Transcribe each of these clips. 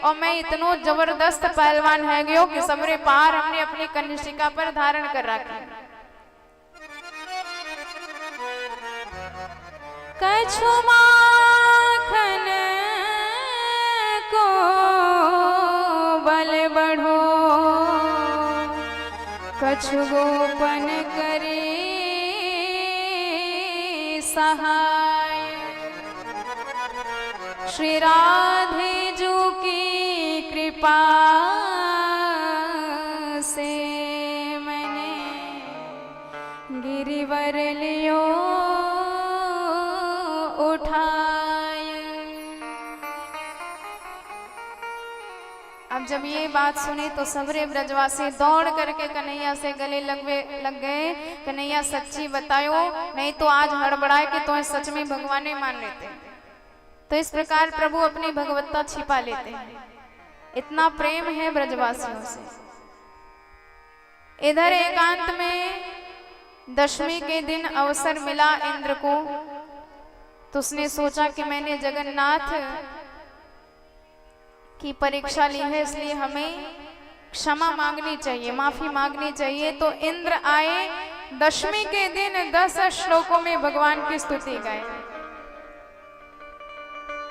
और मैं इतनो जबरदस्त पहलवान है गयो कि सबरे पार हमने अपनी कन्या पर धारण कर रखा। कछु माखन को बल बढ़ो, कछु गोपन करे सहाय। श्री राधे जू की कृपा से मैंने गिरिवर लियो उठाए। अब जब ये बात सुनी तो सबरे ब्रजवासी दौड़ करके कन्हैया से गले लग गए। कन्हैया सच्ची बतायो, नहीं तो आज हड़बड़ाए कि तो सच में भगवान ही मान लेते। तो इस प्रकार प्रभु अपनी भगवत्ता छिपा लेते हैं, इतना प्रेम है ब्रजवासियों से। इधर एकांत में दशमी के दिन अवसर मिला इंद्र को, तो उसने सोचा कि मैंने जगन्नाथ की परीक्षा ली है, इसलिए हमें क्षमा मांगनी चाहिए, माफी मांगनी चाहिए। तो इंद्र आए, दशमी के दिन 10 श्लोकों में भगवान की स्तुति गाए।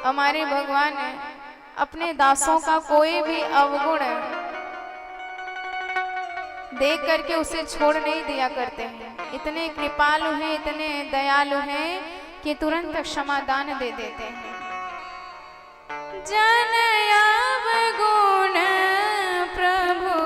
हमारे भगवान अपने दासों का कोई भी अवगुण देख करके उसे छोड़ नहीं दिया करते हैं। इतने कृपालु हैं, इतने दयालु हैं कि तुरंत क्षमादान दे देते हैं। जन अवगुण प्रभु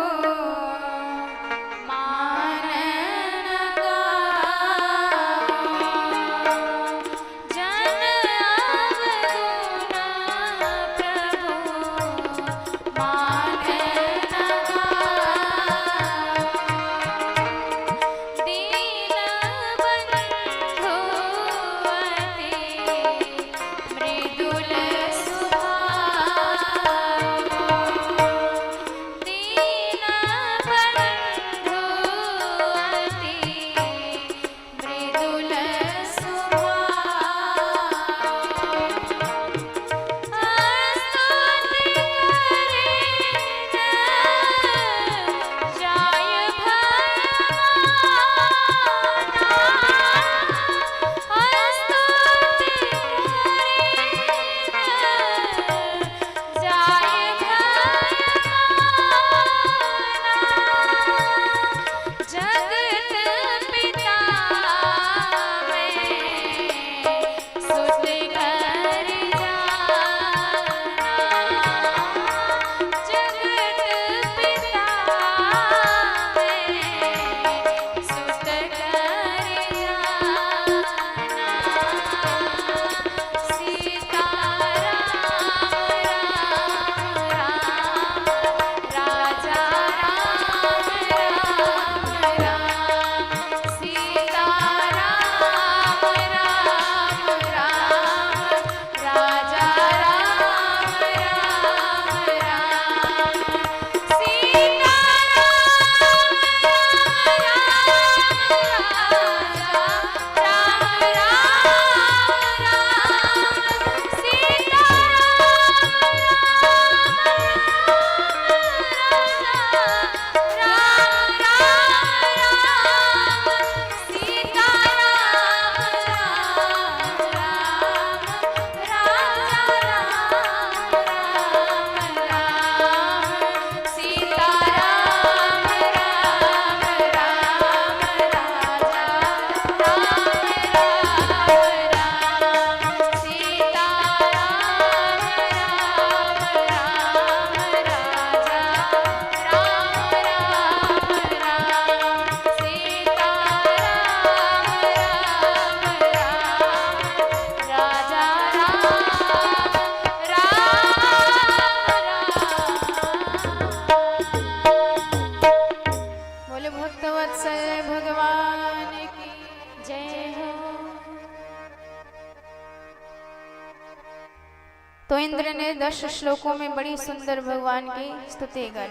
तो इंद्र ने 10 श्लोकों में बड़ी सुंदर भगवान की स्तुति गाई।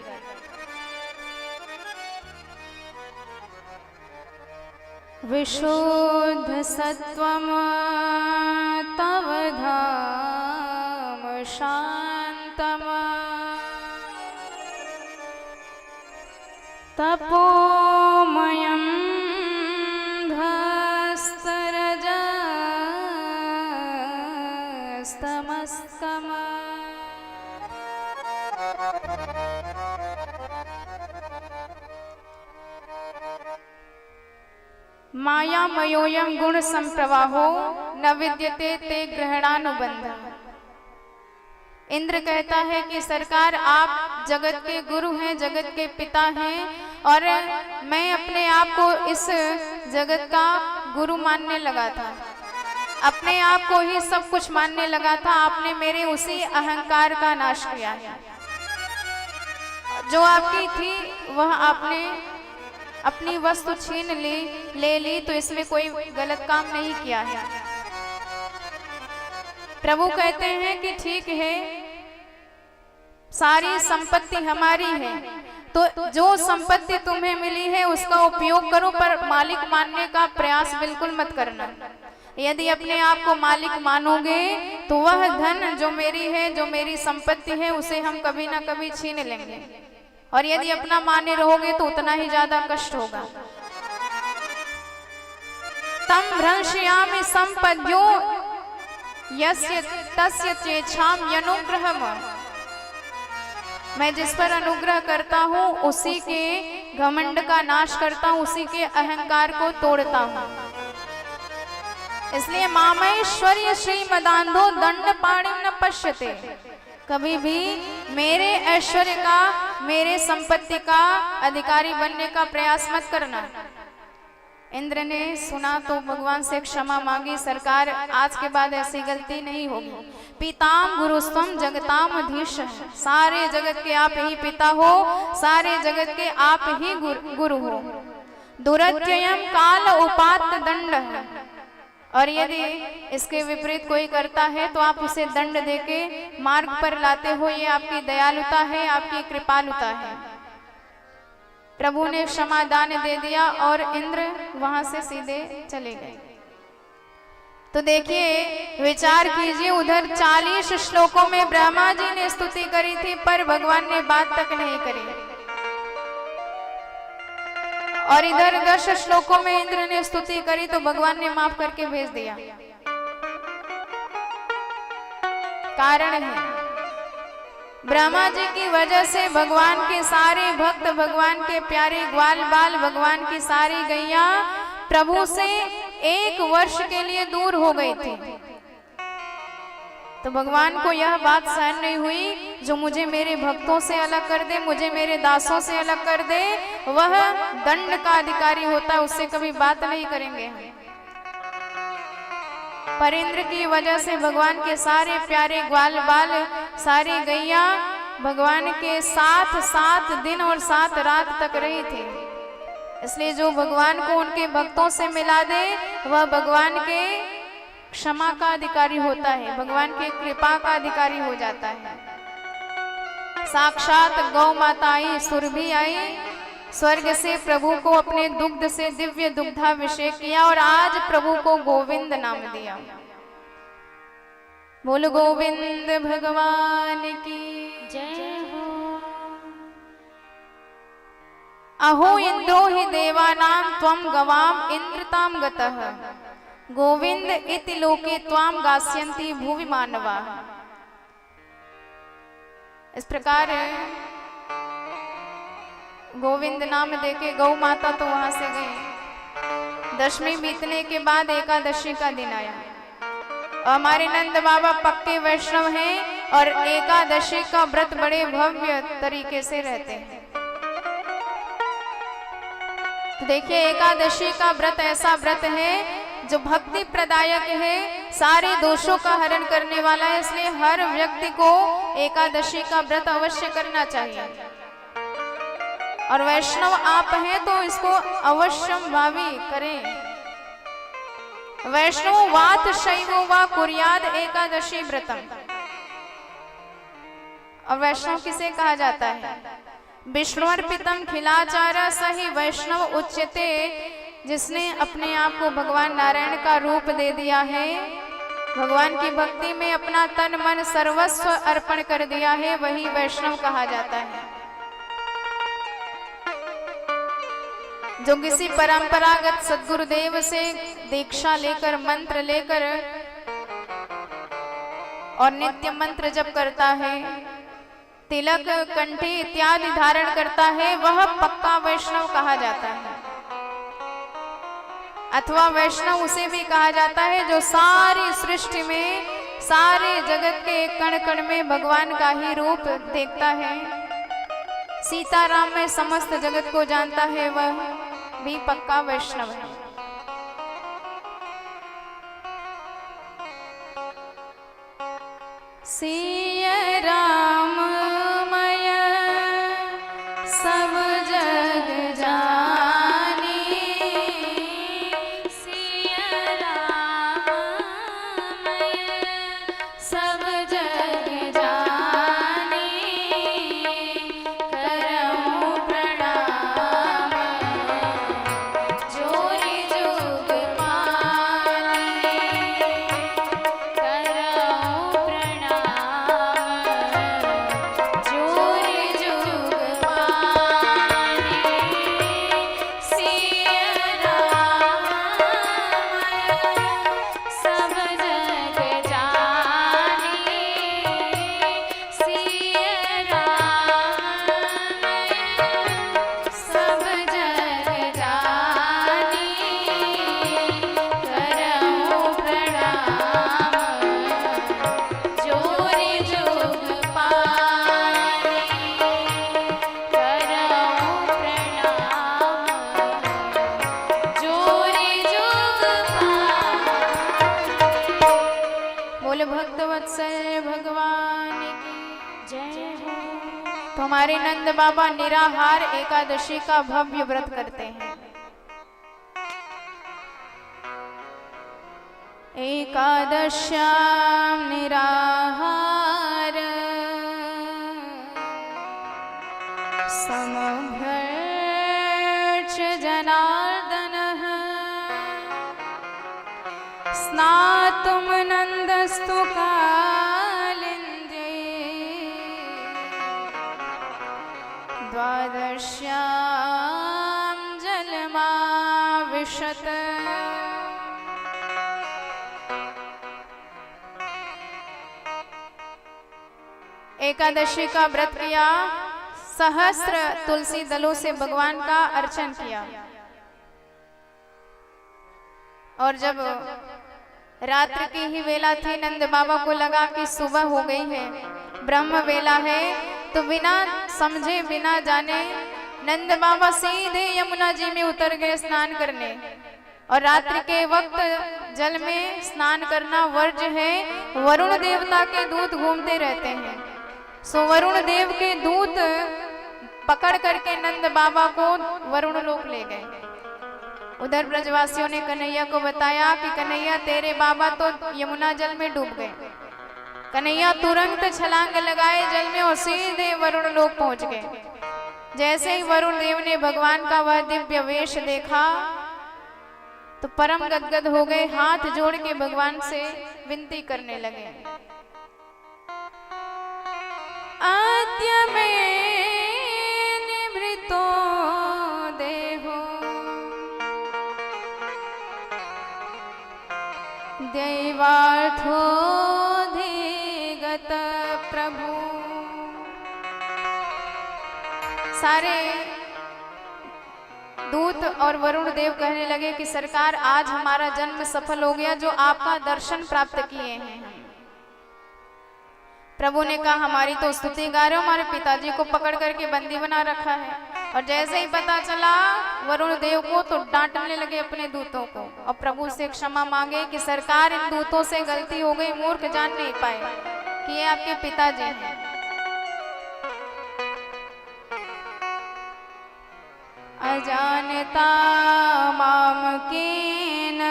विशुद्ध सत्वम तव धाम शांतम तपोमयं धस्तरजस्तमस्कम। मायामयोऽयं गुण संप्रवाहो न विद्यते ते ग्रहणानुबंध। इंद्र कहता है कि सरकार आप जगत के गुरु हैं, जगत के पिता हैं, और मैं अपने आप को इस जगत का गुरु मानने लगा था, अपने आप को ही सब कुछ मानने लगा था। आपने मेरे उसी अहंकार का नाश किया है। जो आपकी थी वह आपने अपनी वस्तु छीन ले ली, तो इसमें कोई गलत काम नहीं किया है। प्रभु कहते हैं कि ठीक है, सारी संपत्ति हमारी है, तो जो संपत्ति तुम्हें मिली है उसका उपयोग करो, पर मालिक मानने का प्रयास बिल्कुल मत करना। यदि अपने आप को मालिक मानोगे तो वह धन जो मेरी है, जो मेरी संपत्ति है, उसे हम कभी ना कभी छीन लेंगे, और यदि अपना माने रहोगे तो उतना ही ज्यादा कष्ट होगा। तम भ्रंशयामि संपद्यो यस्य तस्य चेच्छाम यनुग्रहम। मैं जिस पर अनुग्रह करता हूँ उसी के घमंड का नाश करता हूँ, उसी के अहंकार को तोड़ता हूँ। इसलिए मामैश्वर्य श्रीमदान्धो दंड पाणिम न पश्यते। कभी भी मेरे ऐश्वर्य का, मेरे संपत्ति का अधिकारी बनने का प्रयास मत करना। इंद्र ने सुना तो भगवान से क्षमा मांगी, सरकार आज के बाद ऐसी गलती नहीं होगी। पिताम गुरुस्त्वम जगताम अधीश। सारे जगत के आप ही पिता हो, सारे जगत के आप ही गुरु हो। दुरत्ययम काल उपात्त दंड। और यदि इसके विपरीत कोई करता है तो आप उसे दंड देके मार्ग पर लाते हो। ये आपकी दयालुता है, आपकी कृपालुता है। प्रभु ने क्षमादान दे दिया और इंद्र वहां से सीधे चले गए। तो देखिए, विचार कीजिए, उधर 40 श्लोकों में ब्रह्मा जी ने स्तुति करी थी, पर भगवान ने बात तक नहीं करी, और इधर 10 श्लोकों में इंद्र ने स्तुति करी तो भगवान ने माफ करके भेज दिया। कारण है, ब्रह्मा जी की वजह से भगवान के सारे भक्त, भगवान के प्यारे ग्वाल बाल, भगवान की सारी गैया प्रभु से 1 वर्ष के लिए दूर हो गई थी। तो भगवान को यह बात सहन नहीं हुई, जो मुझे मेरे भक्तों से अलग कर दे, मुझे मेरे दासों से अलग कर दे, वह दंड का अधिकारी होता है, उससे कभी बात नहीं करेंगे। पर इंद्र की वजह से भगवान के सारे प्यारे ग्वाल बाल, सारी गैया भगवान के साथ 7 दिन और 7 रात तक रही थी। इसलिए जो भगवान को उनके भक्तों से मिला दे, वह भगवान के क्षमा का अधिकारी होता है, भगवान की कृपा का अधिकारी हो जाता है। साक्षात गौ माता आई, सुरभि आई, स्वर्ग से प्रभु को अपने दुग्ध से दिव्य दुग्धाभिषेक किया, और आज प्रभु को गोविंद नाम दिया। बोल गोविंद भगवान की जय हो। अहो इंद्रो हि देवानां त्वं गवाम इंद्रताम गतः, गोविंद इति लोके त्वाम गास्यन्ति भुवि मानवा। इस प्रकार गोविंद नाम देके गौ माता तो वहां से गई। 10वीं बीतने के बाद एकादशी का दिन आया। हमारे नंद बाबा पक्के वैष्णव हैं और एकादशी का व्रत बड़े भव्य तरीके से रहते हैं। तो देखिए, एकादशी का व्रत ऐसा व्रत है जो भक्ति प्रदायक है, सारे दोषों का हरण करने वाला है। इसलिए हर व्यक्ति को एकादशी का व्रत अवश्य करना चाहिए। और वैष्णव आप हैं तो इसको अवश्यम भावी करें। वैष्णव वात शैवो वा कुर्याद एकादशी व्रतम। और वैष्णव किसे कहा जाता है? विष्णुर्पितम खिलाचार सही वैष्णव उच्यते। जिसने अपने आप को भगवान नारायण का रूप दे दिया है, भगवान की भक्ति में अपना तन मन सर्वस्व अर्पण कर दिया है, वही वैष्णव कहा जाता है। जो किसी परंपरागत सद्गुरुदेव से दीक्षा लेकर मंत्र लेकर और नित्य मंत्र जप करता है, तिलक कंठी इत्यादि धारण करता है, वह पक्का वैष्णव कहा जाता है। अथवा वैष्णव उसे भी कहा जाता है जो सारी सृष्टि में, सारे जगत के कण कण में भगवान का ही रूप देखता है, सीताराम में समस्त जगत को जानता है, वह भी पक्का वैष्णव है। सिया राम मय सब जग जानी, सिया राम मय सब जग जानी, करऊं प्रणाम जोरी जुग पानी, करऊं प्रणाम जोरी जुग पानी, सिया राम सब जग जानी, सिया राम सब जग जानी, करऊं प्रणाम जोरी जुग पानी, करऊं प्रणाम जोरी जुग पानी। बोले भक्तवत्सल भगवान की जय हो। तो हमारे नंद बाबा निराहार एकादशी का भव्य व्रत करते हैं। एकादश्यां निराहार समभ्यर्च जनार्दनः, स्नातुं नन्दस्तु कालिन्दे, द्वादश्यां जलमाविशत। एकादशी का व्रत किया, सहस्त्र तुलसी दलों से भगवान का अर्चन किया, और जब रात्रि की ही वेला थी, नंद बाबा को लगा कि सुबह हो गई है, ब्रह्म वेला है, तो बिना समझे बिना जाने नंद बाबा सीधे यमुना जी में उतर गए स्नान करने। और रात्रि के वक्त जल में स्नान करना वर्ज्य है। वरुण देवता के दूत घूमते रहते हैं, सो वरुण देव के दूत पकड़ करके नंद बाबा को वरुण लोक ले गए। उधर ब्रजवासियों ने कन्हैया को बताया कि कन्हैया तेरे बाबा तो यमुना जल में डूब गए। कन्हैया तुरंत छलांग लगाए जल में और सीधे वरुण लोक पहुंच गए। जैसे ही वरुण देव ने भगवान का वह दिव्य वेश देखा तो परम गदगद हो गए, हाथ जोड़ के भगवान से विनती करने लगे। आद्य में निभृतो देहो दैवार्थोऽधिगत प्रभु। सारे दूत और वरुण देव कहने लगे कि सरकार आज हमारा जन्म सफल हो गया जो आपका दर्शन प्राप्त किए हैं। प्रभु ने कहा हमारी तो स्तुति गा रहे हो, हमारे पिताजी को पकड़ करके बंदी बना रखा है। और जैसे ही पता चला वरुण देव को तो डांटने लगे अपने दूतों को और प्रभु से क्षमा मांगे कि सरकार इन दूतों से गलती हो गई, मूर्ख जान नहीं पाए कि ये आपके पिताजी हैं। अजानता माम केन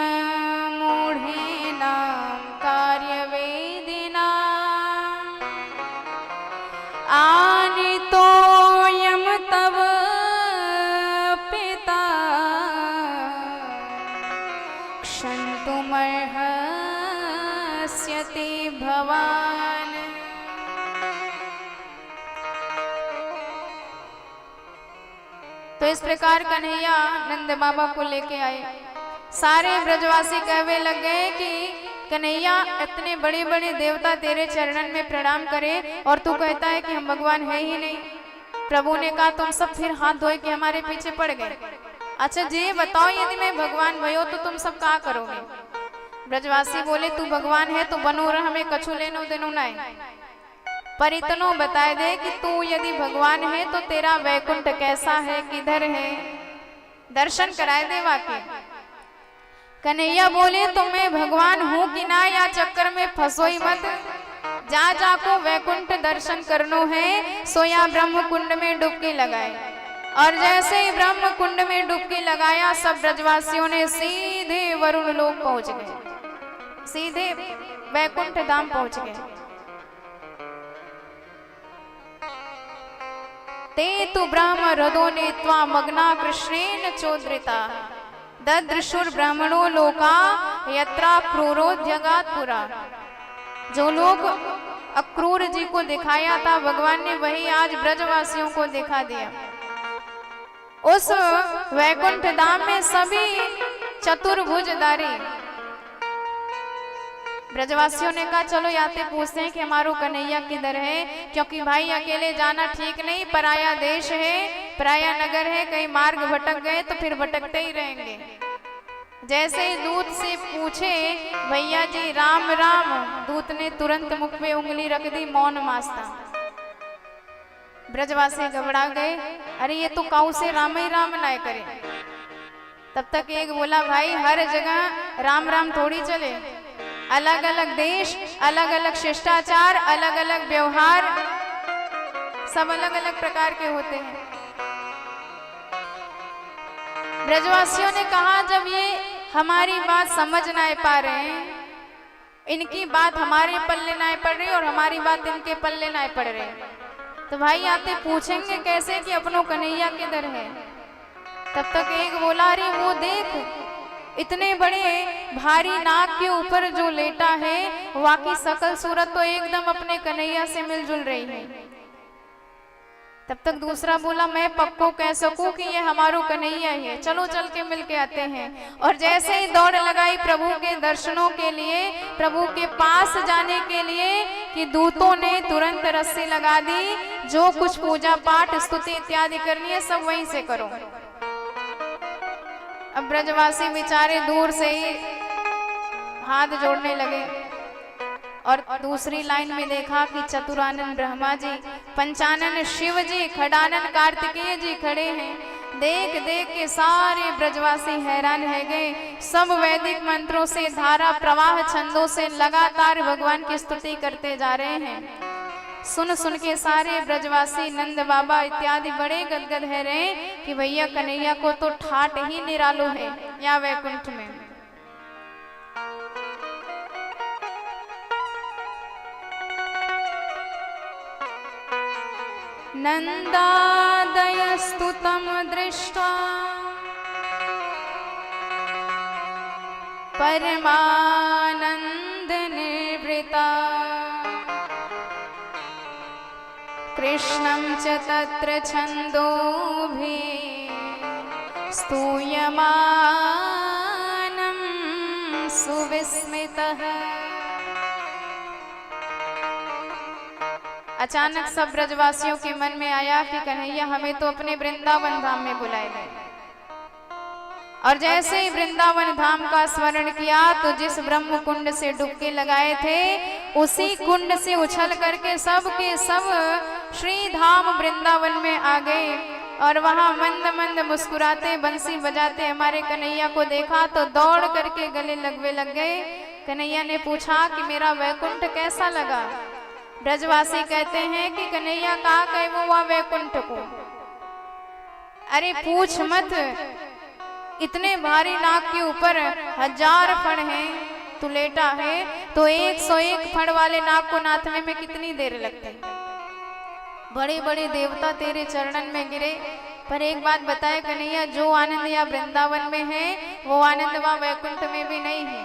मूढ़ेनां कार्यवेदिना आनीतोऽयं तव पिता क्षन्तुमर्हस्यति भवान्। तो तो इस प्रकार कन्हैया नंद बाबा को लेके आए। सारे ब्रजवासी कहवे लग गए कि कन्हैया इतने बड़े बड़े देवता तेरे चरणन में प्रणाम करे और तू कहता है कि हम भगवान है ही नहीं। प्रभु ने कहा तुम सब फिर हाथ धोए के हमारे पीछे पड़ गए। अच्छा जी बताओ, यदि मैं भगवान भयो तो तुम सब क्या करोगे? ब्रजवासी बोले तू भगवान है तो बनो रह, हमें कछु लेनो देनो नहीं, पर इतनो बताए दे कि तू यदि भगवान है तो तेरा वैकुंठ कैसा है, किधर है, दर्शन कराए दे वाके। कन्हैया बोले तो मैं भगवान हूँ कि ना, या चक्कर में फंसोई मत, जा जाको वैकुंठ दर्शन करनो है। सोया ब्रह्म कुंड में डुबकी लगाए, और जैसे ही ब्रह्म कुंड में डुबकी लगाया सब ब्रजवासियों ने सीधे वरुण लोक पहुंच गए, सीधे वैकुंठ धाम पहुंच गए। ते तु ब्रह्म हृदो नेत्वा मग्ना कृष्णेन चोद्रिता ददृशुर ब्राह्मणो लोका यत्रा क्रूरो जगात पुरा। जो लोग अक्रूर जी को दिखाया था भगवान ने, वही आज ब्रजवासियों को दिखा दिया। उस वैकुंठ धाम में सभी चतुर्भुजधारी। ब्रजवासियों ने कहा चलो याते पूछते हैं कि हमारो कन्हैया किधर है, क्योंकि भाई अकेले जाना ठीक नहीं, पराया देश है, पराया नगर है, कहीं मार्ग भटक गए तो फिर भटकते ही रहेंगे। जैसे ही दूत से पूछे भैया जी राम राम, दूत ने तुरंत मुख पे उंगली रख दी, मौन मास्ता। ब्रजवासी घबरा गए, अरे ये तो काऊ से राम ही राम ना करे। तब तक एक बोला भाई हर जगह राम राम थोड़ी चले, अलग अलग देश, अलग अलग शिष्टाचार, अलग अलग व्यवहार, सब अलग अलग प्रकार के होते हैं। ब्रजवासियों ने कहा जब ये हमारी बात समझ ना पा रहे हैं, इनकी बात हमारे पल्ले ना पड़ रही और हमारी बात इनके पल्ले ना पड़ रही, तो भाई आते पूछेंगे कैसे कि अपनों कन्हैया किधर है। तब तक एक बोला अरे वो देख इतने बड़े भारी नाग के ऊपर जो लेटा है, वाकई सकल सूरत तो एकदम अपने कन्हैया से मिलजुल रही है। तब तक दूसरा बोला मैं पक्को कह सकूं कि ये हमारो कन्हैया ही है, चलो चल के मिल के आते हैं। और जैसे ही दौड़ लगाई प्रभु के दर्शनों के लिए, प्रभु के पास जाने के लिए, कि दूतों ने तुरंत रस्सी लगा दी, जो कुछ पूजा पाठ स्तुति इत्यादि करनी है सब वहीं से करो। अब ब्रजवासी बेचारे दूर से ही हाथ जोड़ने लगे, और दूसरी लाइन में देखा कि चतुरानन ब्रह्मा जी, पंचानन शिव जी, खडानन कार्तिकेय जी खड़े हैं। देख देख के सारे ब्रजवासी हैरान रह गए। सब वैदिक मंत्रों से, धारा प्रवाह छंदों से लगातार भगवान की स्तुति करते जा रहे हैं। सुन सुन के सारे ब्रजवासी, नंद बाबा इत्यादि बड़े गदगद है रहे कि भैया कन्हैया को तो ठाट ही निरालो है या वैकुंठ में। नंदादयस्तु तं दृष्ट्वा परमानंद निर्वृता कृष्णं च तत्र छन्दोभिः स्तूयमानं सुविस्मितः। अचानक सब ब्रजवासियों के मन में आया कि कन्हैया हमें तो अपने वृंदावन धाम में बुलाएगा। और जैसे ही वृंदावन धाम का स्मरण किया तो जिस ब्रह्म कुंड से डुबकी लगाए थे, उसी कुंड से उछल करके सब के सब श्री धाम वृंदावन में आ गए। और वहां मंद मंद मुस्कुराते, बंसी बजाते हमारे कन्हैया को देखा तो दौड़ करके गले लगवे लग गए। कन्हैया ने पूछा कि मेरा वैकुंठ कैसा लगा। ब्रजवासी कहते हैं कि कन्हैया कहा गए वो वैकुंठ को। अरे पूछ मत, इतने भारी नाग के ऊपर 1000 फण हैं, तू लेटा है तो 101 फण वाले नाग को नाथने में कितनी देर लगती। बड़े बड़े देवता तेरे चरणन में गिरे। पर एक बात बताए कन्हैया, जो आनंद या वृंदावन में है वो आनंद वहां वैकुंठ में भी नहीं है।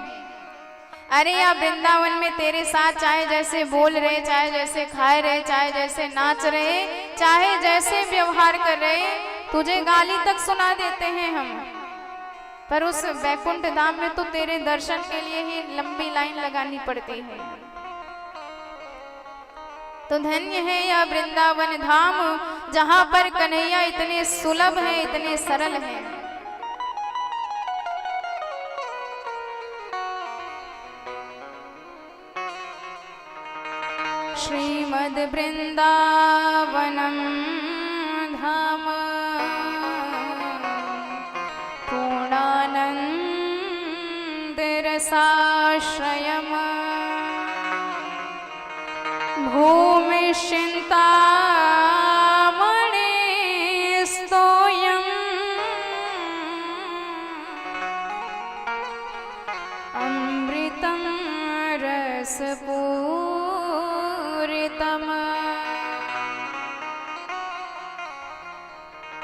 अरे या वृंदावन में तेरे साथ चाहे जैसे बोल रहे, चाहे जैसे खाए रहे, चाहे जैसे नाच रहे, चाहे जैसे व्यवहार कर रहे, तुझे गाली तक सुना देते हैं हम, पर उस वैकुंठ धाम में तो तेरे दर्शन के लिए ही लंबी लाइन लगानी पड़ती है। तो धन्य है यह वृंदावन धाम, जहां पर कन्हैया इतने सुलभ है, इतने सरल है। श्रीमद् वृंदावनम धाम पूर्णानंद रसाश्रयम् भूमिश्चिन्तामणिस्तोयम् अमृतं रसपूरितम्।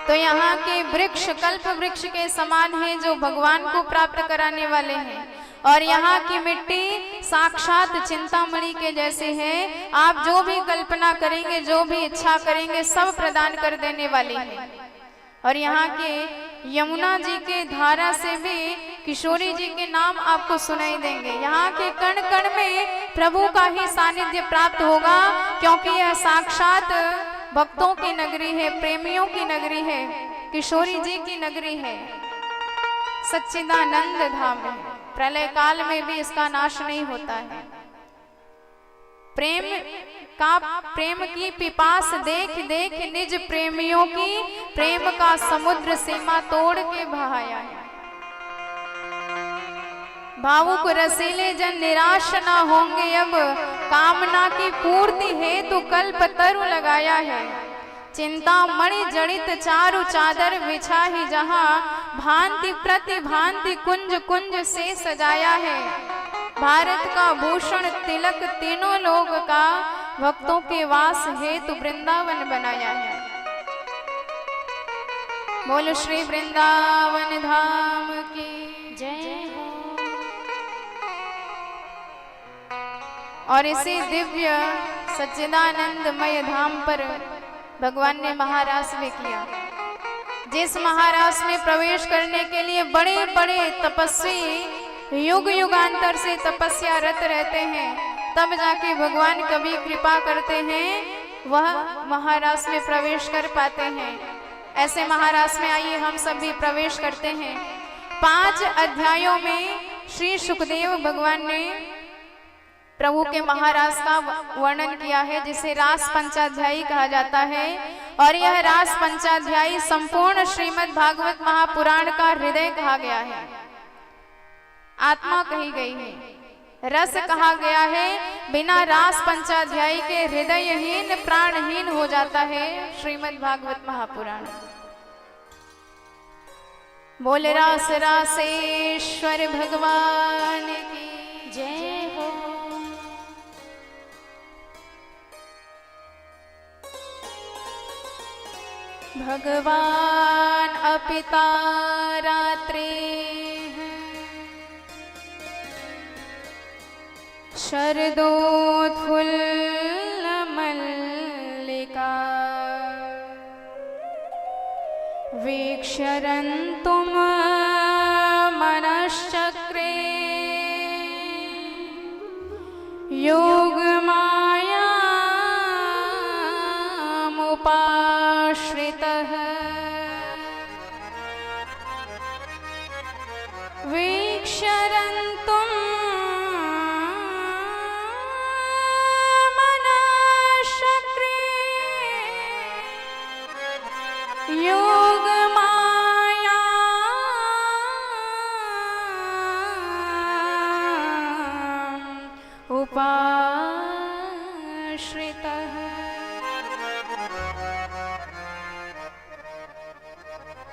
तो यहाँ के वृक्ष कल्प वृक्ष के समान है, जो भगवान को प्राप्त कराने वाले हैं, और यहाँ की मिट्टी साक्षात चिंतामणि के जैसे है। आप जो भी कल्पना करेंगे, जो भी इच्छा करेंगे, सब प्रदान कर देने वाली है। और यहाँ के यमुना जी के धारा से भी किशोरी जी के नाम आपको सुनाई देंगे। यहाँ के कण कण में प्रभु का ही सानिध्य प्राप्त होगा, क्योंकि यह साक्षात भक्तों की नगरी है, प्रेमियों की नगरी है, किशोरी जी की नगरी है, सच्चिदानंद धाम है। प्रलय काल में भी इसका नाश नहीं होता है। प्रेम की पिपास देख देख निज प्रेमियों की प्रेम का समुद्र सीमा तोड़ के बहाया है। भावुक रसीले जन निराश ना होंगे, अब कामना की पूर्ति हेतु कल्प तरु लगाया है। चिंतामणि जड़ित चारु चादर बिछा ही जहां, भांति प्रति भांति कुंज कुंज से सजाया है। भारत का भूषण तिलक तीनों लोग का, भक्तों के वास हेतु वृंदावन बनाया है। बोलो श्री वृंदावन धाम की जय हो। और इसी दिव्य सच्चिदानंदमय धाम पर भगवान ने महारास भी किया। जिस महारास में प्रवेश करने के लिए बड़े बड़े तपस्वी युग युगांतर से तपस्या रत रहते हैं, तब जाके भगवान कभी कृपा करते हैं, वह महारास में प्रवेश कर पाते हैं। ऐसे महारास में आइए हम सब भी प्रवेश करते हैं। 5 अध्यायों में श्री सुखदेव भगवान ने प्रभु के महारास का वर्णन किया है, जिसे रास पंचाध्यायी कहा जाता है। और यह रास पंचाध्यायी संपूर्ण श्रीमद् भागवत महापुराण का हृदय कहा गया है, आत्मा कही गई है, रस कहा गया है। बिना रास पंचाध्यायी के हृदयहीन प्राणहीन हो जाता है श्रीमद् भागवत महापुराण। बोले रास रासेश्वर भगवान की जय हो। भगवान अपिता रात्रि शरदोत्फुल्ल मल्लिका, वीक्षरन्तुम मनश्चक्रे योगमायामुपाश्रितः, वीक्षरन्तुम मनश्चक्रे योगमाया उपाश्रितः।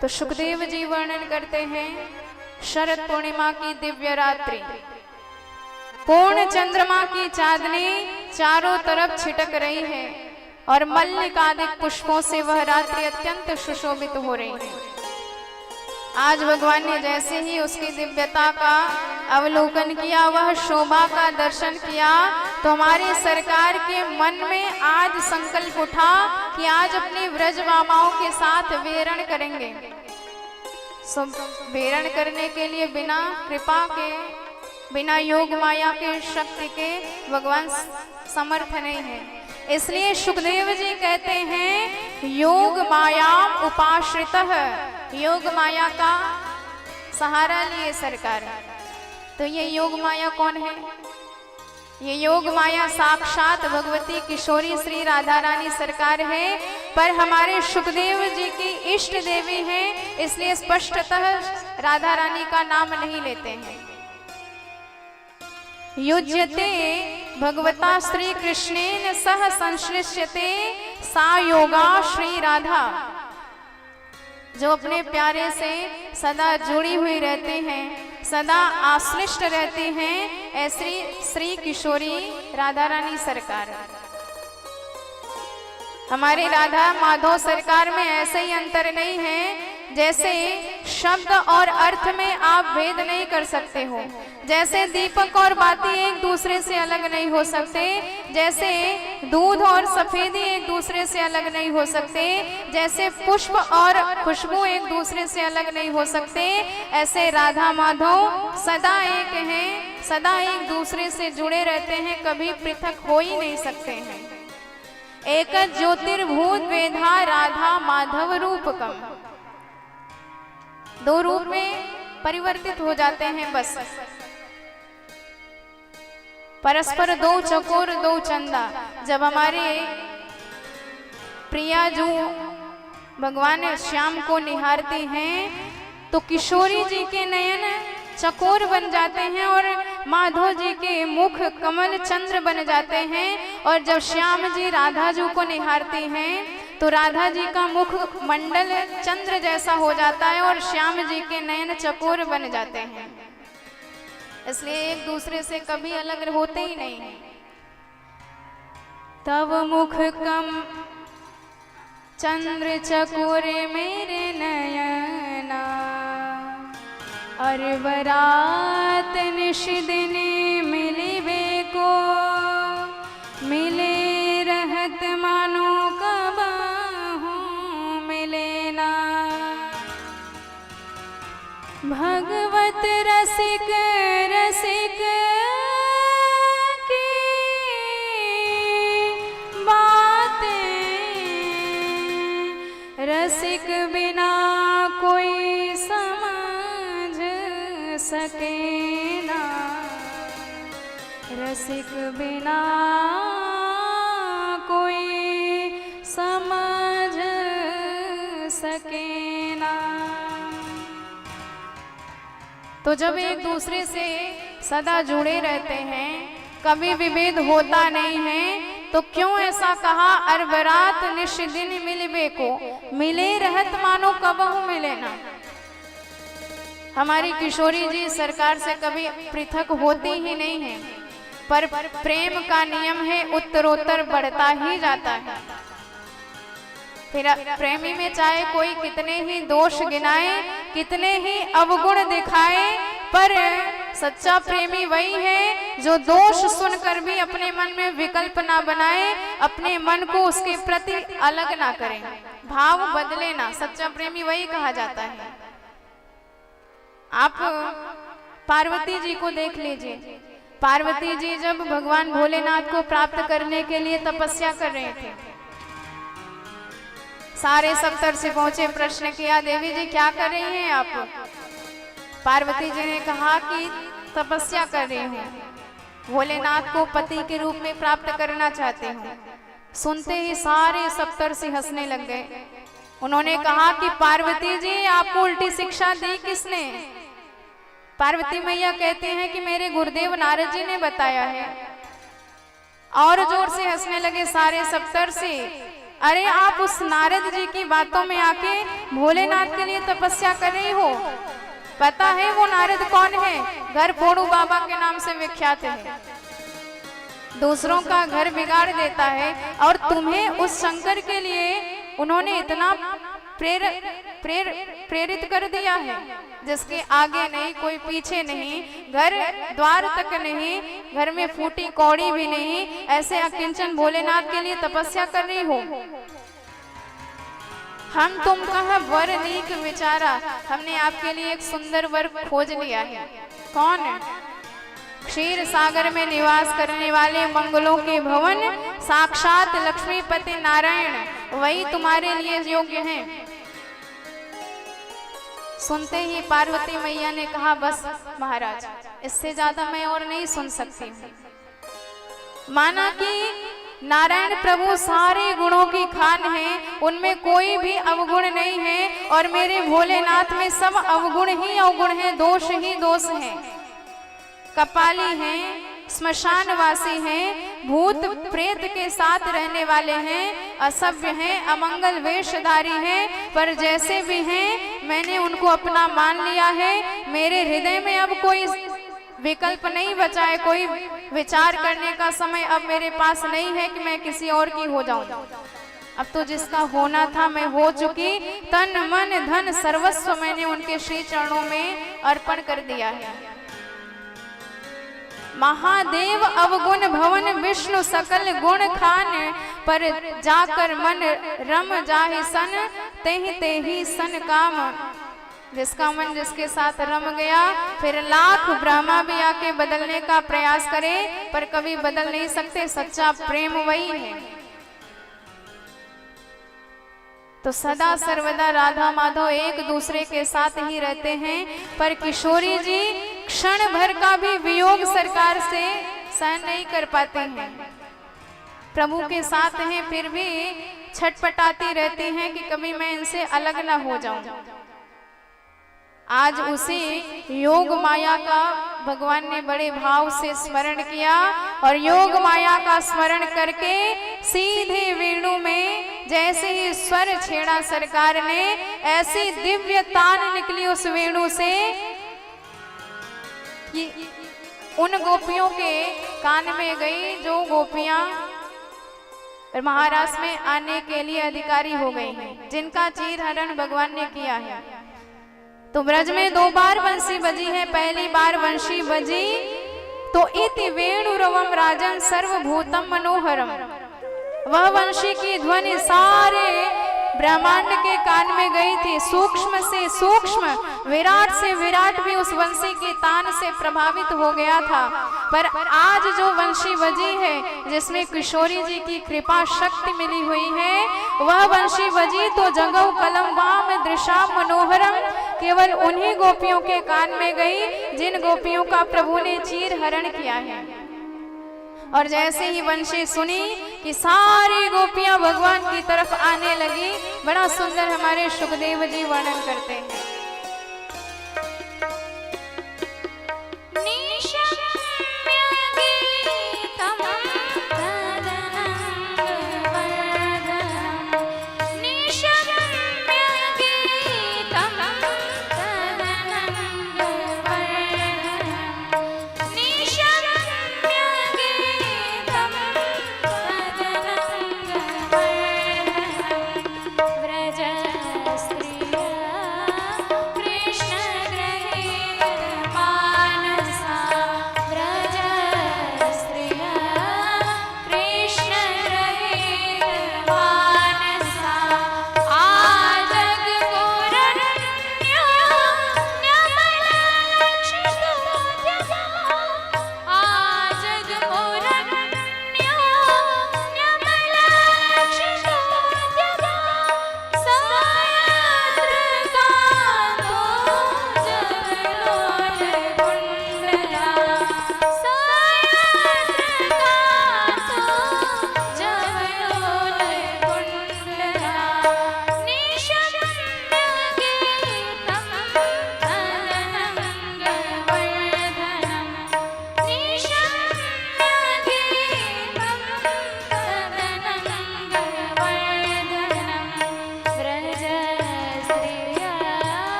तो सुखदेव जी वर्णन करते हैं, शरद पूर्णिमा की दिव्य रात्रि, पूर्ण चंद्रमा की चांदनी चारों तरफ छिटक रही है और मल्लिकादिक पुष्पों से वह रात्रि अत्यंत सुशोभित हो रही है। आज भगवान ने जैसे ही उसकी दिव्यता का अवलोकन किया, वह शोभा का दर्शन किया, तो हमारी सरकार के मन में आज संकल्प उठा कि आज अपनी व्रज मामाओं के साथ वेरण करेंगे। वेरण करने के लिए बिना कृपा के, बिना योग माया के, शक्ति के भगवान समर्थ नहीं है। इसलिए सुखदेव जी कहते हैं योग माया उपाश्रितः, योग माया का सहारा लिए सरकार। तो ये योग माया कौन है? ये योग माया साक्षात भगवती किशोरी श्री राधा रानी सरकार है, पर हमारे सुखदेव जी की इष्ट देवी हैं, इसलिए स्पष्टतः राधा रानी का नाम नहीं लेते हैं। युज्यते भगवता श्री कृष्णेन सह संश्लिष्यते सा योगा श्री राधा। जो अपने प्यारे से सदा जुड़ी हुई रहते हैं, सदा आश्लिष्ट रहते हैं, ऐसी श्री किशोरी राधा रानी सरकार। हमारी राधा माधव सरकार में ऐसे ही अंतर नहीं है जैसे शब्द और अर्थ में आप भेद नहीं कर सकते हो, जैसे दीपक और बाती एक दूसरे से अलग नहीं हो सकते, जैसे दूध और सफेदी एक दूसरे से अलग नहीं हो सकते, जैसे पुष्प और खुशबू एक दूसरे से अलग नहीं हो सकते, ऐसे राधा माधव सदा एक हैं, सदा एक दूसरे से जुड़े रहते हैं, कभी पृथक हो ही नहीं सकते हैं। एक ज्योतिर्भूत वेधा राधा माधव रूपकम, दो रूप में परिवर्तित हो जाते हैं बस। परस्पर दो चकोर दो चंदा। जब हमारे प्रिया जो भगवान श्याम को निहारती हैं तो किशोरी जी के नयन चकोर बन जाते हैं और माधव जी के मुख कमल चंद्र बन जाते हैं। और जब श्याम जी राधा जी को निहारती हैं तो राधा जी का मुख मंडल चंद्र जैसा हो जाता है और श्याम जी के नयन चकोर बन जाते हैं। इसलिए एक दूसरे से कभी अलग होते ही नहीं हैं। तब मुख कम चंद्र चकोर मेरे नयना, अरे बरात निशिदिन मिलिबे को, मिले रहत मानो कबाहू मिले ना। भगवत रसिक रसिक की बातें, रसिक बिना कोई समझ सके ना, रसिक बिना कोई समझ सके ना। तो जब एक दूसरे से सदा जुड़े रहते हैं, कभी विभेद होता नहीं है, तो क्यों ऐसा कहा अरबरात निशिदिन मिलबे को, मिले रहत मानो कबहू मिले ना। हमारी किशोरी जी सरकार से कभी पृथक होती ही नहीं है, पर प्रेम का नियम है उत्तरोत्तर बढ़ता ही जाता है। फिर प्रेमी में चाहे कोई कितने ही दोष गिनाए, कितने ही अवगुण दिखाए, पर सच्चा प्रेमी वही है जो दोष सुनकर भी अपने मन में विकल्प ना बनाए, अपने मन को उसके प्रति अलग ना करे, भाव बदले ना। सच्चा प्रेमी वही कहा जाता है। आप पार्वती जी को देख लीजिए। पार्वती जी जब भगवान भोलेनाथ को प्राप्त करने के लिए तपस्या कर रहे थे, सारे सप्तर्षि पहुंचे, प्रश्न किया देवी जी क्या कर रही हैं आप? पार्वती जी ने कहा कि तपस्या कर रही हूँ, भोलेनाथ को पति के रूप में प्राप्त करना चाहते हूँ। सुनते ही सारे सप्तर्षि हंसने लग गए। उन्होंने कहा कि पार्वती जी आपको उल्टी शिक्षा दी किसने? पार्वती मैया कहते हैं कि मेरे गुरुदेव नारद जी ने बताया है। और जोर से हंसने लगे सारे सप्तर्षि। अरे आप उस नारद जी की बातों में आके भोलेनाथ के लिए तपस्या कर रही हो? पता है वो नारद कौन है? घर फोड़ू बाबा के नाम से विख्यात है, दूसरों का घर बिगाड़ देता है। और तुम्हें उस शंकर के लिए उन्होंने इतना प्रेरित कर दिया है, जिसके आगे नहीं कोई पीछे नहीं, घर द्वार तक नहीं, घर में फूटी कौड़ी भी नहीं, ऐसे अकिंचन भोलेनाथ के लिए तपस्या कर रही हो। हम तुम कहा वर नीक विचारा, हमने आपके लिए एक सुंदर वर खोज लिया है। कौन है? क्षीर सागर में निवास करने वाले मंगलों के भवन साक्षात लक्ष्मीपति नारायण, वही तुम्हारे लिए योग्य हैं। सुनते ही पार्वती मैया ने कहा बस महाराज, इससे ज्यादा मैं और नहीं सुन सकती हूँ। माना कि नारायण प्रभु सारे गुणों की खान है, उनमें कोई भी अवगुण नहीं है, और मेरे भोलेनाथ में सब अवगुण ही अवगुण है, दोष ही दोष है। कपाली हैं, स्मशानवासी हैं, भूत प्रेत के साथ रहने वाले हैं, असभ्य हैं, अमंगल वेशधारी हैं, पर जैसे भी हैं मैंने उनको अपना मान लिया है। मेरे हृदय में अब कोई विकल्प नहीं बचा है, कोई विचार करने का समय अब मेरे पास नहीं है कि मैं किसी और की हो जाऊं। अब तो जिसका होना था मैं हो चुकी, तन मन धन सर्वस्व मैंने उनके श्री चरणों में अर्पण कर दिया है। महादेव अवगुण भवन विष्णु सकल गुण खान, पर जाकर मन रम जाहि सन, तेहि तेहि सन काम। जिसका मन जिसके साथ रम गया, फिर लाख ब्रह्मा भी आके बदलने का प्रयास करे पर कभी बदल नहीं सकते। सच्चा प्रेम वही है। तो सदा सर्वदा राधा माधव एक दूसरे के साथ ही रहते हैं, पर किशोरी जी क्षण भर का भी वियोग सरकार से सहन नहीं कर पाते हैं। प्रभु के साथ हैं फिर भी छटपटाती रहती हैं कि कभी मैं इनसे अलग ना हो जाऊं। आज उसी योग माया का भगवान ने बड़े भाव से स्मरण किया, और योग माया का स्मरण करके सीधे वेणु में जैसे ही स्वर छेड़ा सरकार ने, ऐसी दिव्य तान निकली उस वेणु से कि उन गोपियों के कान में गई जो गोपियां महाराज में आने के लिए अधिकारी हो गई हैं, जिनका चीरहरण भगवान ने किया है। तो ब्रज में 2 बार बंसी बजी है। पहली बार बंशी बजी तो इति वेणुरवम राजन सर्वभूतम मनोहरम, वह वंशी की ध्वनि सारे ब्रह्मांड के कान में गई थी। सूक्ष्म से सूक्ष्म, विराट से विराट भी उस वंशी के तान से प्रभावित हो गया था। पर आज जो वंशी बजी है, जिसमें किशोरी जी की कृपा शक्ति मिली हुई है, वह वंशी बजी तो जगौ कलम वाम दृशा मनोहरम केवल उन्हीं गोपियों के कान में गई जिन गोपियों का प्रभु ने चीर हरण किया है। और जैसे ही वंशी सुनी कि सारी गोपियां भगवान की तरफ आने लगी, बड़ा सुंदर हमारे सुखदेव जी वर्णन करते हैं।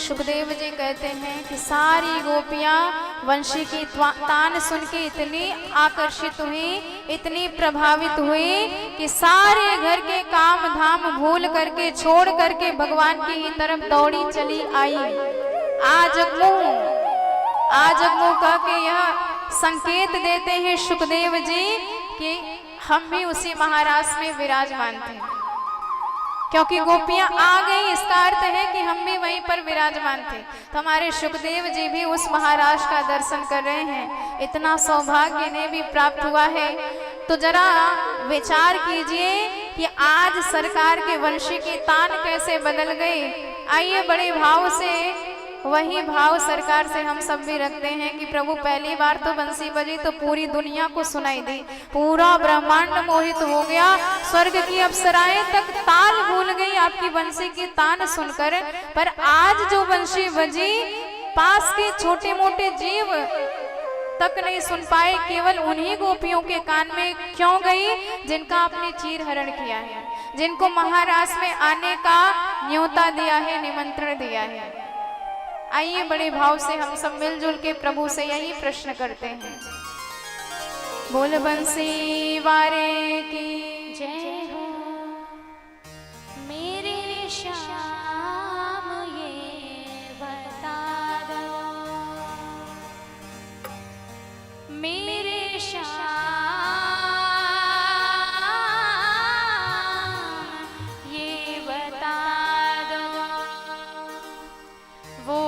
सुखदेव जी कहते हैं कि सारी गोपियां वंशी की तान सुन के इतनी आकर्षित हुई, इतनी प्रभावित हुई कि सारे घर के काम धाम भूल करके छोड़ करके भगवान की ही तरफ दौड़ी चली आई। आज मुँह कह के यह संकेत देते हैं सुखदेव जी कि हम भी उसी महाराज में विराजमान थे, क्योंकि गोपियां आ गई इसका अर्थ है कि हम भी वहीं पर विराजमान थे। तो हमारे सुखदेव जी भी उस महाराज का दर्शन कर रहे हैं, इतना सौभाग्य इन्हें भी प्राप्त हुआ है। तो जरा विचार कीजिए कि आज सरकार के वंशी की तान कैसे बदल गई। आइए बड़े भाव से, वही भाव सरकार से हम सब भी रखते हैं कि प्रभु पहली बार तो बंसी बजी तो पूरी दुनिया को सुनाई दी, पूरा ब्रह्मांड मोहित हो गया, स्वर्ग की अप्सराएं तक ताल भूल गई आपकी बंसी की तान सुनकर। पर आज जो बंसी बजी पास के छोटे मोटे जीव तक नहीं सुन पाए, केवल उन्हीं गोपियों के कान में क्यों गई जिनका आपने चीर हरण किया है, जिनको महाराज में आने का न्योता दिया है, निमंत्रण दिया है। आइए बड़े भाव से हम सब मिलजुल के प्रभु से यही प्रश्न करते हैं। बोल बंसी वारे की जय हो, मेरे श्याम ये बता दो, मेरे श्याम ये बता दो, वो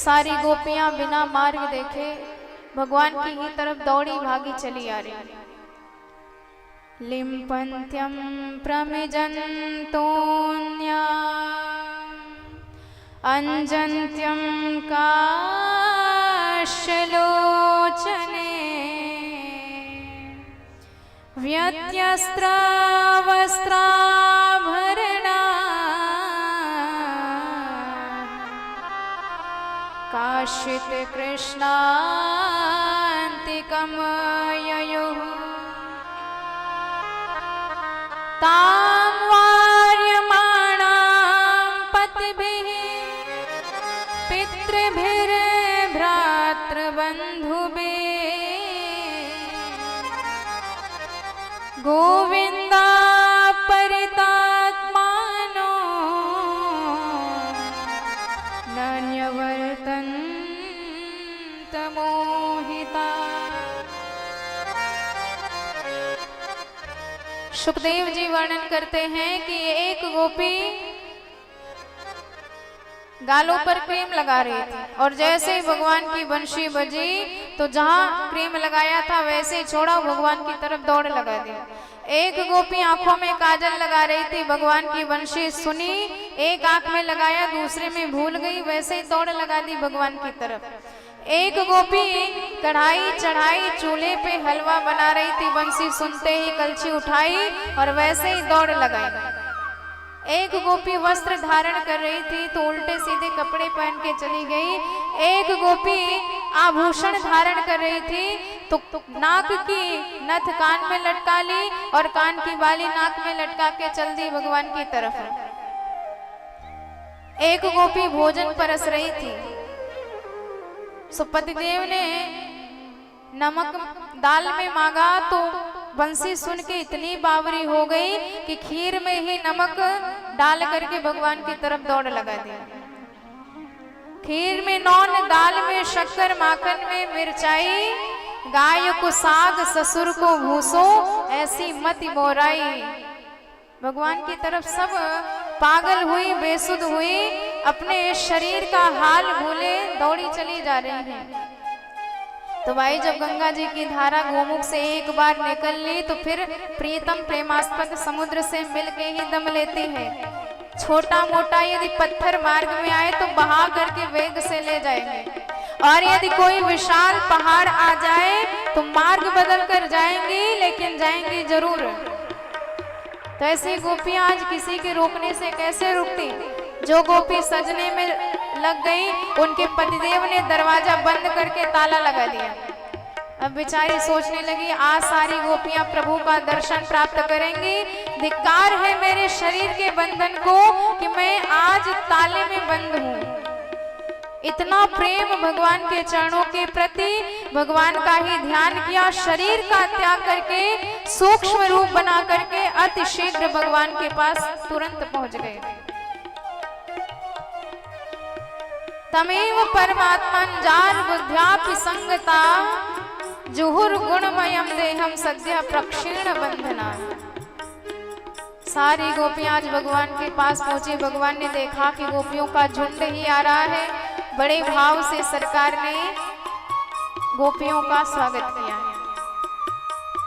सारी गोपियां बिना मार्ग देखे भगवान की ही तरफ दौड़ी भागी चली आ रही। लिम्पन्त्यं प्रमिजन्तोऽन्या अंजन्त्यं काशलोचने व्यत्यस्त्रावस्त्राभरणा काशित कृष्णान्तिकं ययुः तां वार्यमाणां पतिभिः पितृभिर्भ्रातृबन्धुभिः गोविन्दा परितात्मानो नान्यवर्तन्त मोहिता। सुखदेव जी वर्णन करते हैं कि एक गोपी गालों पर क्रीम लगा रही थी और जैसे ही भगवान की बंशी बजी तो जहां क्रीम लगाया था वैसे ही छोड़ा, भगवान की तरफ दौड़ लगा दी। एक गोपी आंखों में काजल लगा रही थी, भगवान की बंशी सुनी, एक आंख में लगाया दूसरे में भूल गई, वैसे ही दौड़ लगा दी भगवान की तरफ। एक गोपी कढ़ाई चढ़ाई चूल्हे पे हलवा बना रही थी, बंसी सुनते ही कलछी उठाई और वैसे ही दौड़ लगाई। एक गोपी वस्त्र धारण कर रही थी तो उल्टे सीधे कपड़े पहन के चली गई। एक गोपी आभूषण धारण कर रही थी तो नाक की नथ कान में लटका ली और कान की बाली नाक में लटका के चल दी भगवान की तरफ। एक गोपी भोजन परस रही थी, पतिदेव ने नमक दाल में मांगा तो बंसी सुन के इतनी बावरी हो गई कि खीर में ही नमक डाल करके भगवान की तरफ दौड़ लगा दी। खीर में नौन, दाल में शक्कर, माखन में मिर्चाई, गाय को साग ससुर को भूसो, ऐसी मति मोराई। भगवान की तरफ सब पागल हुई, बेसुध हुई, अपने शरीर का हाल भूले दौड़ी चली जा रही है। तो भाई जब गंगा जी की धारा गोमुख से एक बार निकल ली तो फिर प्रीतम प्रेमास्पद समुद्र से मिलके ही दम लेती है। छोटा मोटा यदि पत्थर मार्ग में आए तो बहा करके वेग से ले जाएंगे, और यदि कोई विशाल पहाड़ आ जाए तो मार्ग बदल कर जाएंगी, लेकिन जाएंगी जरूर। तो ऐसी गोपियां आज किसी के रोकने से कैसे रुकती। जो गोपी सजने में लग गई उनके पतिदेव ने दरवाजा बंद करके ताला लगा दिया। अब बेचारी सोचने लगी आज सारी गोपियां प्रभु का दर्शन प्राप्त करेंगी, धिक्कार है मेरे शरीर के बंधन को कि मैं आज ताले में बंद हूं। इतना प्रेम भगवान के चरणों के प्रति, भगवान का ही ध्यान किया, शरीर का त्याग करके सूक्ष्म रूप बना करके अति शीघ्र भगवान के पास तुरंत पहुंच गए। तमेव परमात्मन जार बुद्ध्यापि संगता जुहुर गुणमयम देहम सद्य प्रक्षीण बंधना। सारी गोपियां आज भगवान के पास पहुंची। भगवान ने देखा कि गोपियों का झुंड ही आ रहा है। बड़े भाव से सरकार ने गोपियों का स्वागत किया।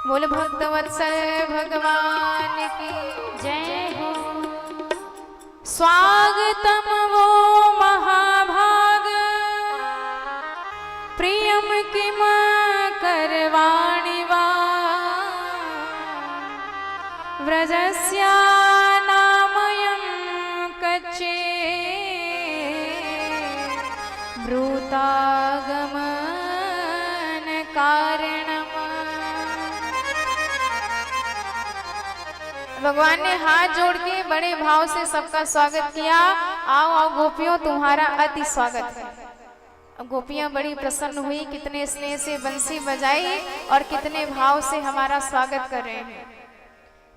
बोल भक्तवत्सल भगवान की जय हो। स्वागतम वो महाभाग प्रियम किम करवाणि वा व्रजस्या नामयं कच्चे ब्रूतागमन कारणम। भगवान ने हाथ जोड़ के बड़े भाव से सबका स्वागत किया। आओ आओ गोपियों, तुम्हारा अति स्वागत है। अब गोपियां बड़ी प्रसन्न हुई, कितने स्नेह से बंसी बजाई और कितने भाव से हमारा स्वागत कर रहे हैं।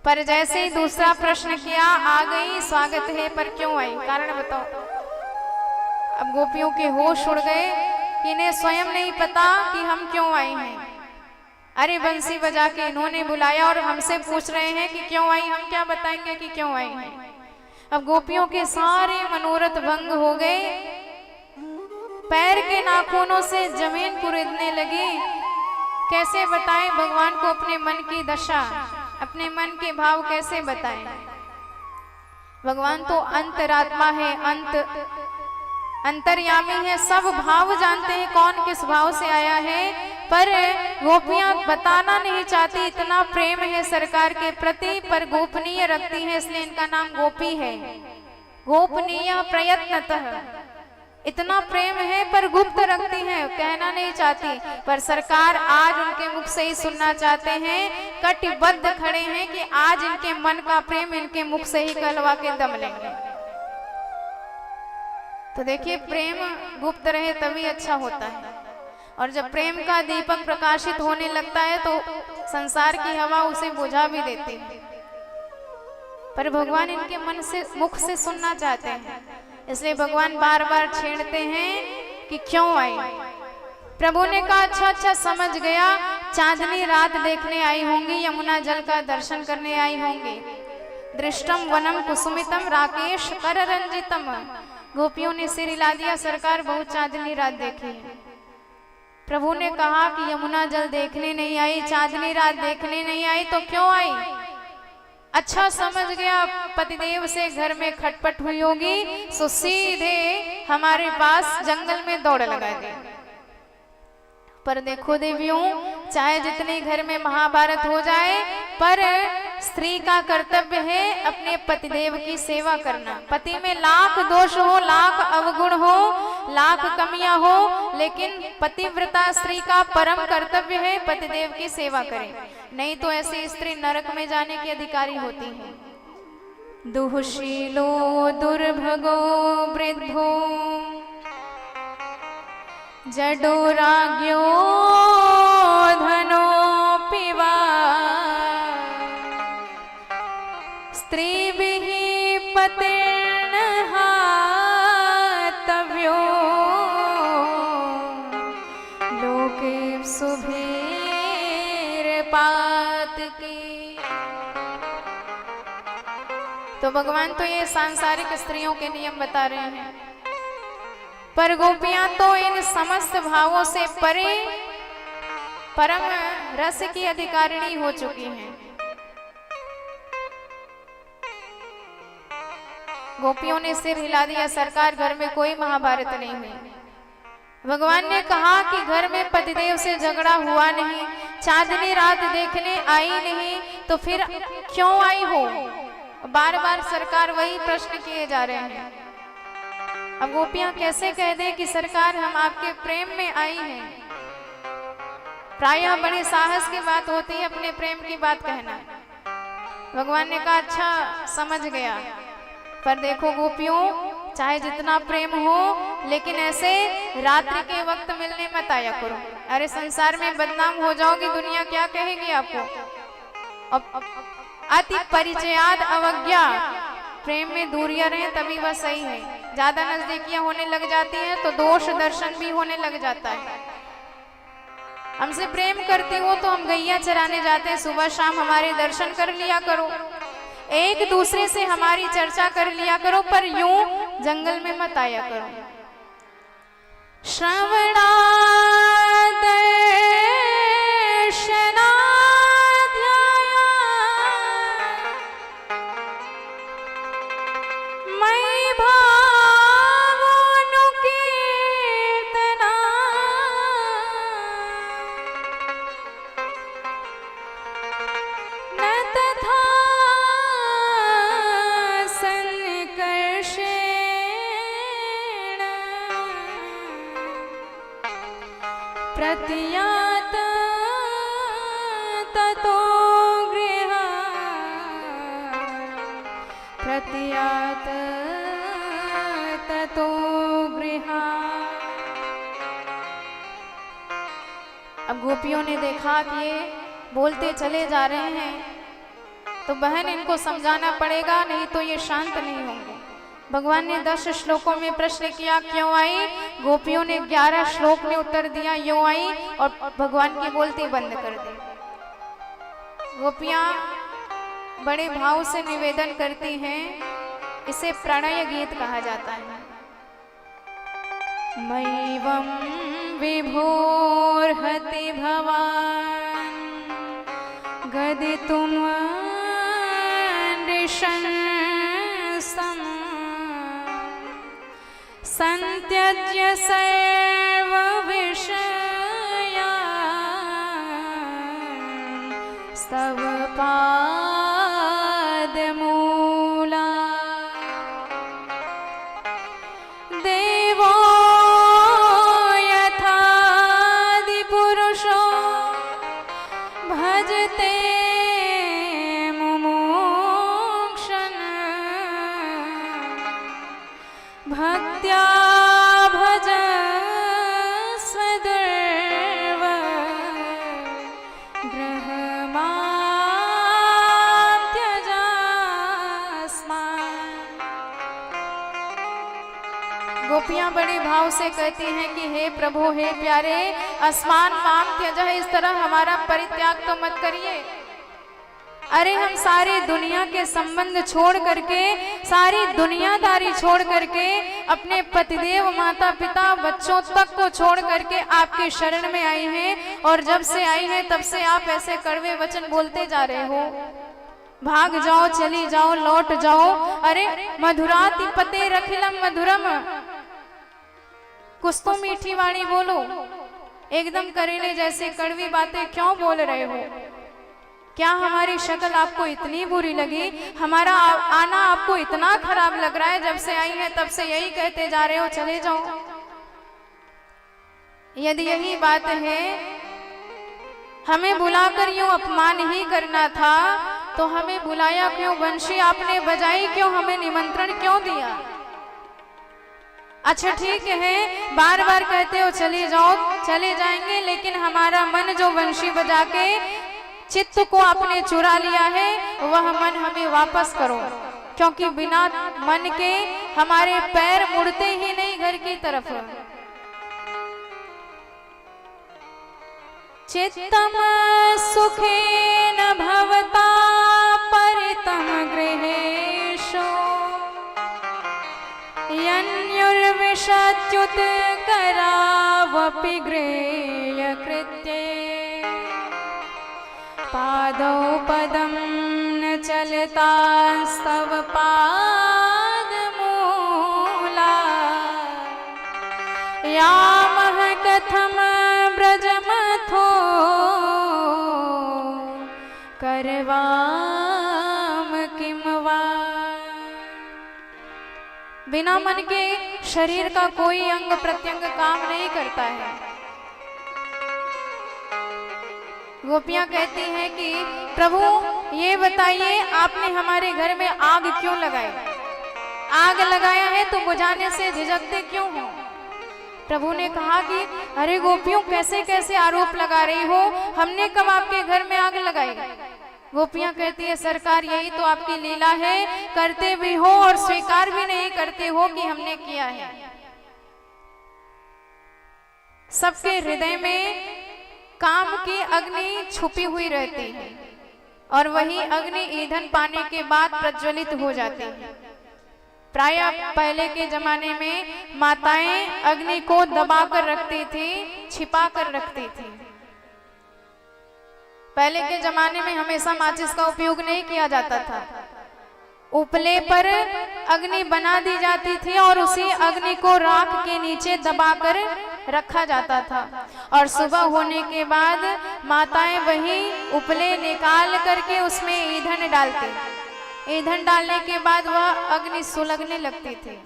पर जैसे ही दूसरा प्रश्न किया, आ गई, स्वागत है, पर क्यों आई, कारण बताओ। अब गोपियों के होश उड़ गए कि इन्हें स्वयं नहीं पता कि हम क्यों आए हैं। अरे बंसी बजा के इन्होंने बुलाया और हमसे पूछ रहे हैं कि क्यों आई, हम क्या बताएंगे कि क्यों आई हैं। अब गोपियों के सारे मनोरथ भंग हो गए। पैर के नाखूनों से जमीन कुरेदने लगी। कैसे बताएं भगवान को अपने मन की दशा, अपने मन के भाव कैसे बताएं। भगवान तो अंतरात्मा है, अंतर्यामी है, सब भाव जानते हैं कौन किस भाव से आया है। पर गोपियां बताना नहीं चाहती, इतना प्रेम है सरकार के प्रति, पर गोपनीय रखती है, इसलिए इनका नाम गोपी है। गोपनीय प्रयत्नतः, इतना प्रेम है पर गुप्त रखती हैं, कहना नहीं चाहती। पर सरकार आज उनके मुख से ही सुनना चाहते हैं, कटिबद्ध खड़े हैं कि आज इनके मन का प्रेम इनके मुख से ही कहलवा के दम लेंगे। तो देखिए, प्रेम गुप्त रहे तभी अच्छा होता है, और जब प्रेम का दीपक प्रकाशित होने लगता है तो संसार की हवा उसे बुझा भी देती है। पर भगवान इनके मन से, मुख से सुनना चाहते हैं, इसलिए भगवान बार बार छेड़ते हैं कि क्यों आई। प्रभु ने कहा अच्छा अच्छा समझ गया, चांदनी रात देखने आई होंगी, यमुना जल का दर्शन करने आई होंगी। दृष्टम वनम कुसुमितम राकेश कर रंजितम। गोपियों ने सिर हिला दिया, सरकार बहुत चांदनी रात देखी है। प्रभु ने कहा कि यमुना जल देखने नहीं आई, चांदनी रात देखने नहीं आई, तो क्यों आई। अच्छा समझ गया, पतिदेव से घर में खटपट हुई होगी, सो सीधे हमारे पास जंगल में दौड़ लगा दी। पर देखो देवियों, चाहे जितने घर में महाभारत हो जाए, पर स्त्री का कर्तव्य है अपने पतिदेव की सेवा करना। पति में लाख दोष हो, लाख अवगुण हो, लाख कमियां हो, लेकिन पतिव्रता स्त्री का परम कर्तव्य है पतिदेव की सेवा करे, नहीं तो ऐसी स्त्री नरक में जाने की अधिकारी होती है। दुःशीलो दुर्भगो वृद्धो जडोराज्ञो धनोऽपि वा स्त्रीभिः पतिर्न हातव्यो लोके शुभिर्पातकी। तो भगवान तो ये सांसारिक स्त्रियों के नियम बता रहे हैं, पर गोपियां तो इन समस्त भावों से परे परम रस की अधिकारिणी हो चुकी हैं। गोपियों ने सिर हिला दिया, सरकार घर में कोई महाभारत नहीं हुई। भगवान ने कहा कि घर में पतिदेव से झगड़ा हुआ नहीं, चांदनी रात देखने आई नहीं, तो फिर क्यों आई हो। बार बार सरकार वही प्रश्न किए जा रहे हैं। अब गोपियां कैसे कह दे कि सरकार हम आपके प्रेम में आई हैं। प्रायः बड़े साहस की बात होती है अपने प्रेम की बात कहना। भगवान ने कहा अच्छा समझ गया, पर देखो गोपियों, चाहे जितना प्रेम हो, लेकिन ऐसे रात्रि के वक्त मिलने मत आया करो। अरे संसार में बदनाम हो जाओगी, दुनिया क्या कहेगी आपको। अति परिचयाद अवज्ञा, प्रेम में दूरियां रहे तभी वह सही है। ज्यादा नजदीकियां होने लग जाती हैं तो दोष दर्शन भी होने लग जाता है। हमसे प्रेम करती हो तो हम गैया चराने जाते हैं, सुबह शाम हमारे दर्शन कर लिया करो, एक दूसरे से हमारी चर्चा कर लिया करो, पर यूं जंगल में मत आया करो। श्रवणा प्रत्यात ततो गृह प्रत्यात ततो गृह। अब गोपियों ने देखा कि ये बोलते चले जा रहे हैं, तो बहन इनको समझाना पड़ेगा, नहीं तो ये शांत नहीं होंगे। भगवान ने 10 श्लोकों में प्रश्न किया क्यों आई, गोपियों ने 11 श्लोक में उत्तर दिया यूं आई, और भगवान की बोलती बंद कर दी। गोपियां बड़े भाव से निवेदन करती हैं, इसे प्रणय गीत कहा जाता है। मैवं विभोर्हति भवान् गदितुं नृशंसम् संत्यज्य सर्वविषयान् स्तव पादमूला देवो यथादिपुरुषो भजते मुमुक्षुन् भक्त्या भजस्व दुर्व गृहमां त्यजास्मान्। गोपियां बड़े भाव से कहती हैं कि हे प्रभु, हे प्यारे, आसमान माम त्यजः, इस तरह हमारा परित्याग तो मत करिए। अरे हम सारी दुनिया के संबंध छोड़ करके, सारी दुनियादारी छोड़ करके, अपने पतिदेव, माता पिता, बच्चों तक को छोड़ करके आपके शरण में आई हैं, और जब से आई हैं तब से आप ऐसे कड़वे वचन बोलते जा रहे हो। भाग जाओ, चली जाओ, लौट जाओ। अरे मधुराति पते रखिलम मधुरम, कुछ तो मीठी वाणी बोलो। एकदम करेले जैसे कड़वी बातें क्यों बोल रहे हो? क्या हमारी शक्ल आपको इतनी बुरी लगी? हमारा आना आपको इतना खराब लग रहा है? जब से आई है तब से यही कहते जा रहे हो चले जाओ। यदि यही बात है, हमें बुलाकर यूं अपमान ही करना था तो हमें बुलाया क्यों? बंशी आपने बजाई क्यों? हमें निमंत्रण क्यों दिया? अच्छा ठीक है, बार बार कहते हो चले जाओ, चले जाएंगे, लेकिन हमारा मन जो बंशी बजा के चित्त को आपने चुरा लिया है, वह मन हमें वापस करो, क्योंकि बिना मन के हमारे पैर मुड़ते ही नहीं घर की तरफ। चित्तम सुखेन भवता परितम गृहेषु यन्युर्विशत्युत करावपि गृह्य कृत्ये पादौ पदं न चलतास्तव पादमूला यामः कथं व्रजमथो करवाम किं वा। बिना मन के शरीर का कोई अंग प्रत्यंग काम नहीं करता है। गोपियां कहती हैं कि प्रभु ये बताइए, आपने हमारे घर में आग क्यों लगाई? आग लगाया है तो बुझाने से झिझकते क्यों हो? प्रभु ने कहा कि अरे गोपियों, कैसे कैसे आरोप लगा रही हो, हमने कब आपके घर में आग लगाई? गोपियां कहती है सरकार, यही तो आपकी लीला है, करते भी हो और स्वीकार भी नहीं करते हो कि हमने किया है। सबके हृदय में काम की अग्नि छुपी हुई रहती है और वही अग्नि ईंधन पाने के बाद प्रज्वलित हो जाती है। प्रायः पहले के जमाने में माताएं अग्नि को दबा कर रखती थी, छिपा कर रखती थी। पहले के जमाने में हमेशा माचिस का उपयोग नहीं किया जाता था। उपले पर अग्नि बना दी जाती थी और उसी अग्नि को राख के नीचे दबाकर रखा जाता था, और सुबह होने के बाद माताएं वही उपले निकाल करके उसमें ईंधन डालती। ईंधन डालने के बाद वह अग्नि सुलगने लगती थी,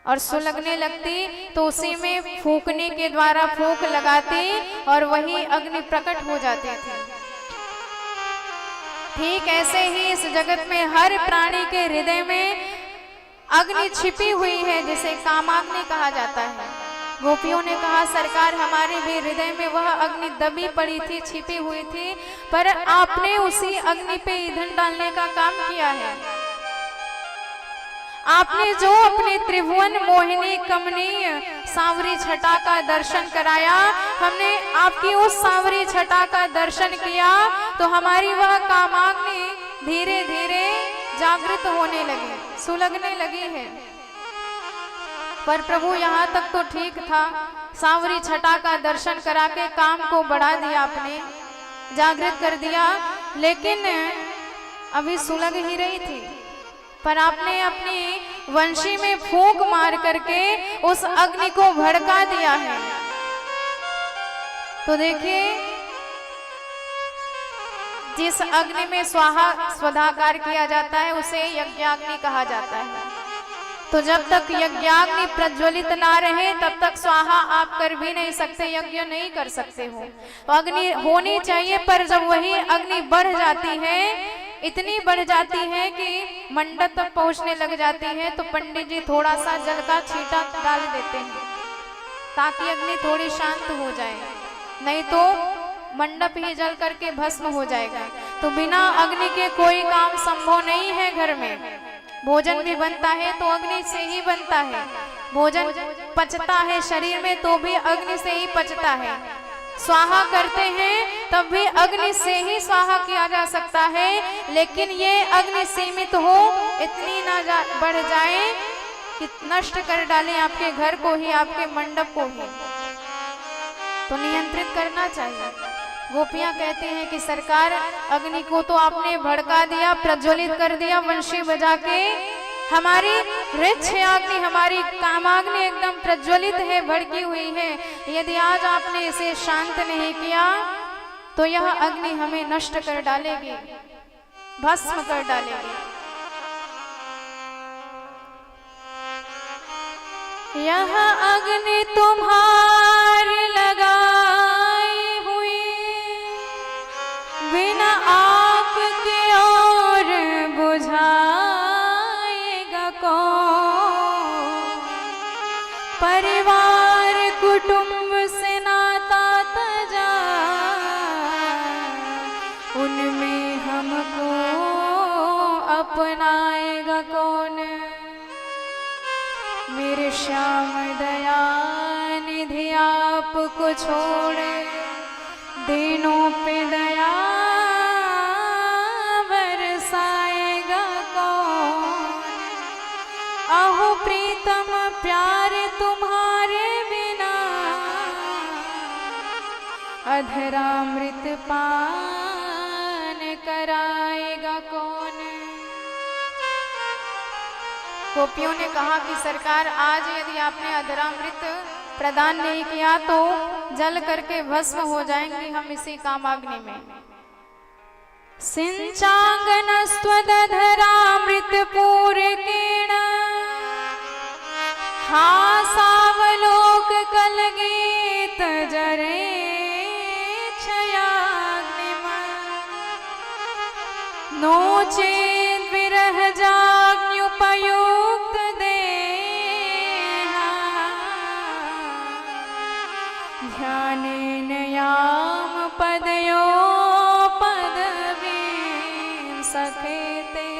और सुलगने लगती तो उसी में फूंकने के द्वारा फूंक लगाती और वही अग्नि प्रकट हो जाती थी। ठीक ऐसे ही इस जगत में हर प्राणी के हृदय में अग्नि छिपी हुई है, जिसे कामाग्नि कहा जाता है। गोपियों ने कहा सरकार, हमारे भी हृदय में वह अग्नि दबी पड़ी थी, छिपी हुई थी, पर आपने उसी अग्नि पे ईंधन डालने का काम किया है। आपने जो अपने त्रिभुवन मोहिनी कमनीय सांवरी छटा का दर्शन कराया, हमने आपकी उस सांवरी छटा का दर्शन किया तो हमारी वह कामाग्नि धीरे धीरे जागृत होने लगी, सुलगने लगी है। पर प्रभु यहाँ तक तो ठीक था, सांवरी छटा का दर्शन करा के काम को बढ़ा दिया आपने, जागृत कर दिया, लेकिन अभी सुलग ही रही थी। पर आपने अपनी वंशी में फूंक मार करके उस अग्नि को भड़का दिया है। तो देखिए, जिस अग्नि में स्वाहा स्वधाकार किया जाता है उसे यज्ञाग्नि कहा जाता है। तो जब तक यज्ञाग्नि प्रज्वलित ना रहे तब तक स्वाहा आप कर भी नहीं सकते, यज्ञ नहीं कर सकते हो। तो अग्नि होनी चाहिए, पर जब वही अग्नि बढ़ जाती है, इतनी बढ़ जाती है कि मंडप तक पहुंचने लग जाती है, तो पंडित जी थोड़ा सा जल का छींटा डाल देते हैं ताकि अग्नि थोड़ी शांत हो जाए, नहीं तो मंडप ही जल करके भस्म हो जाएगा। तो बिना अग्नि के कोई काम संभव नहीं है। घर में भोजन भी बनता है तो अग्नि से ही बनता है, भोजन पचता है शरीर में तो भी अग्नि से ही पचता है, स्वाहा करते हैं तब भी अग्नि से ही स्वाहा किया जा सकता है। लेकिन ये अग्नि सीमित हो, इतनी ना बढ़ जाए कि नष्ट कर डालें आपके घर को ही, आपके मंडप को ही। तो नियंत्रित करना चाहिए। गोपियां कहती हैं कि सरकार अग्नि को तो आपने भड़का दिया, प्रज्वलित कर दिया वंशी बजा के, हमारी अग्नि, हमारी कामाग्नि एकदम प्रज्वलित है, भड़की हुई है। यदि आज आपने इसे शांत नहीं किया तो यह अग्नि हमें नष्ट कर डालेगी, भस्म कर डालेगी। यह अग्नि तुम्हारी लगाई हुई, बिना आपके और बुझाएगा कौन। परिवार कुटुंब से नाता तजा, उनमें हमको अपनाएगा कौन। मेरे श्याम दया निधि आपको छोड़े, दिनों पे दया बरसाएगा कौन। अहो प्रीतम प्यारे तुम्हारे बिना, अधरामृत पान कराएगा कौन। गोपियों ने कहा कि सरकार आज यदि आपने अधरामृत प्रदान नहीं किया तो जल करके भस्म हो जाएंगे हम इसी कामाग्नि में। सिंचांगनस्त्वदधरामृत पूरकेण, हासावलोक कलगीत जरे छयाग्निमय। नो चेत् विरह जाग्न्युपयुक्त देहा, ध्यानेन याम पदयो पदवीं सखेते।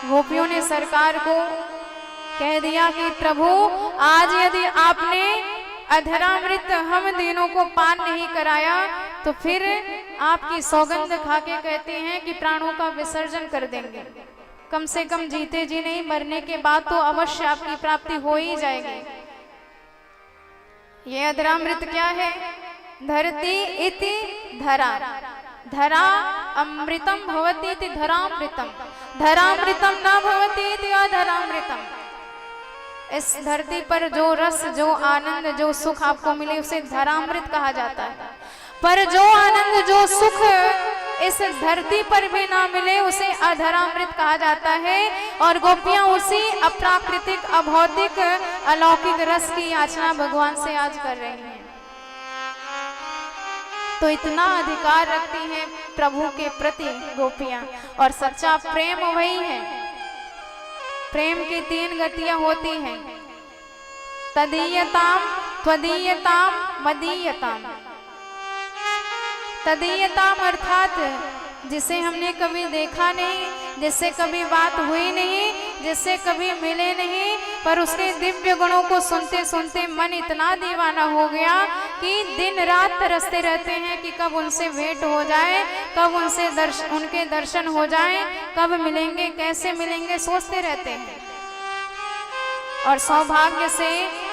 गोपियों ने सरकार को कह दिया कि प्रभु आज यदि आपने अधरामृत हम तीनों को पान नहीं कराया तो फिर आपकी सौगंध खाके कहते हैं कि प्राणों का विसर्जन कर देंगे। कम से कम जीते जी नहीं, मरने के बाद तो अवश्य आपकी प्राप्ति हो ही जाएगी। ये अधरामृत क्या है? धरती इति धरा, धरा अमृतम भवति इति धरामृतम, धरामृतम न भवति इति अधरामृतम। इस धरती पर जो रस, जो आनंद, जो सुख आपको मिले उसे धरामृत कहा जाता है। पर जो आनंद, जो सुख इस धरती पर भी ना मिले उसे अधरामृत कहा जाता है। और गोपियां उसी अप्राकृतिक, अभौतिक, अलौकिक रस की याचना भगवान से आज कर रही हैं। तो इतना अधिकार रखती हैं प्रभु के प्रति गोपियां, और सच्चा प्रेम वही है। प्रेम की 3 गतियां होती हैं, तदीयताम, त्वदीयताम, मदीयताम। तदीयताम अर्थात जिसे हमने कभी देखा नहीं, जिससे कभी बात हुई नहीं, जिससे कभी मिले नहीं, पर उसके दिव्य गुणों को सुनते सुनते मन इतना दीवाना हो गया कि दिन रात तरसते रहते हैं कि कब उनसे भेंट हो जाए, कब उनसे उनके दर्शन हो जाए, कब मिलेंगे, कैसे मिलेंगे, सोचते रहते हैं। और सौभाग्य से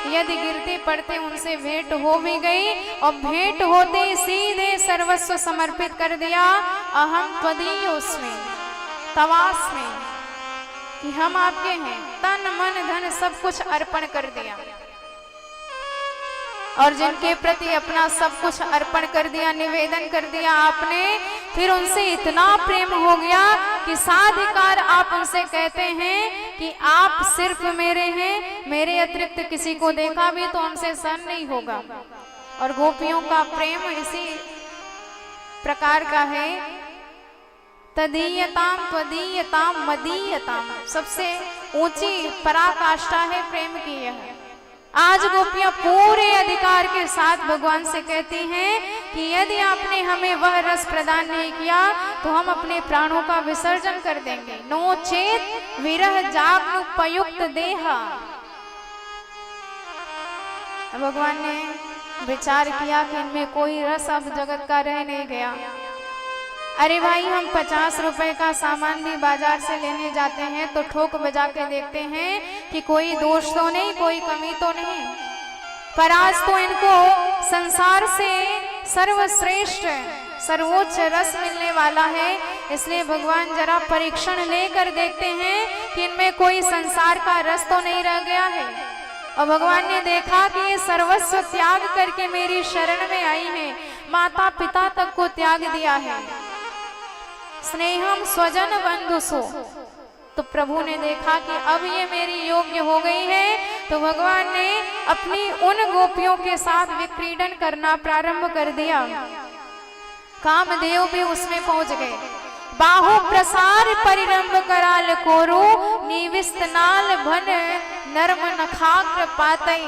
यदि गिरते पड़ते उनसे भेंट हो भी गई और भेंट होते सीधे सर्वस्व समर्पित कर दिया, अहम त्वदीयोऽस्मि, तवास्मि, कि हम आपके हैं, तन मन धन सब कुछ अर्पण कर दिया। और जिनके प्रति अपना सब कुछ अर्पण कर दिया, निवेदन कर दिया आपने, फिर उनसे इतना प्रेम हो गया कि साधिकार आप उनसे कहते हैं कि आप सिर्फ मेरे हैं, मेरे अतिरिक्त किसी को देखा भी तो हमसे सहन नहीं होगा। और गोपियों का प्रेम इसी प्रकार का है, तदीयताम त्वदीयताम मदीयताम, सबसे ऊंची पराकाष्ठा है प्रेम की यह। आज गोपियां पूरे अधिकार के साथ भगवान से कहती हैं कि यदि आपने हमें वह रस प्रदान नहीं किया तो हम अपने प्राणों का विसर्जन कर देंगे। नो चेत विरह जागनुपयुक्त देहा। भगवान ने विचार किया कि इनमें कोई रस अब जगत का रह नहीं गया। अरे भाई, हम 50 रुपए का सामान भी बाजार से लेने जाते हैं तो ठोक बजा के देखते हैं कि कोई दोष तो नहीं, कोई कमी तो नहीं, पर आज तो इनको संसार से सर्वश्रेष्ठ सर्वोच्च रस मिलने वाला है। इसलिए भगवान जरा परीक्षण लेकर देखते हैं कि इनमें कोई संसार का रस तो नहीं रह गया है। और भगवान ने देखा कि ये सर्वस्व त्याग करके मेरी शरण में आई है, माता पिता तक को त्याग दिया है, स्नेहम स्वजन बंधुसो। तो प्रभु ने देखा कि अब ये मेरी योग्य हो गई है, तो भगवान ने अपनी उन गोपियों के साथ विक्रीडन करना प्रारंभ कर दिया। कामदेव भी उसमें पहुंच गए। बाहु प्रसार परिरंभ कराल कोरु, निविस्त नाल भन नर्म नखाग्र पातई,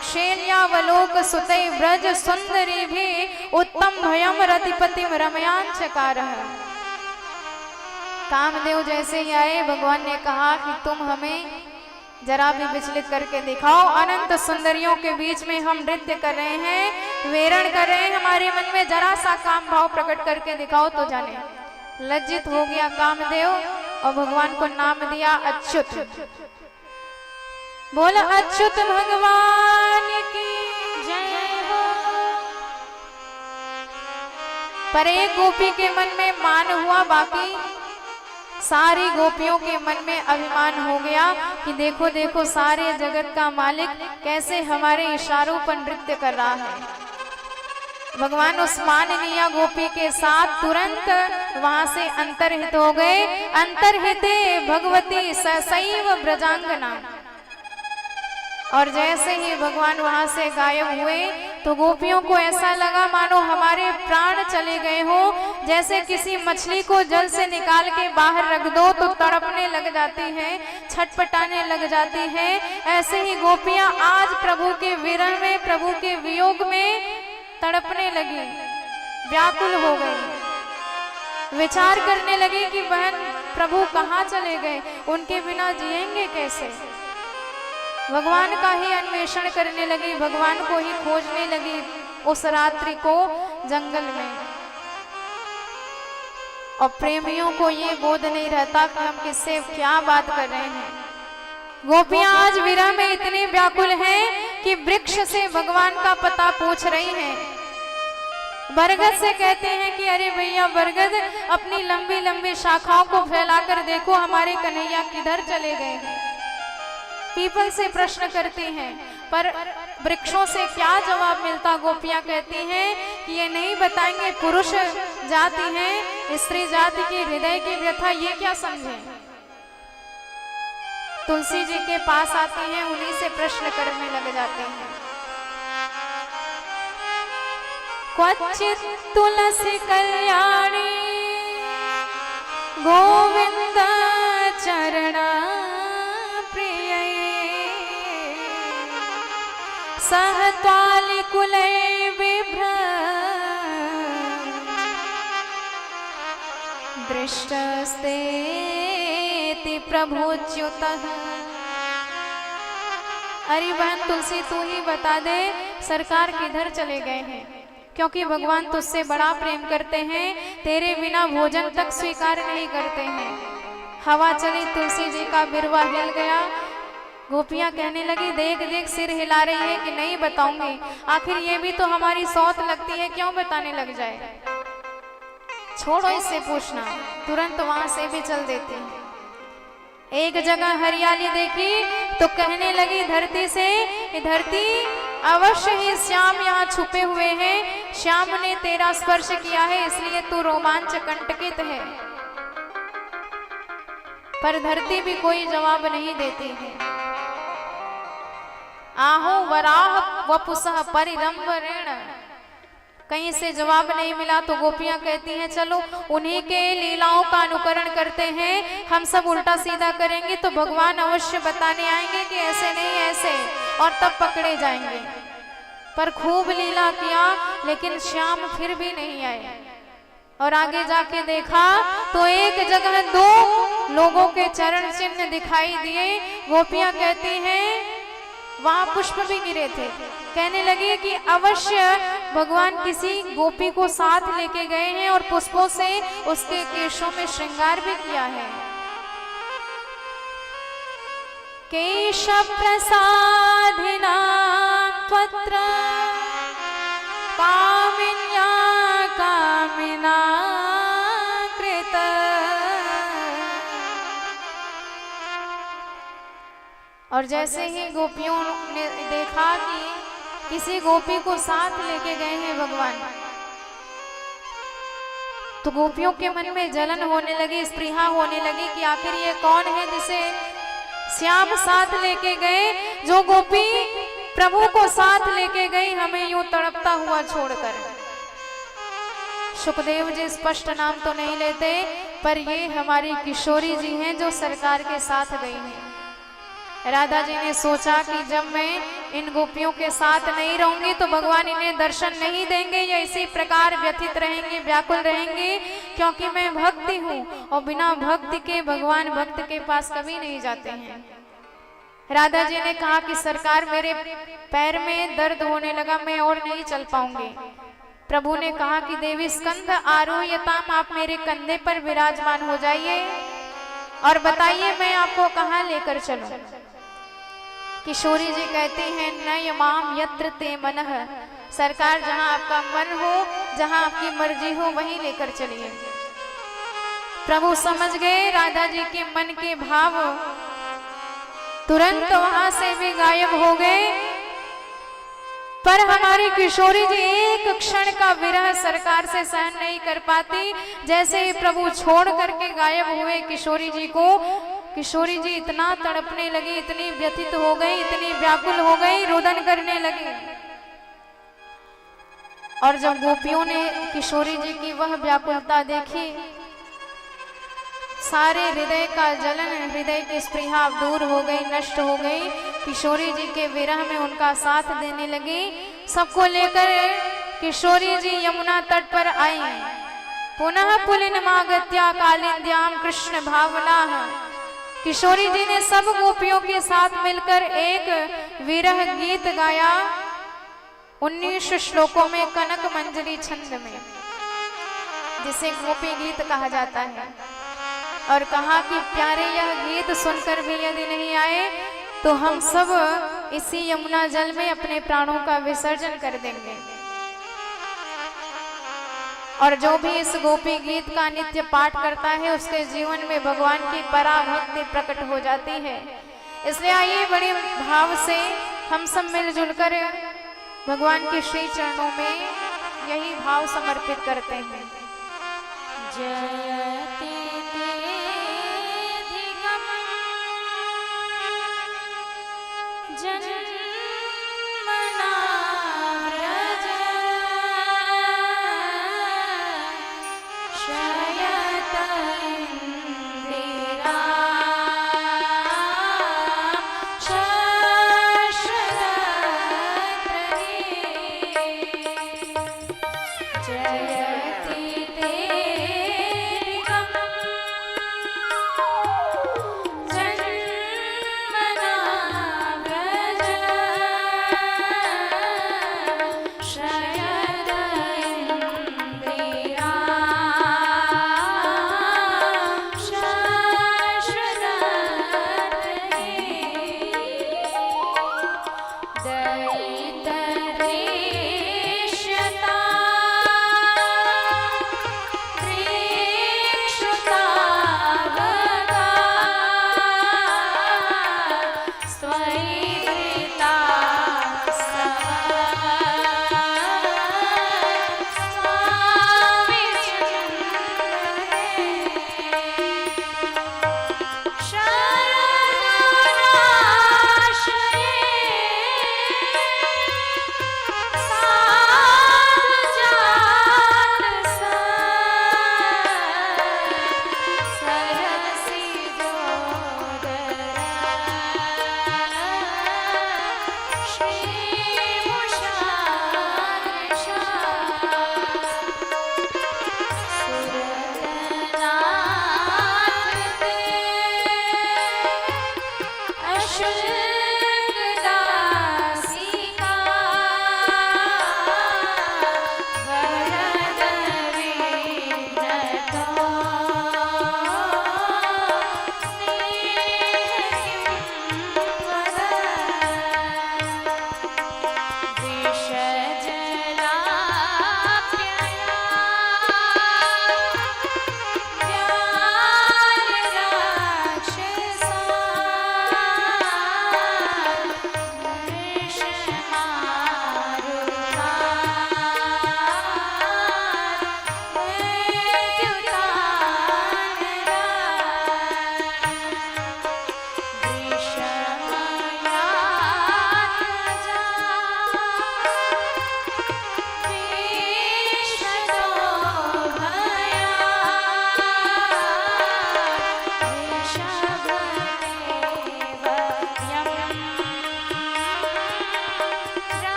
क्षेल्यावलोक सुतई ब्रज सुंदरी भी उत्तम भयम रतिपतिम रमयांचकार। कामदेव जैसे ही आए, भगवान ने कहा कि तुम हमें जरा भी विचलित करके दिखाओ। अनंत सुंदरियों के बीच में हम नृत्य कर रहे हैं, वेरण कर रहे हैं, हमारे मन में जरा सा काम भाव प्रकट करके दिखाओ तो जाने। लज्जित हो गया कामदेव और भगवान को नाम दिया अच्युत। बोला अच्युत भगवान की जय हो। पर एक गोपी के मन में मान हुआ, बाकी सारी गोपियों के मन में अभिमान हो गया कि देखो देखो सारे जगत का मालिक कैसे हमारे इशारों पर नृत्य कर रहा है। भगवान उस माननीय गोपी के साथ तुरंत वहां से अंतर्हित हो गए। अंतर्हिते भगवती ससैव ब्रजांगना। और जैसे ही भगवान वहां से गायब हुए तो गोपियों को ऐसा लगा मानो हमारे प्राण चले गए हो। जैसे किसी मछली को जल से निकाल के बाहर रख दो तो तड़पने लग जाती है, छटपटाने लग जाती है। ऐसे ही गोपियां आज प्रभु के विरह में, प्रभु के वियोग में तड़पने लगी, व्याकुल हो गई, विचार करने लगी कि बहन प्रभु कहाँ चले गए, उनके बिना जिएंगे कैसे। भगवान का ही अन्वेषण करने लगी, भगवान को ही खोजने लगी उस रात्रि को जंगल में। और प्रेमियों को ये बोध नहीं रहता कि हम किससे क्या बात कर रहे हैं। गोपियां आज विरह में इतनी व्याकुल हैं कि वृक्ष से भगवान का पता पूछ रही हैं। बरगद से कहते हैं कि अरे भैया बरगद, अपनी लंबी लंबी शाखाओं को फैलाकर देखो हमारे कन्हैया किधर चले गए हैं। पीपल से प्रश्न करती हैं, पर वृक्षों से क्या जवाब मिलता। गोपियां कहती हैं कि ये नहीं बताएंगे, पुरुष जाति है, स्त्री जाति की हृदय की व्यथा ये क्या समझे। तुलसी जी के पास आती हैं, उन्हीं से प्रश्न करने लग जाते हैं। क्वचित तुलसी कल्याणी गोविंद चरणा सहत्वालि कुले बिभ्र दृष्टस्ते प्रभुच्युतः। अरे बहन तुलसी तू ही बता दे सरकार किधर चले गए हैं, क्योंकि भगवान तुझसे बड़ा प्रेम करते हैं, तेरे बिना भोजन तक स्वीकार नहीं करते हैं। हवा चली, तुलसी जी का बिरवा हिल गया, गोपियां कहने लगी देख देख सिर हिला रही है कि नहीं बताऊंगी, आखिर ये भी तो हमारी सौत लगती है, क्यों बताने लग जाए, छोड़ो इससे पूछना। तुरंत वहां से भी चल देती है। एक जगह हरियाली देखी तो कहने लगी धरती से, धरती अवश्य ही श्याम यहाँ छुपे हुए हैं, श्याम ने तेरा स्पर्श किया है इसलिए तू रोमांच कंटकित है। पर धरती भी कोई जवाब नहीं देती है। आहो वराह वपुसः परिरंभरेण, कहीं से जवाब नहीं मिला तो गोपियां कहती हैं चलो उन्हीं के लीलाओं का अनुकरण करते हैं, हम सब उल्टा सीधा करेंगे तो भगवान अवश्य बताने आएंगे कि ऐसे नहीं ऐसे, और तब पकड़े जाएंगे। पर खूब लीला किया लेकिन श्याम फिर भी नहीं आए। और आगे जाके देखा तो एक जगह दो लोगों के चरण चिन्ह दिखाई दिए। गोपियां कहती हैं वहां पुष्प भी गिरे थे। कहने लगी कि अवश्य भगवान किसी गोपी को साथ लेके गए हैं और पुष्पों से उसके केशों में श्रृंगार भी किया है। केश प्रसादिना त्वत्र कामिन्या कामिना कृत। और जैसे ही गोपियों ने देखा कि किसी गोपी को साथ लेके गए हैं भगवान, तो गोपियों के मन में जलन होने लगी, स्पृहा होने लगी कि आखिर ये कौन है जिसे श्याम साथ लेके गए। जो गोपी प्रभु को साथ लेके गई हमें यूं तड़पता हुआ छोड़कर। सुखदेव जी स्पष्ट नाम तो नहीं लेते, पर ये हमारी किशोरी जी हैं जो सरकार के साथ गई हैं। राधा जी ने सोचा कि जब मैं इन गोपियों के साथ नहीं रहूंगी तो भगवान इन्हें दर्शन नहीं देंगे, या इसी प्रकार व्यथित रहेंगे, व्याकुल रहेंगे, क्योंकि मैं भक्ति हूँ और बिना भक्ति के भगवान भक्त के पास कभी नहीं जाते हैं। राधा जी ने कहा कि सरकार मेरे पैर में दर्द होने लगा, मैं और नहीं चल पाऊंगी। प्रभु ने कहा कि देवी स्कंद आरोह्यताम, आप मेरे कंधे पर विराजमान हो जाइए और बताइए मैं आपको कहाँ लेकर चलूं। किशोरी जी कहती हैं नय माम यत्र ते मनः, सरकार जहां आपका मन हो, जहां आपकी मर्जी हो वहीं लेकर चलिए। प्रभु समझ गए राधा जी के मन के भाव, तुरंत वहां से भी गायब हो गए। पर हमारी किशोरी जी एक क्षण का विरह सरकार से सहन नहीं कर पाती। जैसे ही प्रभु छोड़ करके गायब हुए किशोरी जी को, किशोरी जी इतना तड़पने लगी, इतनी व्यथित हो गई, इतनी व्याकुल हो गई, रुदन करने लगी। और जब गोपियों ने किशोरी जी की वह व्याकुलता देखी, सारे हृदय का जलन, हृदय की स्पृहा दूर हो गई, नष्ट हो गई। किशोरी जी के विरह में उनका साथ देने लगी। सबको लेकर किशोरी जी यमुना तट पर आई। पुनः पुलिनमागत्या कालिंद्याम कृष्ण भावना। किशोरी जी ने सब गोपियों के साथ मिलकर एक विरह गीत गाया 19 श्लोकों में, कनक मंजरी छंद में, जिसे गोपी गीत कहा जाता है। और कहा कि प्यारे यह गीत सुनकर भी यदि नहीं आए तो हम सब इसी यमुना जल में अपने प्राणों का विसर्जन कर देंगे। और जो भी इस गोपी गीत का नित्य पाठ करता है उसके जीवन में भगवान की पराभक्ति प्रकट हो जाती है। इसलिए आइए बड़े भाव से हम सब मिलजुल कर भगवान के श्री चरणों में यही भाव समर्पित करते हैं। जयति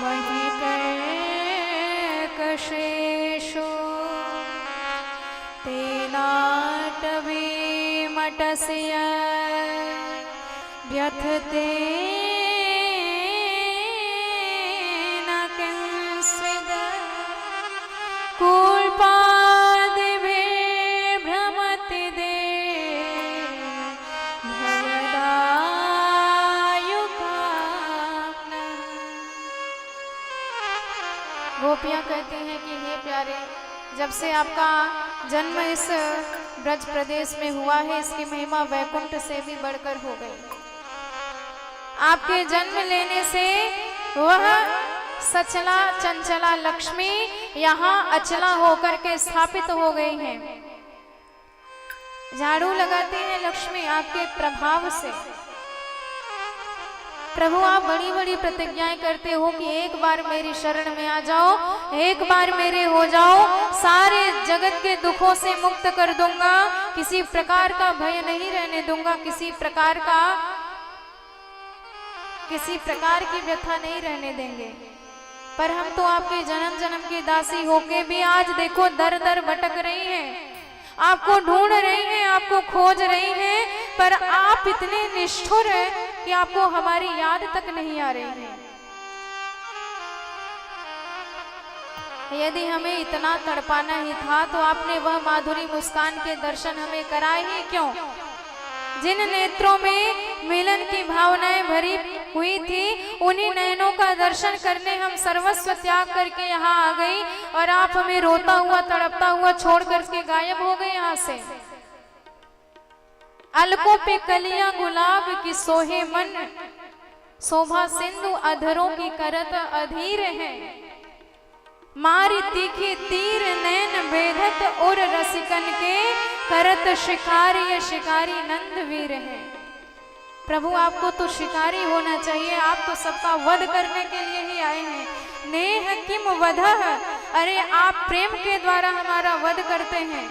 वहीं कर्कशेषु तेनाटवी मटस्य व्यथते न किंस्विद कूर्पादिभिः भ्रमति दे भवदायुकाम्नः। गोपियाँ कहती हैं कि हे प्यारे, जब से आपका जन्म इस ब्रज प्रदेश में हुआ है, इसकी महिमा वैकुंठ से भी बढ़कर हो गई। आपके जन्म लेने से वह सचला चंचला लक्ष्मी यहाँ अचला होकर के स्थापित हो गई हैं। झाड़ू लगाती है लक्ष्मी आपके प्रभाव से। प्रभु, आप बड़ी बड़ी प्रतिज्ञाएं करते हो कि एक बार मेरी शरण में आ जाओ, एक बार मेरे हो जाओ, सारे जगत के दुखों से मुक्त कर दूंगा, किसी प्रकार का भय नहीं रहने दूंगा, किसी प्रकार की व्यथा नहीं रहने देंगे। पर हम तो आपके जन्म जन्म की दासी होके भी आज देखो दर दर भटक रही हैं, आपको ढूंढ रही हैं, आपको खोज रही हैं, पर आप इतने निष्ठुर हैं कि आपको हमारी याद तक नहीं आ रही है। यदि हमें इतना तड़पाना ही था तो आपने वह माधुरी मुस्कान के दर्शन हमें कराए ही क्यों? जिन नेत्रों में मिलन की भावनाएं भरी हुई थी, उन्हीं नयनों का दर्शन करने हम सर्वस्व त्याग करके यहाँ आ गई और आप हमें रोता हुआ तड़पता हुआ छोड़ करके गायब हो गए यहाँ से। अलकों पे कलियां गुलाब की सोहे मन, शोभा सिंधु अधरों की करत अधीर है, मारी तीखी तीर नैन भेदत और रसिकन के करत शिकारी, ये शिकारी नंद वीर है। प्रभु, आपको तो शिकारी होना चाहिए, आप तो सबका वध करने के लिए ही आए हैं। नेह किम वधः, अरे आप प्रेम के द्वारा हमारा वध करते हैं।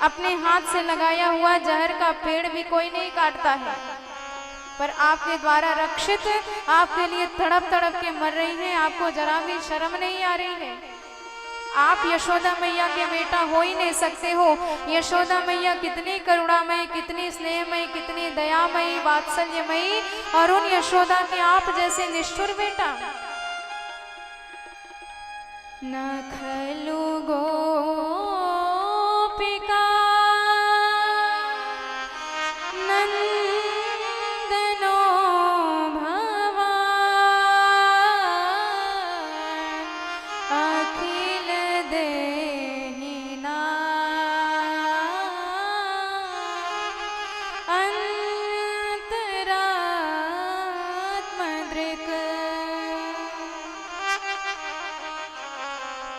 अपने हाथ से लगाया हुआ जहर का पेड़ भी कोई नहीं काटता है, पर आपके द्वारा रक्षित आपके लिए तड़प तड़प के मर रही हैं, आपको जरा भी शर्म नहीं आ रही है। आप यशोदा मैया के बेटा हो ही नहीं सकते हो। यशोदा मैया कितनी करुणामयी, कितनी स्नेहमयी, कितनी दयामयी, वात्सल्यमयी, और उन यशोदा के आप जैसे निष्ठुर बेटा। न खलु गोपिका नंदनो भवान, अखिल देहिना अंतरात्मदृक्।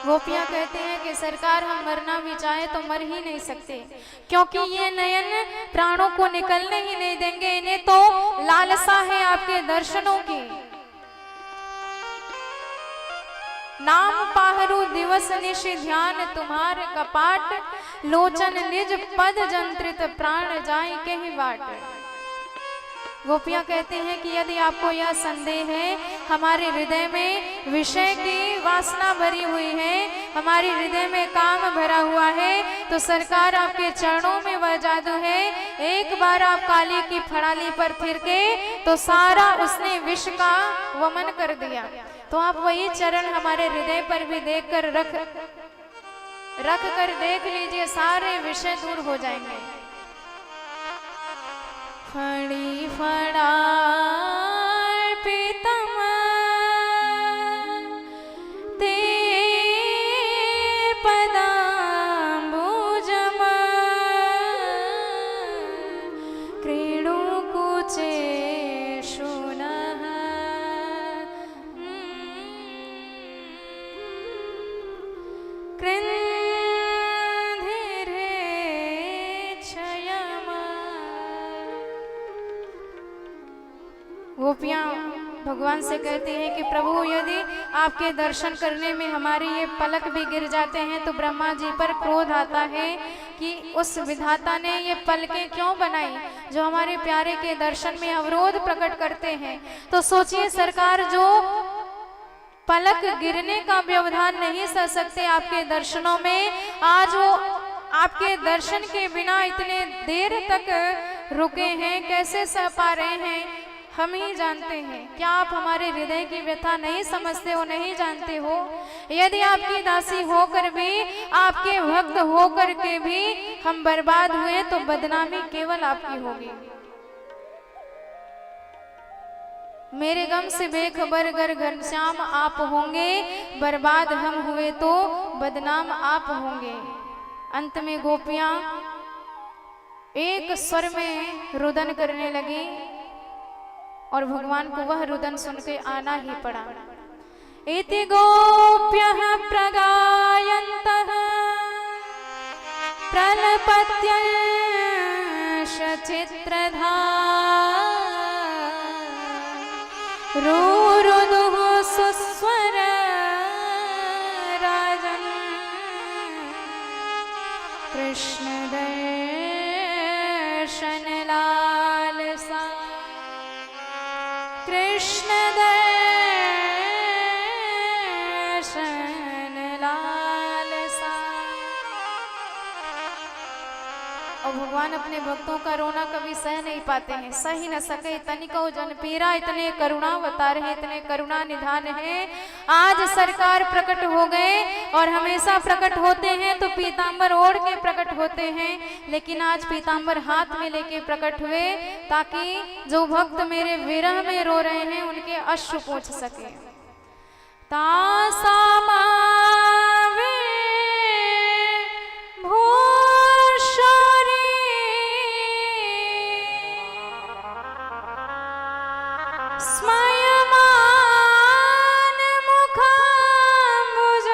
गोपियां कहते हैं कि सरकार, हम मरना भी चाहे तो मर ही नहीं सकते, क्योंकि ये नयन प्राणों को निकलने ही नहीं देंगे। इन्हें तो लालसा है आपके दर्शनों की। नाम पाहरू दिवस निश ध्यान तुम्हार कपाट, लोचन निज पद जंत्रित प्राण जाए के ही बाट। गोपियां कहती हैं कि यदि आपको यह संदेह है, हमारे हृदय में विषय की वासना भरी हुई है, हमारे हृदय में काम भरा हुआ है, तो सरकार आपके चरणों में वह जादू है। एक बार आप काली की फड़ाली पर थिरके तो सारा उसने विष का वमन कर दिया। तो आप वही चरण हमारे हृदय पर भी रख कर देख लीजिए, सारे विषय दूर हो जाएंगे। फणी फणार्पितम ते पदाम्बुजम, क्रीडुकुचेषु नः गोपियां भगवान से कहती हैं कि प्रभु, यदि आपके दर्शन करने में हमारे ये पलक भी गिर जाते हैं तो ब्रह्मा जी पर क्रोध आता है कि उस विधाता ने ये पलकें क्यों बनाई जो हमारे प्यारे के दर्शन में अवरोध प्रकट करते हैं। तो सोचिए सरकार, जो पलक गिरने का व्यवधान नहीं सह सकते आपके दर्शनों में। आज वो आपके दर्शन के बिना इतने देर तक रुके हैं, कैसे सह पा रहे हैं हम ही जानते हैं। क्या आप हमारे हृदय की व्यथा नहीं समझते हो, नहीं जानते हो? यदि आपकी दासी होकर भी, आपके भक्त होकर के भी हम बर्बाद हुए तो बदनामी केवल आपकी होगी। मेरे गम से बेखबर अगर घनश्याम आप होंगे, बर्बाद हम हुए तो बदनाम आप होंगे। अंत में गोपियां एक स्वर में रुदन करने लगी और भगवान को वह रुदन सुन के आना ही पड़ा। इति गोप्यः प्रगायन्तः प्रलपत्यंश चित्रधा रुरुदुः सुस्वर राजन् कृष्ण दर्शन लालसा कृष्ण दर्शन लालसा। और भगवान अपने भक्तों का रोना कभी सह नहीं पाते हैं, सह ही न सके तनिको जन पीरा। इतने करुणावतार हैं, इतने करुणा निधान हैं। आज सरकार प्रकट हो गए और हमेशा प्रकट होते हैं तो पीतांबर ओढ़ के प्रकट होते हैं, लेकिन आज पीतांबर हाथ में लेके प्रकट हुए ताकि जो भक्त मेरे विरह में रो रहे हैं उनके अश्रु पोंछ सके। तासामावे स्मयमान मुखाम्बुज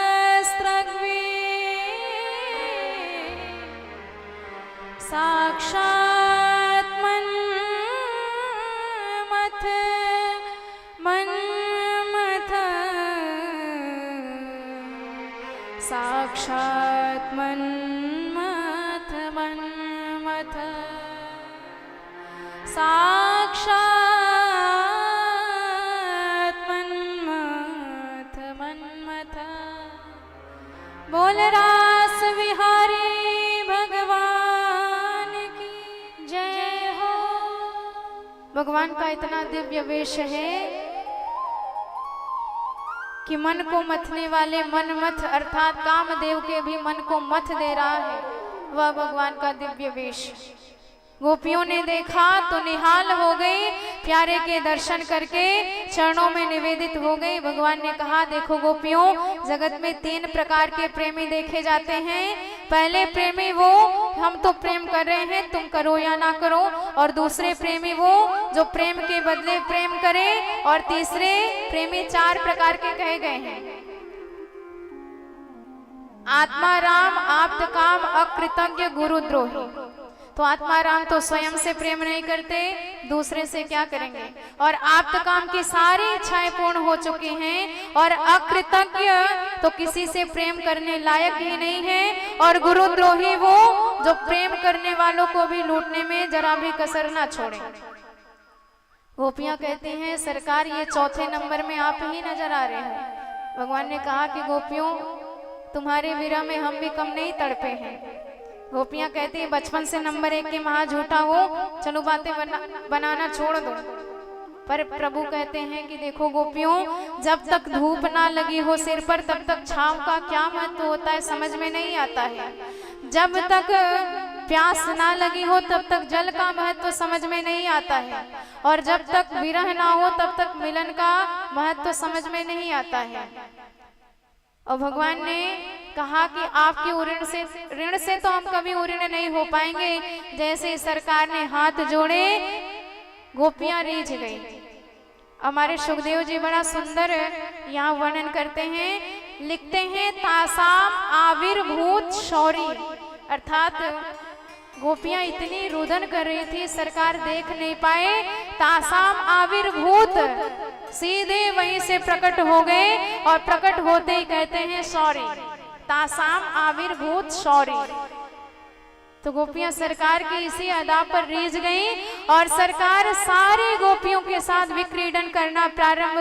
पीताम्बरधरस्त्रग्वे साक्षात् मन्मथ साक्षात् मन्मथ मन्मथ साक्षात् मन्मथ मन्मथ। बोल रास विहारी भगवान की जय हो। भगवान का इतना दिव्य वेश है कि मन को मथने वाले मनमथ अर्थात कामदेव के भी मन को मथ दे रहा है वह भगवान का दिव्य वेश। गोपियों ने देखा तो निहाल हो गई, प्यारे के दर्शन करके चरणों में निवेदित हो गई। भगवान ने कहा, देखो गोपियों, जगत में 3 प्रकार के प्रेमी देखे जाते हैं। पहले प्रेमी वो, हम तो प्रेम कर रहे हैं, तुम करो या ना करो। और दूसरे प्रेमी वो जो प्रेम के बदले प्रेम करे। और तीसरे प्रेमी 4 प्रकार के कहे गए हैं। आत्मा राम, आप्त काम, अकृतज्ञ, गुरुद्रोही। तो आत्मा राम तो स्वयं से प्रेम नहीं करते, दूसरे से क्या करेंगे। और आप्त काम की सारी इच्छाएं पूर्ण हो चुकी हैं। और अकृतज्ञ तो किसी से प्रेम करने लायक ही नहीं है। और गुरुद्रोही वो जो प्रेम करने वालों को भी लूटने में जरा भी कसर ना छोड़े। गोपियां कहती हैं, सरकार ये 4थे नंबर में आप ही नजर आ रहे हैं। भगवान ने कहा कि गोपियों, तुम्हारे विरह में हम भी कम नहीं तड़पे हैं। गोपियां कहती हैं, बचपन से नंबर 1 के महा झूठा हो, चलो बातें बनाना छोड़ दो। पर प्रभु कहते हैं कि देखो गोपियों, जब तक धूप ना लगी हो सिर पर तब तक छांव का क्या महत्व होता है समझ में नहीं आता है। जब तक प्यास ना लगी हो तब तक जल का महत्व समझ में नहीं आता है। और जब तक विरह ना हो तब तक मिलन का महत्व समझ में नहीं आता है। और भगवान ने कहा कि आपके ऋण से तो हम कभी उऋण नहीं हो पाएंगे। जैसे सरकार ने हाथ जोड़े, गोपियां रीझ गई। हमारे सुखदेव जी बड़ा सुंदर यहाँ वर्णन करते हैं, लिखते हैं, तासाम आविर्भूत शौरी, अर्थात गोपियां इतनी रुदन कर रही थी, सरकार देख नहीं पाए। तासाम आविर्भूत, सीधे वहीं से प्रकट हो गए। और प्रकट होते ही कहते हैं सॉरी। तासाम आविर्भूत शौर्य। तो गोपियां सरकार की इसी अदा पर रीझ गईं और सरकार सारी गोपियों के साथ विक्रीडन करना प्रारंभ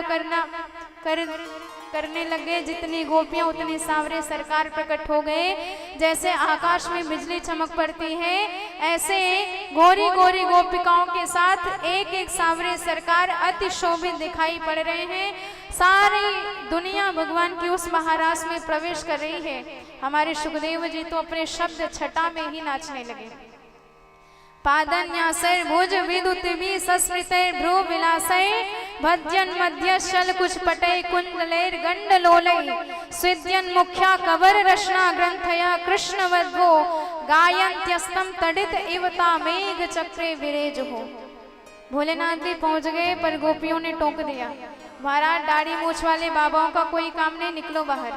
करने लगे। जितनी गोपियां उतनी सांवरे सरकार प्रकट हो गए। जैसे आकाश में बिजली चमक पड़ती है, ऐसे गोरी गोरी गोपिकाओं के साथ एक एक सांवरे सरकार अति शोभित दिखाई पड़ रहे हैं। सारी दुनिया भगवान की उस महारास में प्रवेश कर रही है। हमारे सुखदेव जी तो अपने शब्द छटा में ही नाचने लगे। पादन्यासैर भुज विदुतिभि सस्मृतैर भ्रू विलासैर भज्यन मध्य शल कुछ पटै कुंडलैर गंडलोलै स्विद्यन मुख्या कवर रचना ग्रंथया कृष्ण वद्वो गायन्त्यस्तम तडित इवता मेघ चक्रे विरेज हो। भोलेनाथ भी पहुंच गए पर गोपियों ने टोक दिया, महाराज दाढ़ी मूछ वाले बाबाओं का कोई काम नहीं, निकलो बाहर।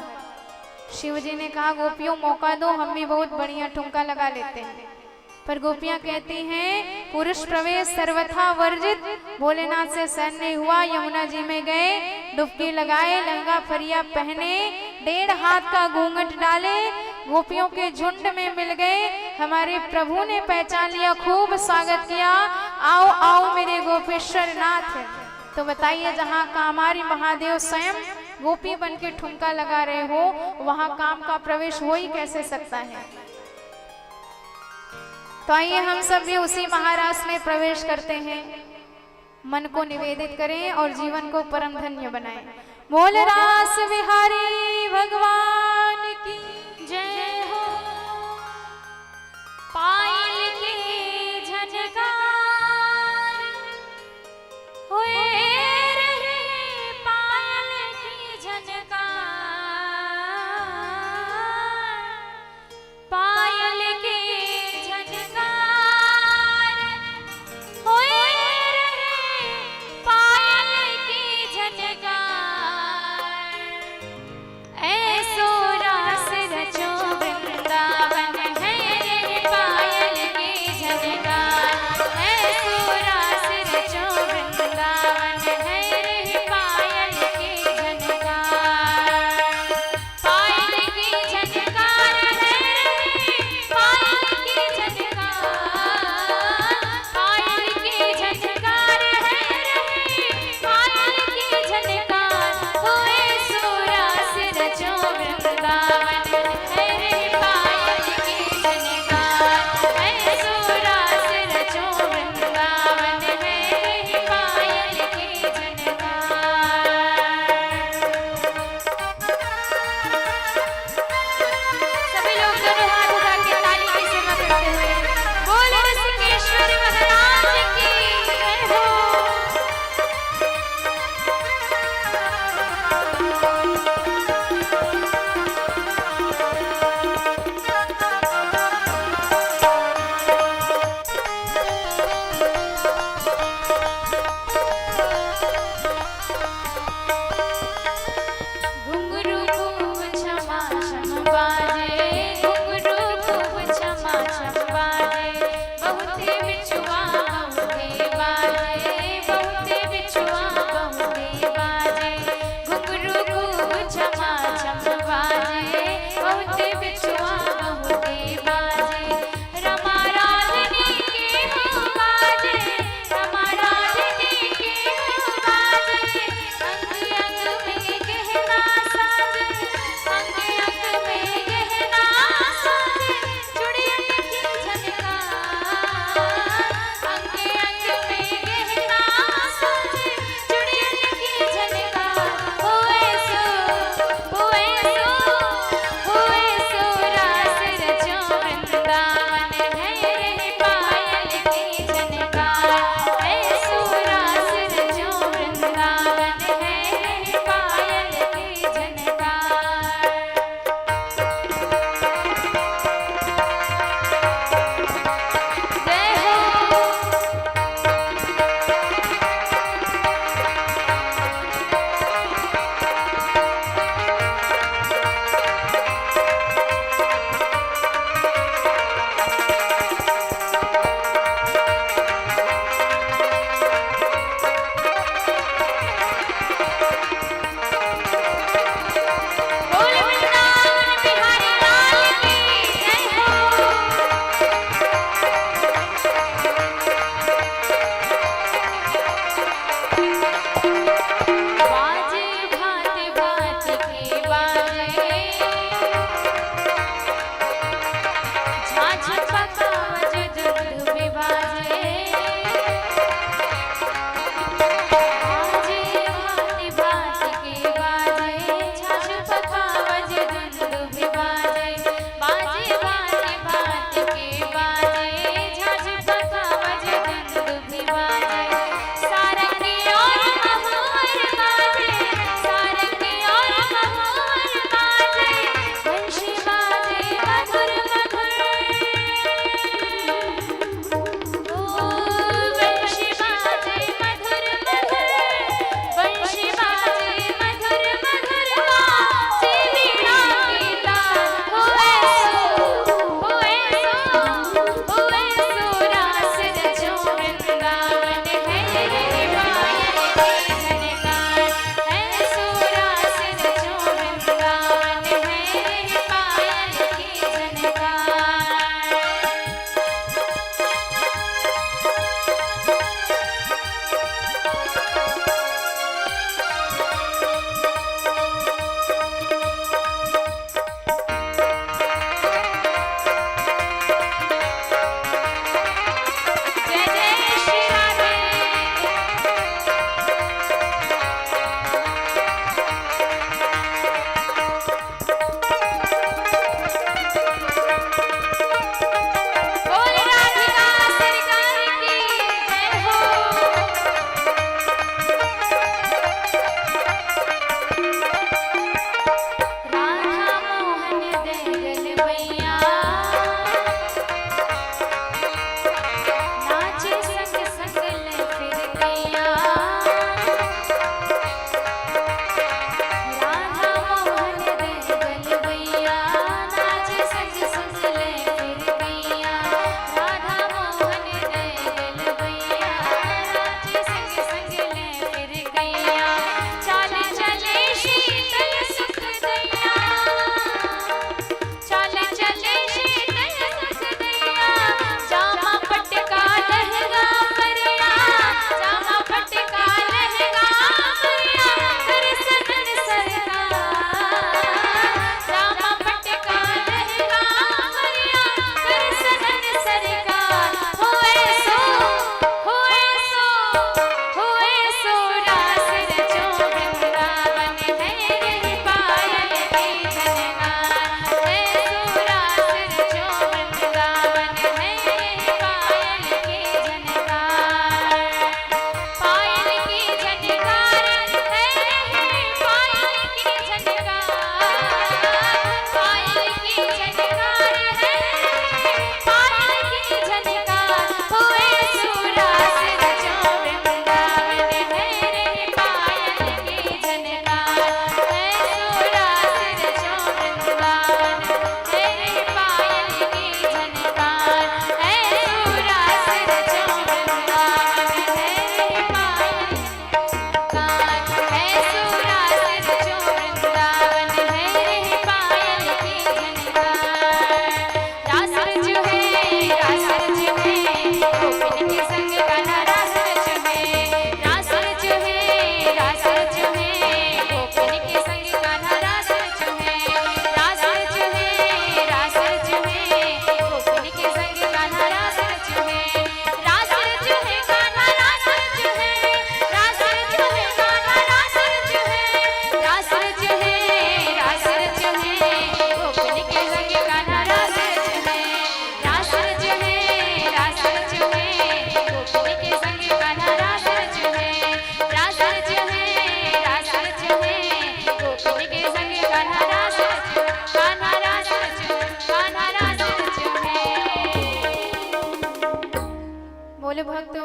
शिव जी ने कहा गोपियों मौका दो, हम भी बहुत बढ़िया ठुमका लगा लेते हैं। पर गोपियां कहती हैं पुरुष प्रवेश सर्वथा वर्जित। भोलेनाथ से सहन नहीं हुआ, यमुना जी में गए, डुबकी लगाए, लंगा फरिया पहने, 1.5 हाथ का घूंघट डाले, गोपियों के झुंड में मिल गए। हमारे प्रभु ने पहचान लिया, खूब स्वागत किया, आओ आओ मेरे गोपेश्वर नाथ। तो बताइए जहाँ कामारी महादेव स्वयं गोपी बन के ठुमका लगा रहे हो, वहां काम का प्रवेश हो ही कैसे सकता है। तो आइए हम सब भी उसी महारास में प्रवेश करते हैं, मन को निवेदित करें और जीवन को परम धन्य बनाएं। बोल रास बिहारी भगवान की जय हो। पायल की झनकार होए रहे, पायल की झनकार, पायल की पायल की झनकार, ऐसो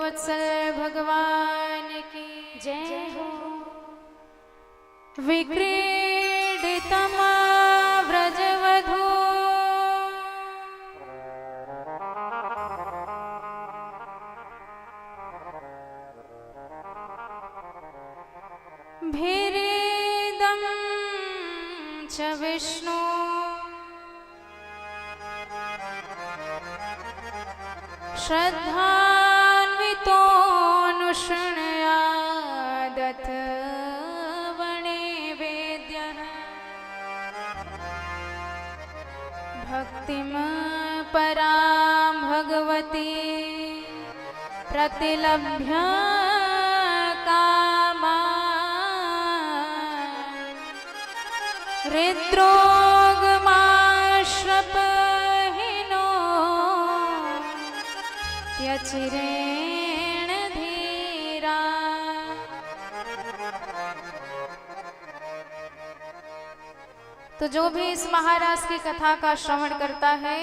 भक्तवत्सल भगवान की जय हो। विक्रीडितम् व्रजवधू भीरिदं च विष्णु श्रद्धान्वितोऽनुशृणुयादथ वणे वेद्यः भक्तिं परां भगवती प्रतिलभ्य हृद्रोगमाश्रपहिनो त्यचिरेण धीरा। तो जो भी इस महाराज की कथा का श्रवण करता है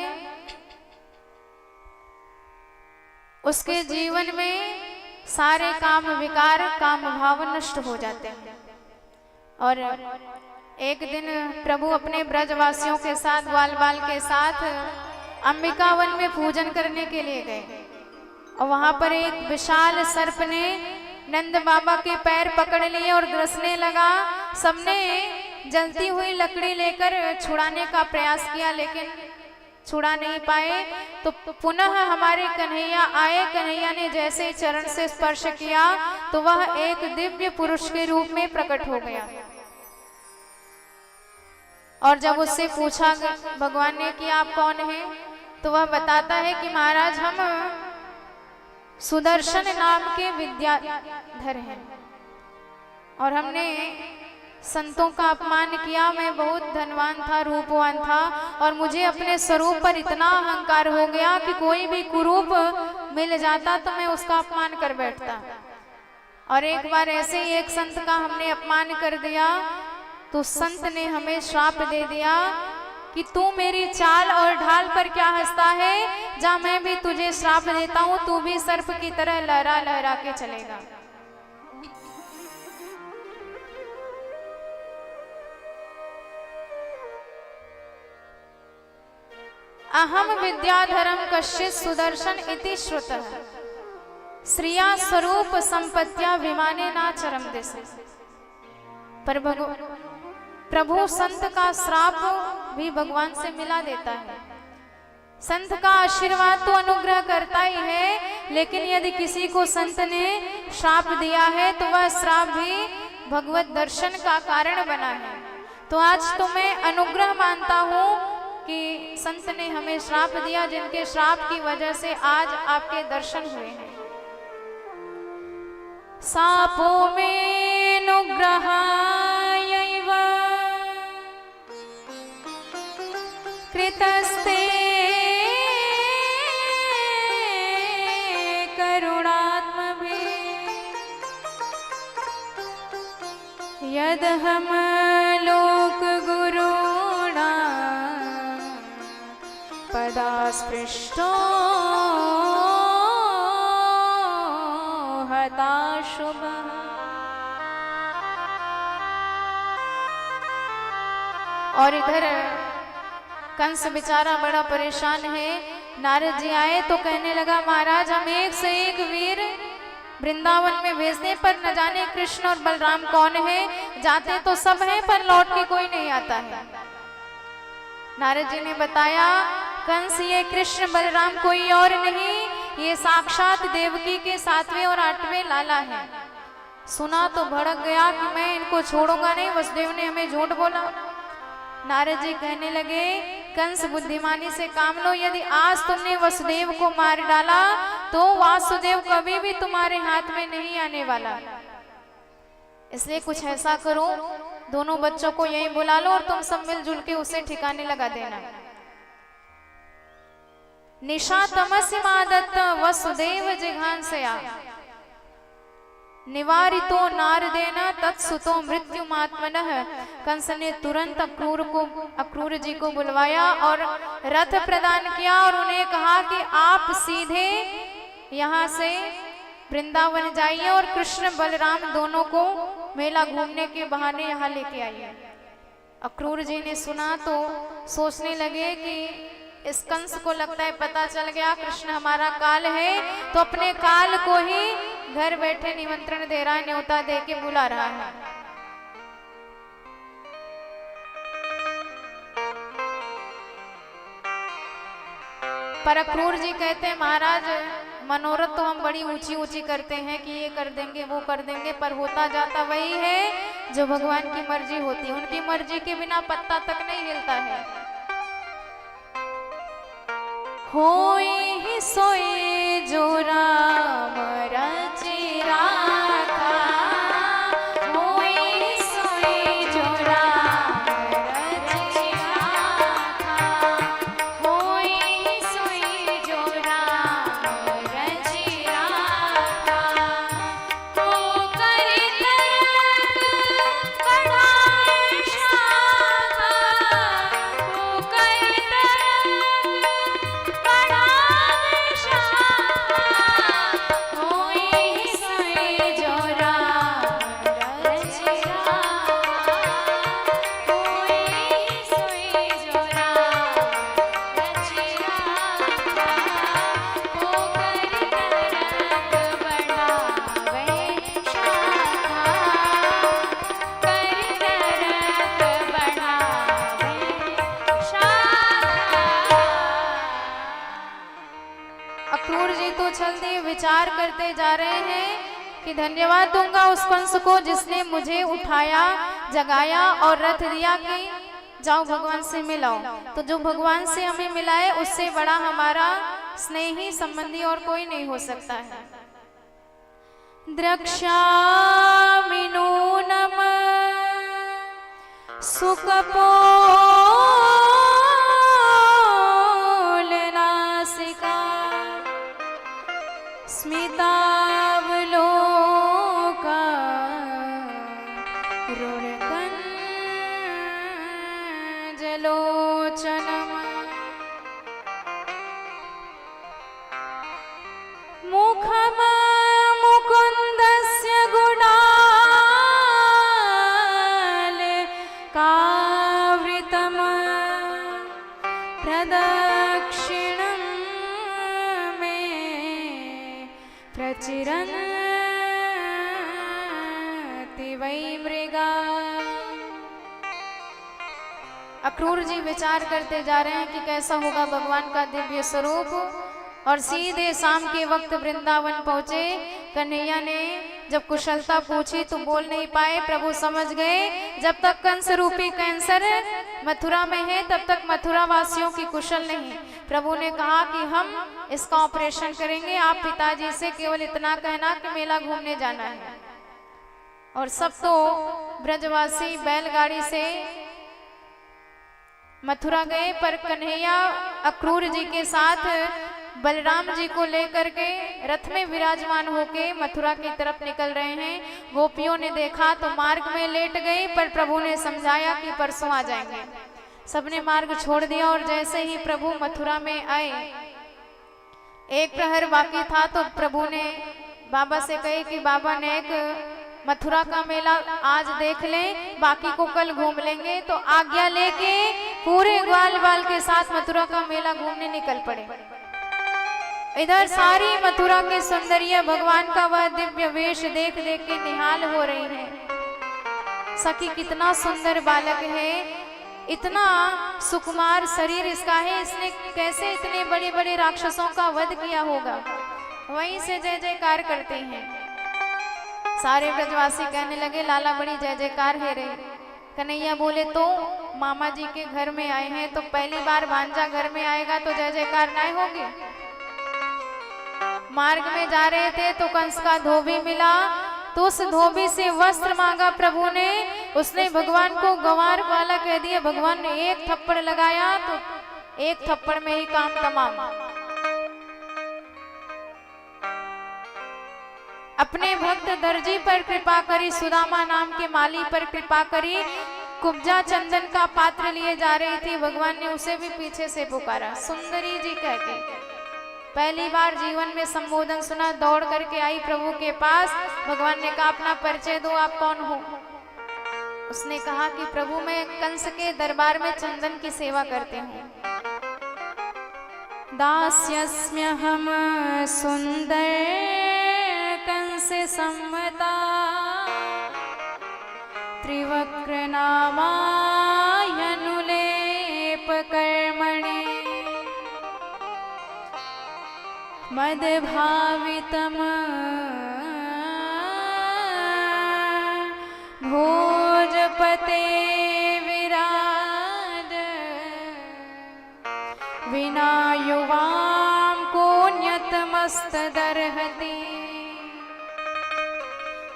उसके जीवन में सारे काम विकार काम भाव नष्ट हो जाते हैं। और एक दिन प्रभु अपने ब्रजवासियों के साथ ग्वाल बाल के साथ अंबिकावन में पूजन करने के लिए गए और वहां पर एक विशाल सर्प ने नंद बाबा के पैर पकड़ लिए और ग्रसने लगा। सबने जलती हुई लकड़ी लेकर छुड़ाने का प्रयास किया लेकिन छुड़ा नहीं पाए। तो पुनः हमारे कन्हैया आए। कन्हैया ने जैसे चरण से स्पर्श किया तो वह एक दिव्य पुरुष के रूप में प्रकट हो गया। और जब उससे पूछा भगवान ने कि आप कौन हैं, तो वह बताता है कि महाराज हम सुदर्शन नाम के विद्याधर हैं और हमने संतों का अपमान किया। मैं बहुत धनवान था, रूपवान था और मुझे अपने स्वरूप पर इतना अहंकार हो गया कि कोई भी कुरूप मिल जाता तो मैं उसका अपमान कर बैठता। और एक बार ऐसे ही एक संत का हमने अपमान कर दिया तो संत ने हमें श्राप दे दिया कि तू मेरी चाल और ढाल पर क्या हंसता है, जा मैं भी तुझे श्राप देता हूं, तू भी सर्प की तरह लहरा लहरा के चलेगा। अहम विद्याधरम कश्चित् सुदर्शन इति श्रुतः श्रिया स्वरूप संपत्त्या विमाने नाचरम दिशि। पर प्रभु संत का श्राप भी भगवान से मिला देता है। संत का आशीर्वाद तो अनुग्रह करता ही है, लेकिन यदि किसी को संत ने श्राप दिया है तो वह श्राप भी भगवत दर्शन का कारण बना है। तो आज तो मैं अनुग्रह मानता हूँ कि संत ने हमें श्राप दिया, जिनके श्राप की वजह से आज आपके दर्शन हुए हैं। सापो में अनुग्रहायैव कृतस्ते करुणात्मभिः यदहं लोकगुरुणा पदास्पृष्टो हताशुभः। और इधर कंस बेचारा बड़ा परेशान है। नारद जी आए तो कहने लगा महाराज हम एक से एक वीर वृंदावन में भेजने पर न जाने कृष्ण और बलराम कौन है, जाते तो सब हैं पर लौट के कोई नहीं आता है। नारद जी ने बताया कंस ये कृष्ण बलराम कोई और नहीं, ये साक्षात देवकी के 7वें और 8वें लाला हैं। सुना तो भड़क गया कि मैं इनको छोड़ूंगा नहीं, वसुदेव ने हमें झूठ बोला। नारद जी कहने लगे कंस बुद्धिमानी से काम लो, यदि आज तुमने वसुदेव को मार डाला तो वासुदेव कभी भी तुम्हारे हाथ में नहीं आने वाला। इसलिए कुछ ऐसा करो, दोनों बच्चों को यहीं बुला लो और तुम सब मिलजुल के उसे ठिकाने लगा देना। निशा तमसि मादत्त वसुदेव जिघांसया निवारितो नारदेन तत्सुतो मृत्युमात्मनः। कंस ने तुरंत अक्रूर जी को बुलवाया और रथ प्रदान किया और उन्हें कहा कि आप सीधे यहाँ से वृंदावन जाइए और कृष्ण बलराम दोनों को मेला घूमने के बहाने यहाँ लेके आइए। अक्रूर जी ने सुना तो सोचने लगे कि इस कंस को लगता है पता चल गया कृष्ण हमारा काल है, तो अपने काल को ही घर बैठे निमंत्रण दे रहा है, न्योता दे के बुला रहा है। पर अक्रूर जी कहते हैं महाराज मनोरथ तो हम बड़ी ऊंची ऊंची करते हैं कि ये कर देंगे वो कर देंगे, पर होता जाता वही है जो भगवान की मर्जी होती है। उनकी मर्जी के बिना पत्ता तक नहीं हिलता है। होई ही सोई जो राम रचि राखा, होई ही सोई जो राम रचि राखा, होई ही सोई जो राम रचि राखा। होकर तरक बढ़ाए शाखा, होकर तरक बढ़ाए शाखा, होई ही सोई जो राम रचि राखा, होई ही सोई जो राम रचि राखा। होकर तरक बढ़ावे शाखा, कर तरक बढ़ावे शाखा। अक्रूर जी तो चलते विचार करते जा रहे हैं कि धन्यवाद दूंगा उस कंस को जिसने मुझे उठाया, जगाया और रथ दिया कि जाओ भगवान से मिलाओ। तो जो भगवान से हमें मिलाए उससे बड़ा हमारा स्नेही संबंधी और कोई नहीं हो सकता है। द्रक्ष्यामि नूनम सुकपोलनासिका, स्मितावलोका रुणकञ्जलोचनम्, मुखम मुकुन्दस्य गुणाल कावृतम्, प्रदक्षिणं मे प्रचिरन्ति वै मृगा। अक्रूर जी विचार करते जा रहे हैं कि कैसा होगा भगवान का दिव्य स्वरूप। और सीधे शाम के वक्त वृंदावन पहुंचे। कन्हैया ने जब कुशलता पूछी तो बोल नहीं पाए। प्रभु समझ गए जब तक कंस रूपी कैंसर मथुरा में है तब तक मथुरा वासियों की कुशल नहीं। प्रभु ने कहा कि हम इसका ऑपरेशन करेंगे, आप पिताजी से केवल इतना कहना कि मेला घूमने जाना है। और सब तो ब्रजवासी बैलगाड़ी से मथुरा गए, पर कन्हैया अक्रूर जी के साथ बलराम जी को लेकर के रथ में विराजमान होके मथुरा की तरफ निकल रहे हैं। गोपियों ने देखा तो मार्ग में लेट गई, पर प्रभु ने समझाया कि परसों आ जाएंगे। सबने मार्ग छोड़ दिया और जैसे ही प्रभु मथुरा में आए, एक प्रहर बाकी था तो प्रभु ने बाबा से कहे कि बाबा ने एक मथुरा का मेला आज देख लें, बाकी को कल घूम लेंगे। तो आज्ञा लेके पूरे ग्वाल बाल के साथ मथुरा का मेला घूमने निकल पड़े। इधर सारी मथुरा के सौंदर्य, भगवान का वह दिव्य वेश देख देख के निहाल हो रही है। सखी कितना सुंदर बालक है, इतना सुकुमार शरीर इसका है, इसने कैसे इतने बड़े बड़े राक्षसों का वध किया होगा। वहीं से जय जयकार करते हैं। सारे ब्रजवासी कहने लगे लाला बड़ी जय जयकार है रे। कन्हैया बोले तो मामा जी के घर में आए हैं, तो पहली बार भांजा घर में आएगा तो जय जयकार नहीं होगी। मार्ग में जा रहे थे तो कंस का धोबी मिला, तो उस धोबी से वस्त्र मांगा प्रभु ने। उसने भगवान को गंवार वाला कह दिया। भगवान ने एक थप्पड़ लगाया तो एक थप्पड़ में ही काम तमाम। अपने भक्त दर्जी पर कृपा करी, सुदामा नाम के माली पर कृपा करी। कुब्जा चंदन का पात्र लिए जा रही थी, भगवान ने उसे भी पीछे से पुकारा सुंदरी जी कहके। पहली बार जीवन में संबोधन सुना, दौड़ करके आई प्रभु के पास। भगवान ने कहा अपना परिचय दो, आप कौन हो? उसने कहा कि प्रभु मैं कंस के दरबार में चंदन की सेवा करते हूँ। दास्यस्म्यहम सुंदर कंस संवता त्रिवक्र नामायनुलेप कर्मणि मदभावितम भोजपते विराज विना युवाम कोन्यतमस्तदर्हति।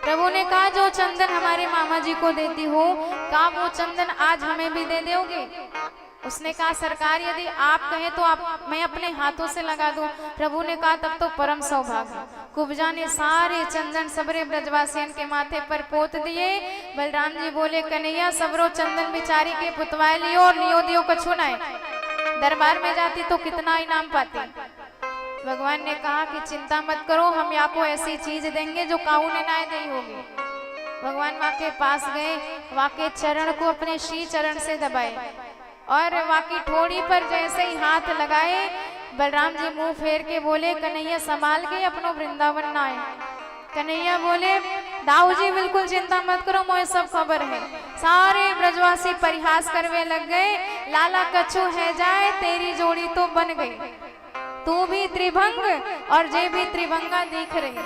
प्रभु ने कहा जो चंदन हमारे मामा जी को देती हो, कहा वो चंदन आज हमें भी दे दोगे? उसने कहा सरकार यदि आप कहें तो मैं अपने हाथों से लगा दूं। प्रभु ने कहा तब तो परम सौभाग्य। कुब्जा ने सारे चंदन सबरे ब्रजवासियन के माथे पर पोत दिए। बलराम जी बोले कन्हैया सबरो चंदन बिचारी के पुतवाए लियो और लियो दियो कछु नाय, दरबार में जाती तो कितना इनाम पाती। भगवान ने कहा कि चिंता मत करो, हम या को ऐसी चीज देंगे जो काऊ ने नाय दी होगी। भगवान वहां के पास गए, वहां के चरण को अपने श्री चरण से दबाए और वहां की ठोड़ी पर जैसे ही हाथ लगाए, बलराम जी मुंह फेर के बोले कन्हैया संभाल के अपनो वृंदावन ना आए। कन्हैया बोले दाऊ जी बिल्कुल चिंता मत करो, मुझे सब खबर है। सारे ब्रजवासी परिहास करवे लग गए, लाला कछु है जाए तेरी जोड़ी तो बन गई, तू भी त्रिभंग और जे भी त्रिभंगा दिख रही।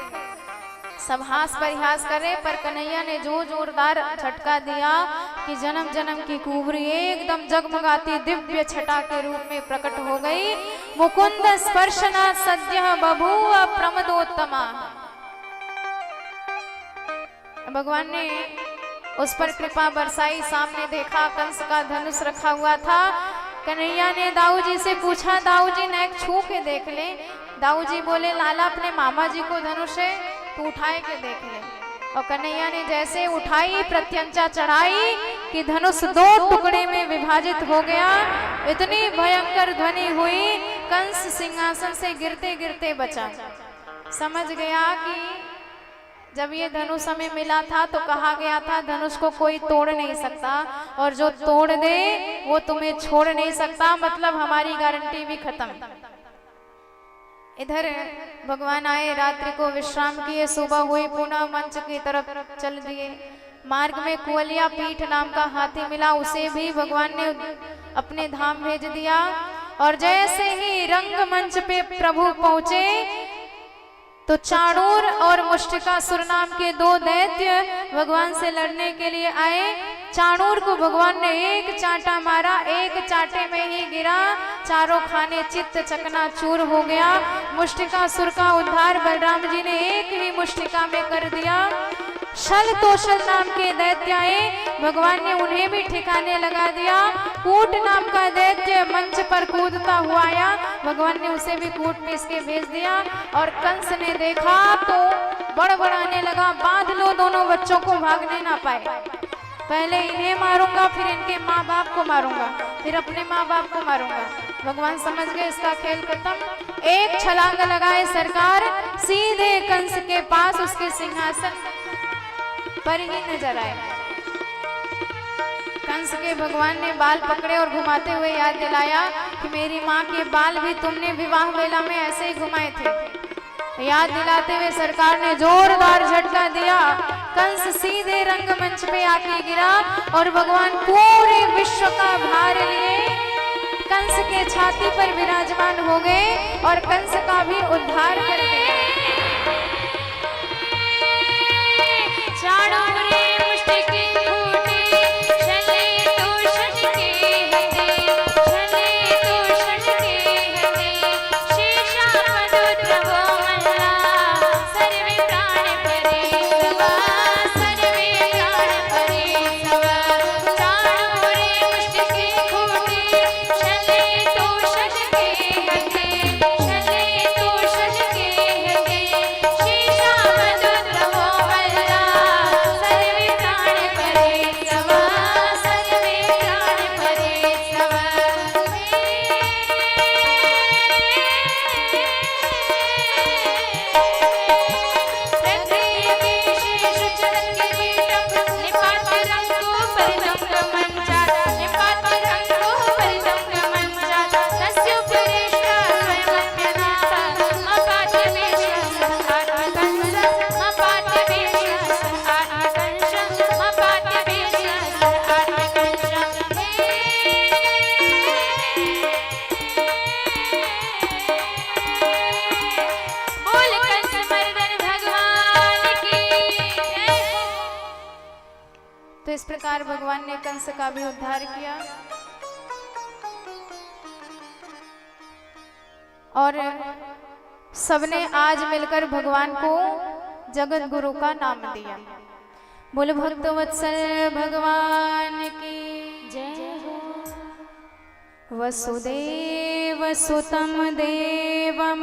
सब हास परिहास करे, पर कन्हैया ने जो जोरदार झटका दिया कि जन्म जन्म की कुंवरी एकदम जगमगाती दिव्य छटा के रूप में प्रकट हो गई। मुकुंद स्पर्शना सद्य बभूव प्रमदोत्तमा। भगवान ने उस पर कृपा बरसाई। सामने देखा कंस का धनुष रखा हुआ था। कन्हैया ने दाऊ जी से पूछा दाऊ जी नेक छू के देख ले। दाऊ जी बोले लाला अपने मामा जी को धनुष है, तू उठाए के देख ले। और कन्हैया ने जैसे उठाई, प्रत्यंचा चढ़ाई कि धनुष दो टुकड़े में विभाजित हो गया। इतनी भयंकर ध्वनि हुई, कंस सिंहासन से गिरते गिरते बचा। समझ गया कि जब ये धनुष हमें मिला था तो कहा गया था धनुष को कोई तोड़ नहीं सकता, और जो तोड़ दे वो तुम्हें छोड़ नहीं सकता, मतलब हमारी गारंटी भी खत्म। इधर भगवान आए, रात्रि को विश्राम किए, सुबह हुई, पुनः मंच की तरफ चल दिए। मार्ग में कुवलिया पीठ नाम का हाथी मिला, उसे भी भगवान ने अपने धाम भेज दिया। और जैसे ही रंगमंच पे प्रभु पहुंचे तो चाणूर और मुष्टिकासुर नाम के दो दैत्य भगवान से लड़ने के लिए आए। चाणूर को भगवान ने एक चांटा मारा, एक चांटे में ही गिरा, चारों खाने चित्त चकनाचूर हो गया। मुष्टिकासुर का उद्धार बलराम जी ने एक ही मुष्टिका में कर दिया। शल तोषल नाम के दैत्य आए, भगवान ने उन्हें भी ठिकाने लगा दिया। कूट नाम का दैत्य मंच पर कूदता हुआ आया, भगवान ने उसे भी कूट पीस के भेज दिया। और कंस ने देखा तो बड़बड़ाने लगा, बांध लो दोनों बच्चों को, भागने ना पाए। पहले इन्हें मारूंगा, फिर इनके माँ बाप को मारूंगा, फिर अपने माँ बाप को मारूंगा। भगवान समझ गए इसका खेल खत्म। एक छलांग लगाए सरकार, सीधे कंस के पास उसके सिंहासन पर ही नजर आए। कंस के भगवान ने बाल पकड़े और घुमाते हुए याद दिलाया कि मेरी माँ के बाल भी तुमने विवाह वेला में ऐसे ही घुमाए थे। याद दिलाते हुए सरकार ने जोरदार झटका दिया, कंस सीधे रंगमंच पे आके गिरा और भगवान पूरे विश्व का भार लिए कंस के छाती पर विराजमान हो गए और कंस का भी उद्धार कर दिया। प्रकार भगवान ने कंस का भी उद्धार किया और सबने आज मिलकर भगवान को जगत गुरु का नाम दिया। बोल भक्त वत्सल भगवान की जय हो। वसुदेव सुतम देवम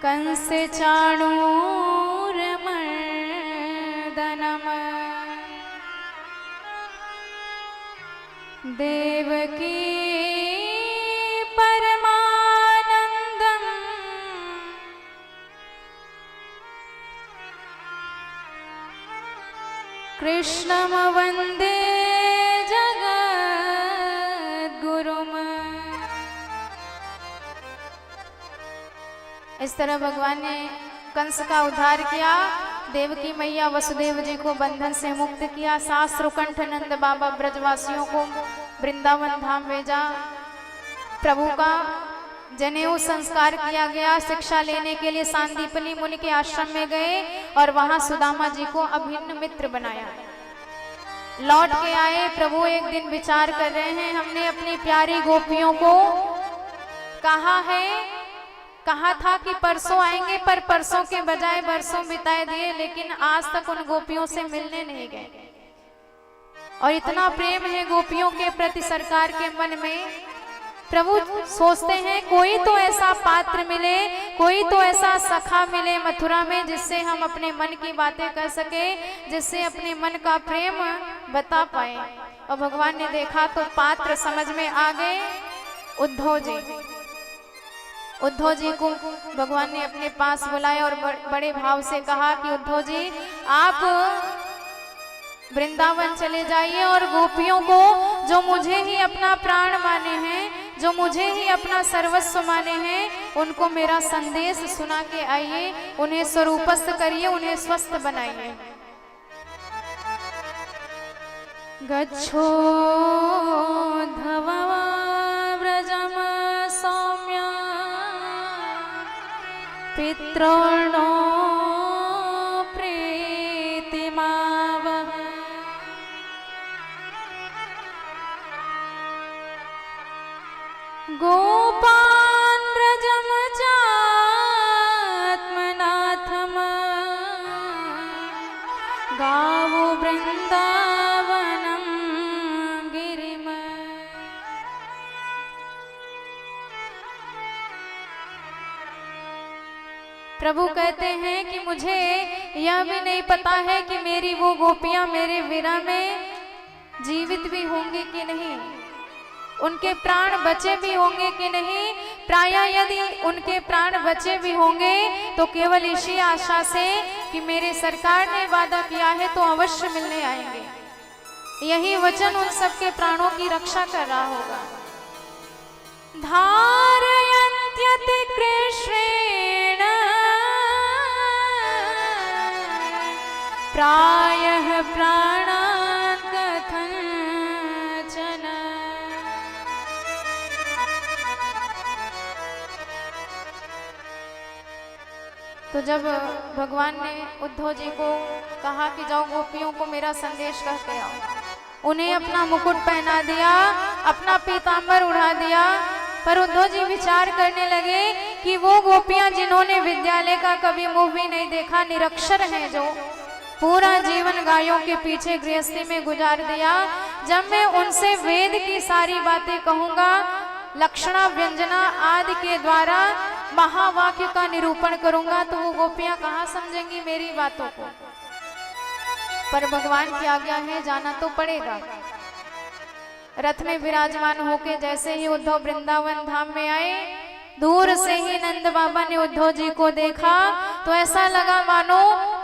कंस चाणूर मर्दनम देवकी परमानंदम कृष्णम वंदे इस तरह भगवान ने कंस का उद्धार किया, देवकी मैया वसुदेव जी को बंधन से मुक्त किया, शास्त्र कंठ नंद बाबा ब्रजवासियों को वृंदावन धाम भेजा, प्रभु का जनेऊ संस्कार किया गया, शिक्षा लेने के लिए सांदीपनी मुनि के आश्रम में गए और वहां सुदामा जी को अभिन्न मित्र बनाया। लौट के आए, प्रभु एक दिन विचार कर रहे हैं, हमने अपनी प्यारी गोपियों को कहा था कि परसों आएंगे, पर परसों के बजाय बरसों बिताए दिए, लेकिन आज तक उन गोपियों से मिलने नहीं गए। और इतना प्रेम है गोपियों के प्रति सरकार के मन में। प्रभु सोचते हैं कोई तो ऐसा पात्र मिले, कोई तो ऐसा सखा मिले मथुरा में, जिससे हम अपने मन की बातें कर सके, जिससे अपने मन का प्रेम बता पाए। और भगवान ने देखा तो पात्र समझ में आ गए, उद्धव जी। उद्धव जी को भगवान ने अपने पास बुलाया और बड़े भाव से कहा कि उद्धव जी आप वृंदावन चले जाइए और गोपियों को, जो मुझे ही अपना प्राण माने हैं, जो मुझे ही अपना सर्वस्व माने हैं, उनको मेरा संदेश सुना के आइए, उन्हें स्वरूपस्थ करिए, उन्हें स्वस्थ बनाइए। गच्छो धवा व्रजम सौम्य पितॄणो प्रीतिमावह गोपान् व्रजम चात्मनाथम गावो वृंदावनम गिरिम। प्रभु कहते हैं कि मुझे यह भी नहीं पता है कि मेरी वो गोपियां मेरे विरह में जीवित भी होंगी कि नहीं, उनके प्राण बचे भी होंगे कि नहीं। प्रायः यदि उनके प्राण बचे भी होंगे तो केवल इसी आशा से कि मेरे सरकार ने वादा किया है तो अवश्य मिलने आएंगे, यही वचन उन सबके प्राणों की रक्षा कर रहा होगा। धारयन्त्यति कृष्णेन प्रायः प्राणान् कथञ्चन। तो जब भगवान ने उद्धव जी को कहा कि जाओ गोपियों को मेरा संदेश कह के आओ, उन्हें अपना मुकुट पहना दिया, अपना पीतांबर उड़ा दिया, पर उद्धव जी विचार करने लगे कि वो गोपियां जिन्होंने विद्यालय का कभी मुंह भी नहीं देखा, निरक्षर हैं, जो पूरा जीवन गायों के पीछे गृहस्थी में गुजार दिया, जब मैं उनसे वेद की सारी बातें कहूंगा, लक्षणा व्यंजना आदि के द्वारा महावाक्य का निरूपण करूंगा, तो वो गोपियां कहाँ समझेंगी मेरी बातों को। पर भगवान की आज्ञा है, जाना तो पड़ेगा। रथ में विराजमान होके जैसे ही उद्धव वृंदावन धाम में आए, दूर से ही नंद बाबा ने उद्धव जी को देखा तो ऐसा लगा मानो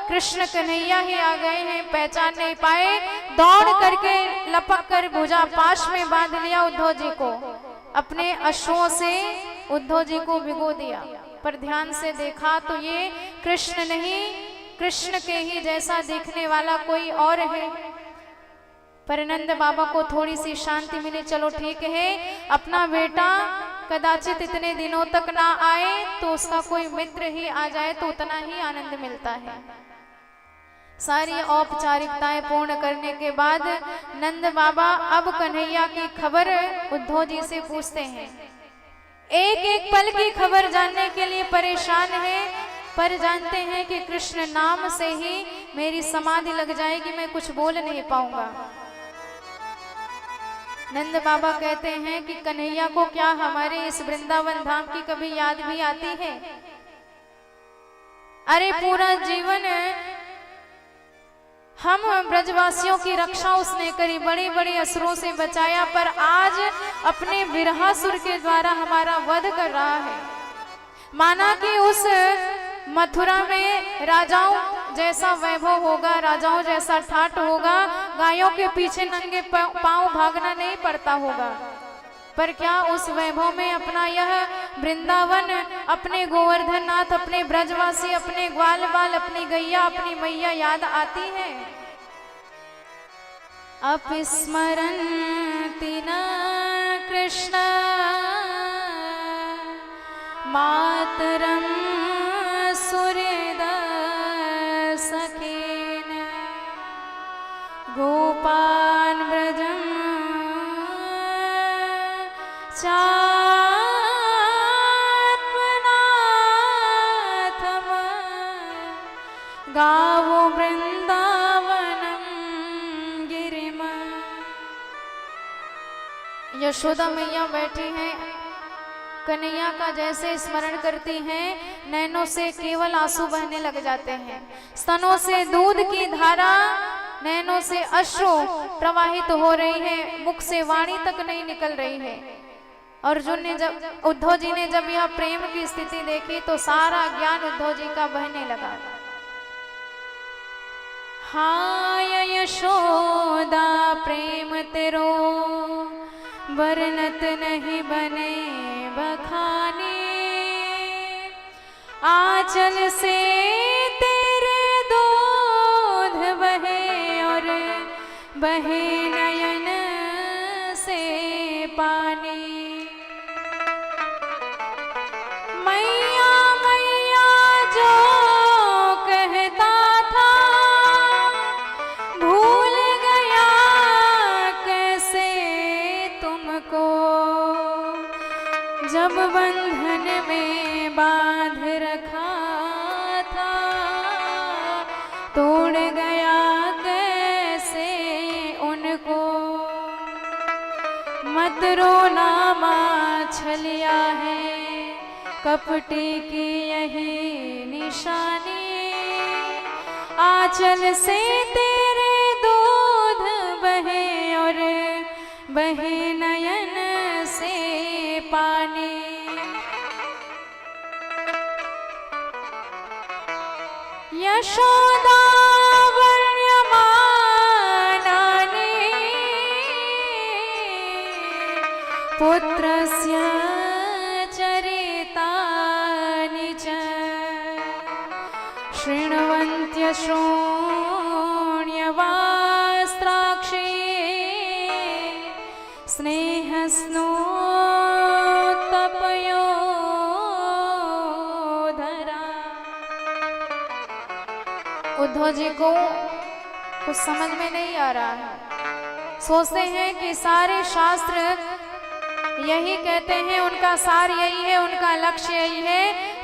कृष्ण कन्हैया ही आ गए हैं, पहचान नहीं पाए। दौड़ करके लपक कर भुजा पाश में बांध लिया उद्धव जी को, अपने अश्वों से उद्धव जी को भिगो दिया। पर ध्यान से देखा तो ये कृष्ण नहीं, कृष्ण के ही जैसा दिखने वाला कोई और है। पर नंद बाबा को थोड़ी सी शांति मिली, चलो ठीक है, अपना बेटा कदाचित इतने दिनों तक ना आए तो उसका कोई मित्र ही आ जाए तो उतना ही आनंद मिलता है। सारी औपचारिकताएं पूर्ण करने के बाद नंद बाबा अब कन्हैया की खबर उद्धव जी से पूछते हैं। एक एक पल की खबर जानने के लिए परेशान है, पर जानते हैं कि कृष्ण नाम से ही मेरी समाधि लग जाएगी, मैं कुछ बोल नहीं पाऊंगा। नंद बाबा कहते हैं कि कन्हैया को क्या हमारे इस वृंदावन धाम की कभी याद भी आती है? अरे पूरा जीवन हम ब्रजवासियों की रक्षा उसने करी, बड़े बड़े असुरों से बचाया, पर आज अपने विरहासुर के द्वारा हमारा वध कर रहा है। माना कि उस मथुरा में राजाओं जैसा वैभव होगा, राजाओं जैसा ठाट होगा, गायों के पीछे नंगे पांव भागना नहीं पड़ता होगा, पर क्या उस वैभव में अपना यह वृंदावन, अपने गोवर्धन नाथ, अपने ब्रजवासी, अपने ग्वाल बाल, अपनी गैया, अपनी मैया याद आती है? अपस्मरन्ति न कृष्ण मातरम सुहृद सखेन गोपान् व्रजम् चात्मनाथम गावो वृंदावनम गिरिम। यशोदा मैया बैठी हैं, कन्हैया का जैसे स्मरण करती हैं, नैनों से केवल आंसू बहने लग जाते हैं, स्तनों से दूध की धारा, नैनों से अश्रु प्रवाहित हो रही है, मुख से वाणी तक नहीं निकल रही है। अर्जुन ने जब, उद्धव जी ने जब यह प्रेम की स्थिति देखी तो सारा ज्ञान उद्धव जी का बहने लगा। हाय यशोदा प्रेम तेरो वर्णत नहीं बने बखाने, आंचल से तेरे दूध बहे और बहे नयन से पानी। मैया मैया जो कहता था भूल गया कैसे तुमको, जब बंधन में बांध रखा था तोड़ गया कैसे उनको। मत रोना माँ छलिया है कपटी की यही निशानी, आंचल से तेरे दूध बहे और बहे नयन से पानी। यशोदा वर्ण्यमानानि पुत्रस्य चरितानि च शृण्वन्त्य शृण्यवास्त्राक्षी स्नेहस्नोत्तपयोधरा। उद्धव जी को कुछ समझ में नहीं आ रहा है, सोचते हैं कि सारे शास्त्र यही कहते हैं, उनका सार यही है, उनका लक्ष्य यही है,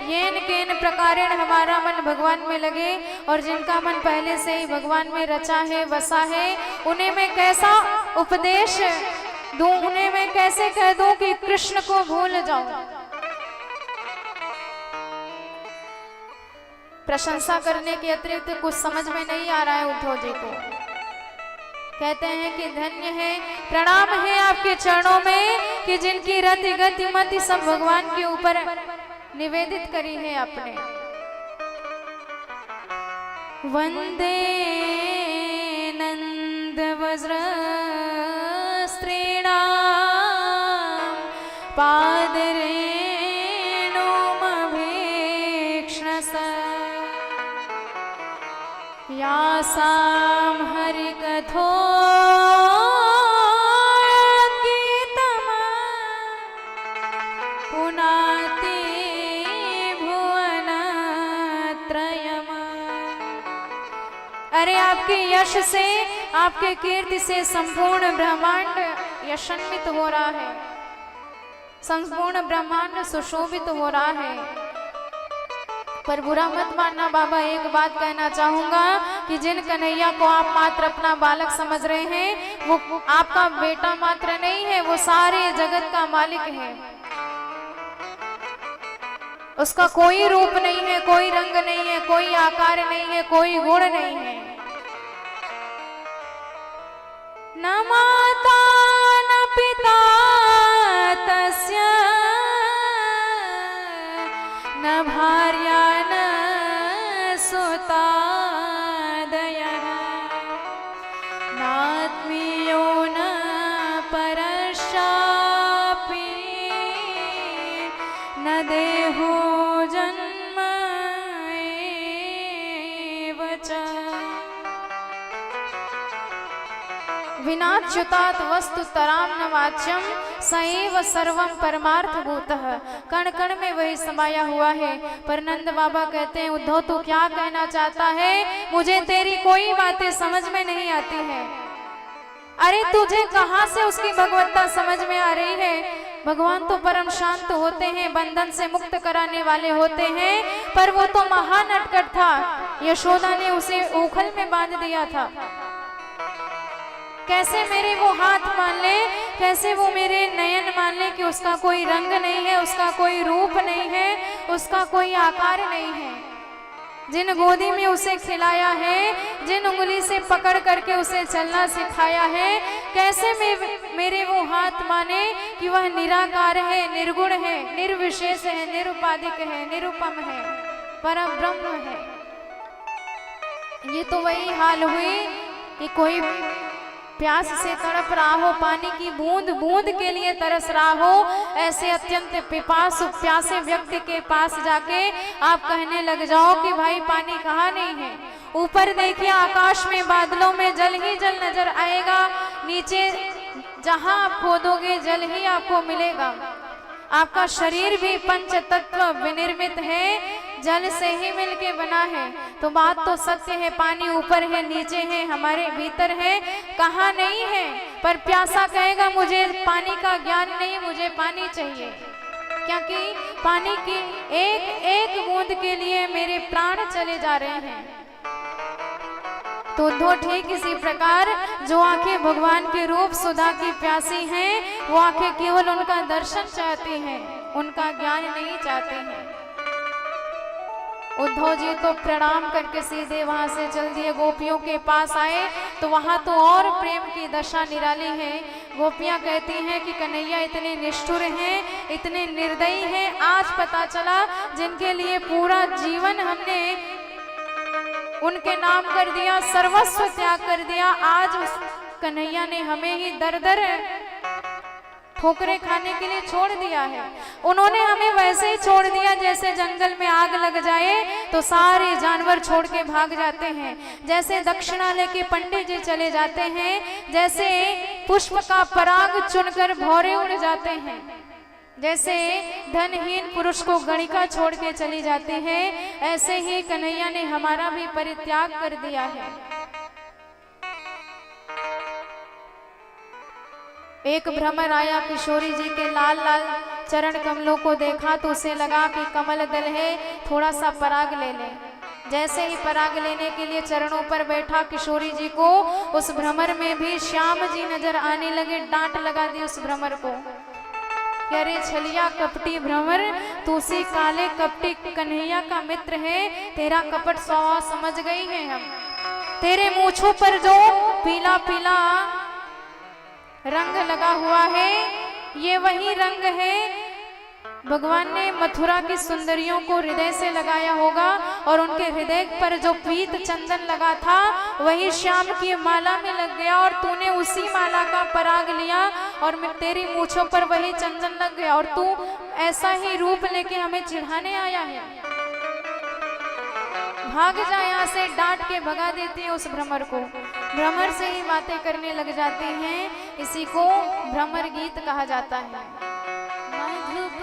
येन केन प्रकारेण हमारा मन भगवान में लगे, और जिनका मन पहले से ही भगवान में रचा है, बसा है, उन्हें मैं कैसा उपदेश दूं, उन्हें मैं कैसे कह दूं कि कृष्ण को भूल जाऊं। प्रशंसा करने के अतिरिक्त कुछ समझ में नहीं आ रहा है उद्धव जी को। कहते हैं कि धन्य है, प्रणाम है आपके चरणों में कि जिनकी रति गति मति सब भगवान के ऊपर निवेदित करी है आपने। वंदे नंद वज्र स्त्रीणाम पादरेणुमभीक्ष्णस यासां हरिकथो गीतम पुनाति भुवनत्रयम्। अरे आपके यश से, आपके कीर्ति से संपूर्ण ब्रह्मांड यशान्वित हो रहा है, संपूर्ण ब्रह्मांड सुशोभित हो रहा है। पर बुरा मत मानना बाबा, एक बात कहना चाहूंगा कि जिन कन्हैया को आप मात्र अपना बालक समझ रहे हैं, वो आपका बेटा मात्र नहीं है, वो सारे जगत का मालिक है। उसका कोई रूप नहीं है, कोई रंग नहीं है, कोई आकार नहीं है, कोई गुण नहीं है। न माता न पिता तस्य, न भार्या न सुता दयः, नात्मीयो न परश्चापि, न देहो जन्म एव च। विनाच्युतात् वस्तु तराम न वाच्यम, सएव सर्वम परमार्थ भूतः। कण कण में वही समाया हुआ है। पर नंद बाबा कहते हैं, उद्धव तू क्या कहना चाहता है, मुझे तेरी कोई बातें समझ में नहीं आती है। अरे तुझे कहां से उसकी भगवत्ता समझ में आ रही है? भगवान तो परम शांत होते हैं, बंधन से मुक्त कराने वाले होते हैं, पर वो तो महानटखट था। यशोदा ने उसे ऊखल में बांध दिया था। कैसे मेरे वो हाथ मान ले, कैसे वो मेरे नयन मान ले कि उसका कोई रंग नहीं है, उसका कोई रूप नहीं है, उसका कोई आकार नहीं है। जिन गोदी में उसे खिलाया है, जिन उंगली से पकड़ करके उसे चलना सिखाया है, कैसे मेरे वो हाथ माने कि वह निराकार है, निर्गुण है, निर्विशेष है, निरुपाधिक है, निरुपम है, परम ब्रह्म है। ये तो वही हाल हुई कि कोई प्यास से तड़प रहा हो, पानी की बूंद बूंद के लिए तरस रहा हो, ऐसे अत्यंत पिपासु प्यासे व्यक्ति के पास जाके आप कहने लग जाओ कि भाई पानी कहाँ नहीं है। ऊपर देखिए आकाश में बादलों में जल ही जल नजर आएगा, नीचे जहां आप खोदोगे जल ही आपको मिलेगा। आपका शरीर भी पंच तत्व विनिर्मित है, जल से ही मिलके बना है। तो बात तो सत्य है, पानी ऊपर है, नीचे है, हमारे भीतर है, कहाँ नहीं है। पर प्यासा कहेगा मुझे पानी का ज्ञान नहीं, मुझे पानी चाहिए, क्योंकि पानी की एक एक बूंद के लिए मेरे प्राण चले जा रहे हैं। तो दो ठीक इसी प्रकार जो आंखें भगवान के रूप सुधा की प्यासी हैं, वो आंखें केवल उनका दर्शन चाहती हैं, उनका ज्ञान नहीं चाहते हैं। उद्धव जी तो प्रणाम करके सीधे वहां से चल दिए, गोपियों के पास आए तो वहां तो और प्रेम की दशा निराली है। गोपियां कहती हैं कि कन्हैया इतने निष्ठुर हैं, इतने निर्दयी हैं। आज पता चला जिनके लिए पूरा जीवन हमने उनके नाम कर दिया, सर्वस्व त्याग कर दिया, आज उस कन्हैया ने हमें ही दर दर ठोकरे खाने के लिए छोड़ दिया है। उन्होंने हमें वैसे ही छोड़ दिया जैसे जंगल में आग लग जाए तो सारे जानवर छोड़ के भाग जाते हैं, जैसे दक्षिणा लेके पंडित जी चले जाते हैं, जैसे पुष्प का पराग चुनकर भौरे उड़ जाते हैं, जैसे धनहीन पुरुष को गणिका छोड़ के चली जाती है, ऐसे ही कन्हैया ने हमारा भी परित्याग कर दिया है। एक भ्रमर आया, किशोरी जी के लाल लाल चरण कमलों को देखा तो उसे लगा कि कमल दल है, थोड़ा सा पराग ले ले। जैसे ही पराग लेने के लिए चरणों पर बैठा, किशोरी जी को उस भ्रमर में भी श्याम जी नजर आने लगे। डांट लगा दी उस भ्रमर को, अरे छलिया कपटी भ्रमर, तू उसी काले कपटी कन्हैया का मित्र है, तेरा कपट स्वभाव समझ गई है हम। तेरे मूंछों पर जो पीला पीला रंग लगा हुआ है, ये वही रंग है भगवान ने मथुरा की सुंदरियों को हृदय से लगाया होगा, और उनके हृदय पर जो पीत चंदन लगा था वही श्याम की माला में लग गया, और तूने उसी माला का पराग लिया और तेरी मूंछों पर वही चंदन लग गया, और तू ऐसा ही रूप लेके हमें चिढ़ाने आया है। भाग जा यहाँ से, डांट के भगा देती है उस भ्रमर को। भ्रमर से ही बातें करने लग जाती हैं, इसी को भ्रमर गीत कहा जाता है। मधुप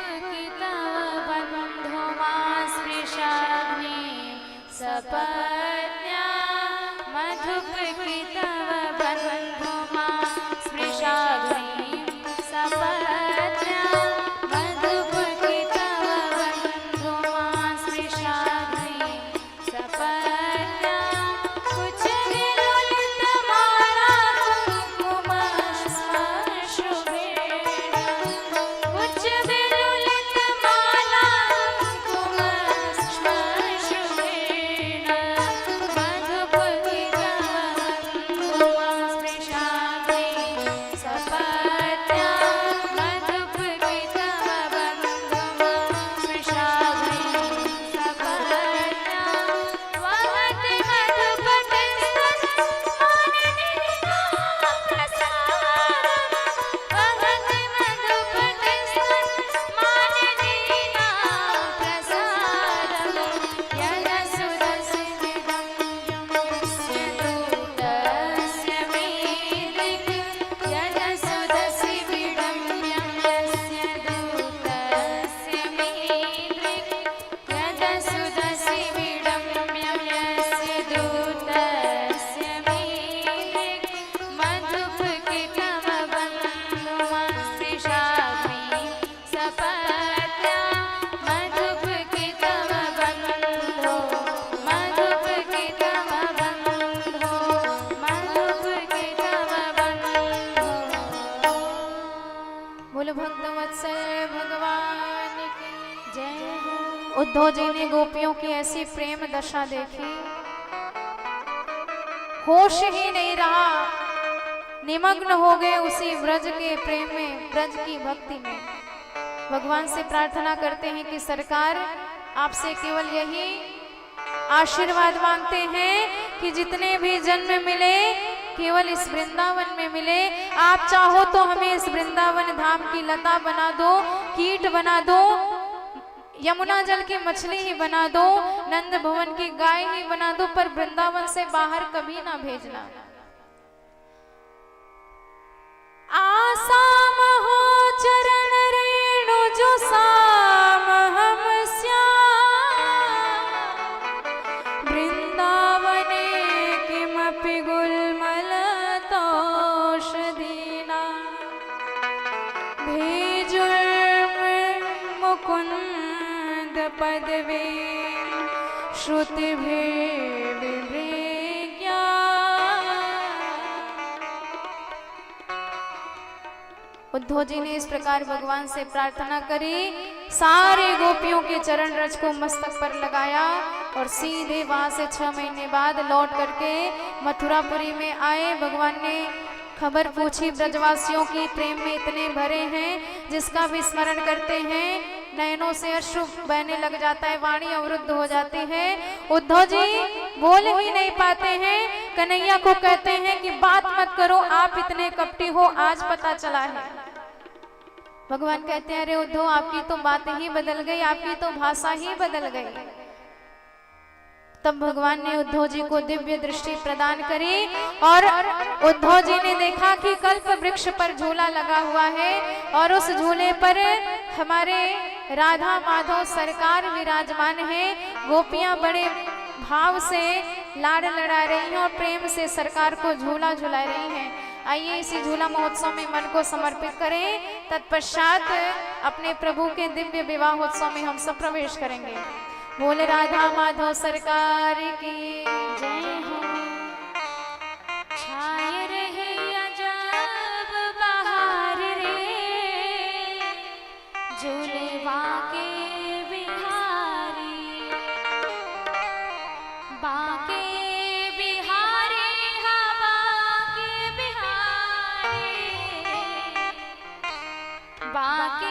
वत्सल भगवान की जय हो। उद्धव जी ने गोपियों की ऐसी प्रेम दशा देखी, होश ही नहीं रहा, निमग्न हो गए उसी ब्रज के प्रेम में, ब्रज की भक्ति में। भगवान से प्रार्थना करते हैं कि सरकार आपसे केवल यही आशीर्वाद मांगते हैं कि जितने भी जन्म मिले केवल इस वृंदावन में मिले। आप चाहो तो हमें इस वृंदावन धाम की लता बना दो, कीट बना दो, यमुना जल की मछली ही बना दो, नंद भवन की गाय ही बना दो, पर वृंदावन से बाहर कभी ना भेजना। आसाम हो चरण रेणु जो साम हम श्याम, वृंदावने किमपि गुल्मल तोषधीना, भेजुर् मुकुंद पदवी श्रुतिभिर्विभ्रज्ञा। उद्धव जी ने इस प्रकार भगवान से प्रार्थना करी, सारे गोपियों के चरण रज को मस्तक पर लगाया और सीधे वहां से 6 महीने बाद लौट करके मथुरापुरी में आए। भगवान ने खबर पूछी ब्रजवासियों की, प्रेम में इतने भरे हैं, जिसका भी स्मरण करते हैं नयनों से अश्रु बहने लग जाता है, वाणी अवरुद्ध हो जाती है। उद्धव जी बोल ही नहीं पाते हैं, कन्हैया को कहते हैं कि बात मत करो, आप इतने कपटी हो, आज पता चला है। भगवान कहते हैं अरे उद्धव आपकी तो बात ही बदल गई, आपकी तो भाषा ही बदल गई। तब भगवान ने उद्धव जी को दिव्य दृष्टि प्रदान करी और उद्धव जी ने देखा कि कल्प वृक्ष पर झूला लगा हुआ है और उस झूले पर हमारे राधा माधव सरकार विराजमान है। गोपियां बड़े भाव से लाड़ लड़ा रही हैं और प्रेम से सरकार को झूला झुला रही हैं। आइए इसी झूला महोत्सव में मन को समर्पित करें, तत्पश्चात अपने प्रभु के दिव्य विवाहोत्सव में हम सब प्रवेश करेंगे। बोले राधा माधव सरकार की जय हो। छाए रहे अजब बहार रे, झूले बाके बिहारी, बाके बिहारी, हाँ बाके बिहारी, बाके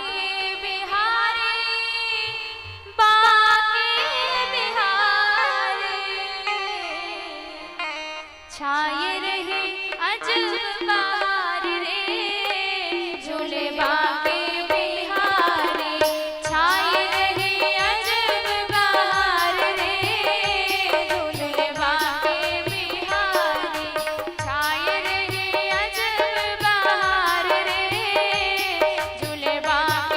छाए रहे अजब बहार रे, झूले बाके बिहारी, छाए रहे अजब बहार रे, झूले बाके बिहारी, छाए रहे अजब बहार रे, झूले बाके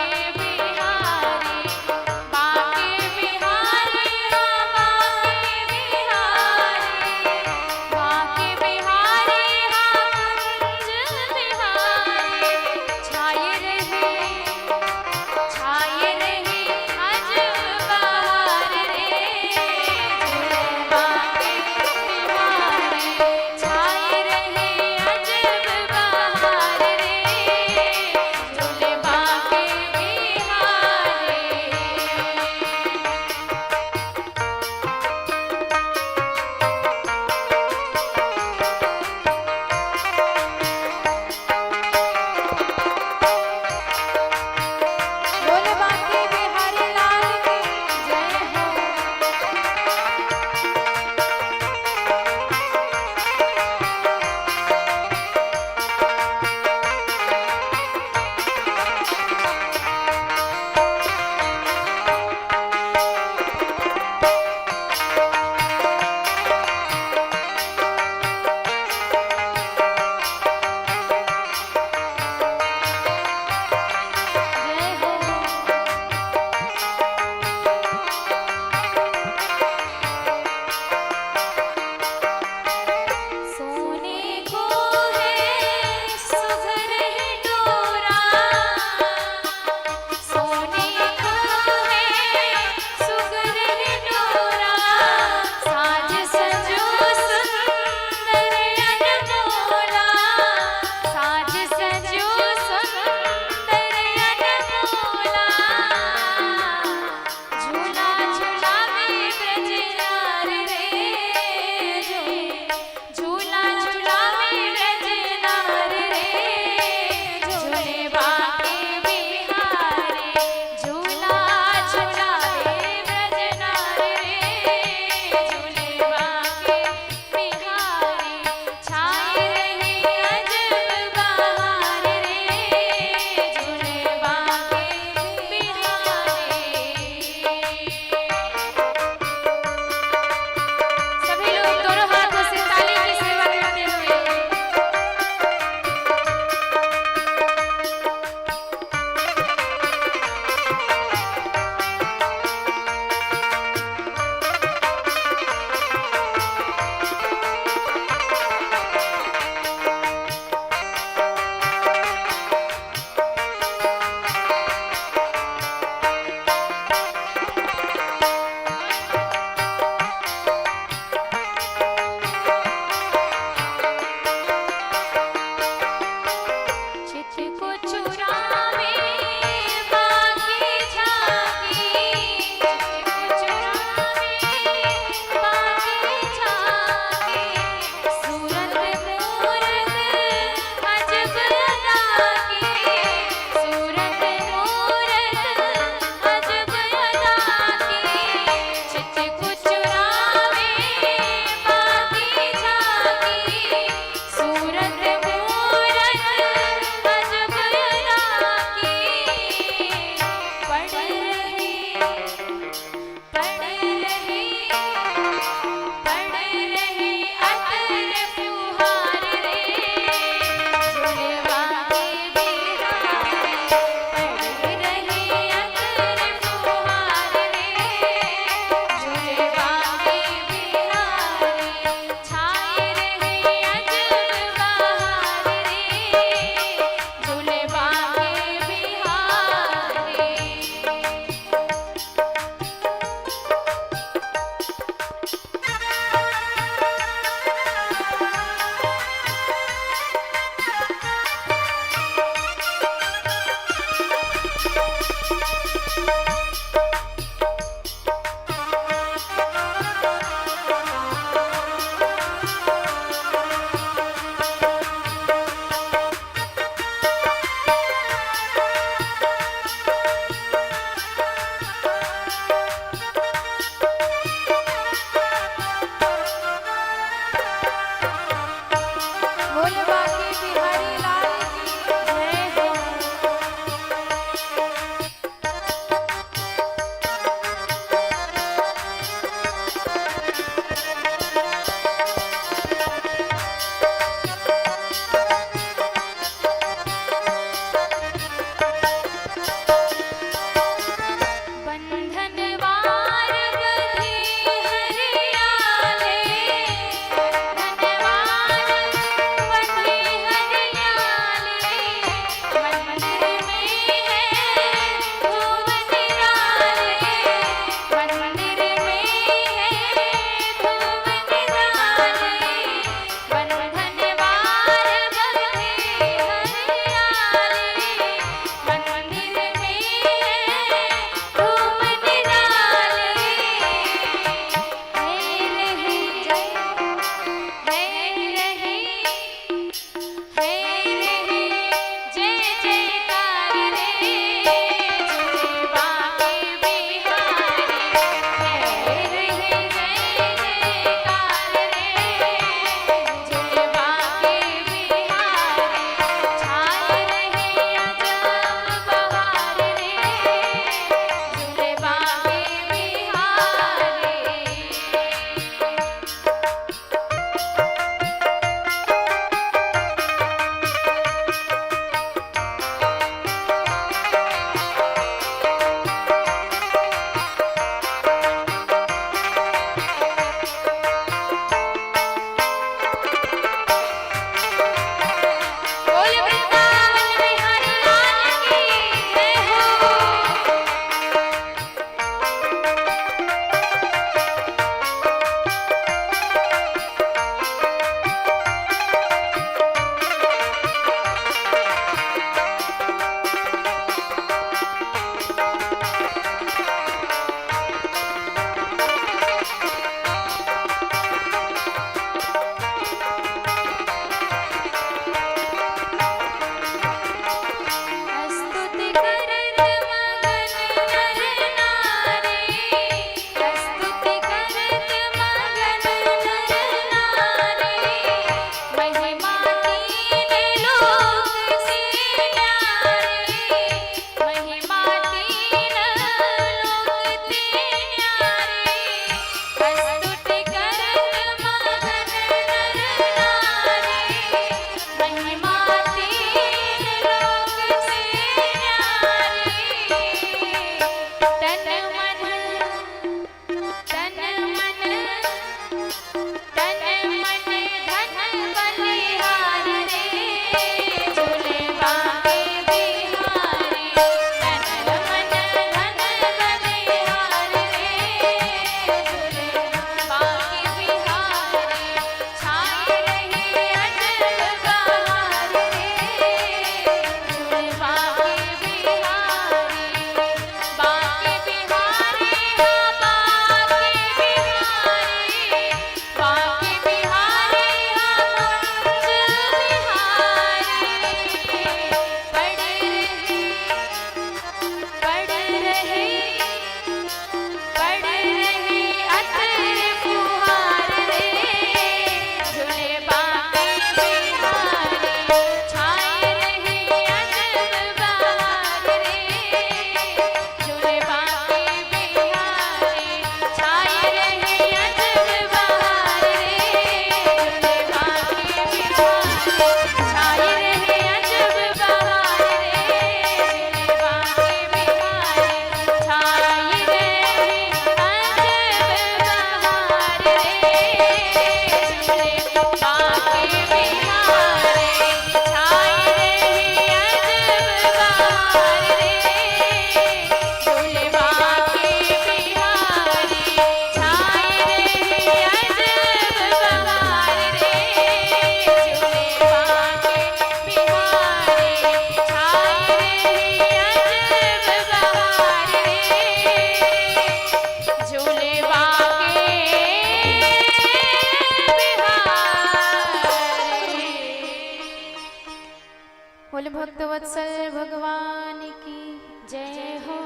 जय हो।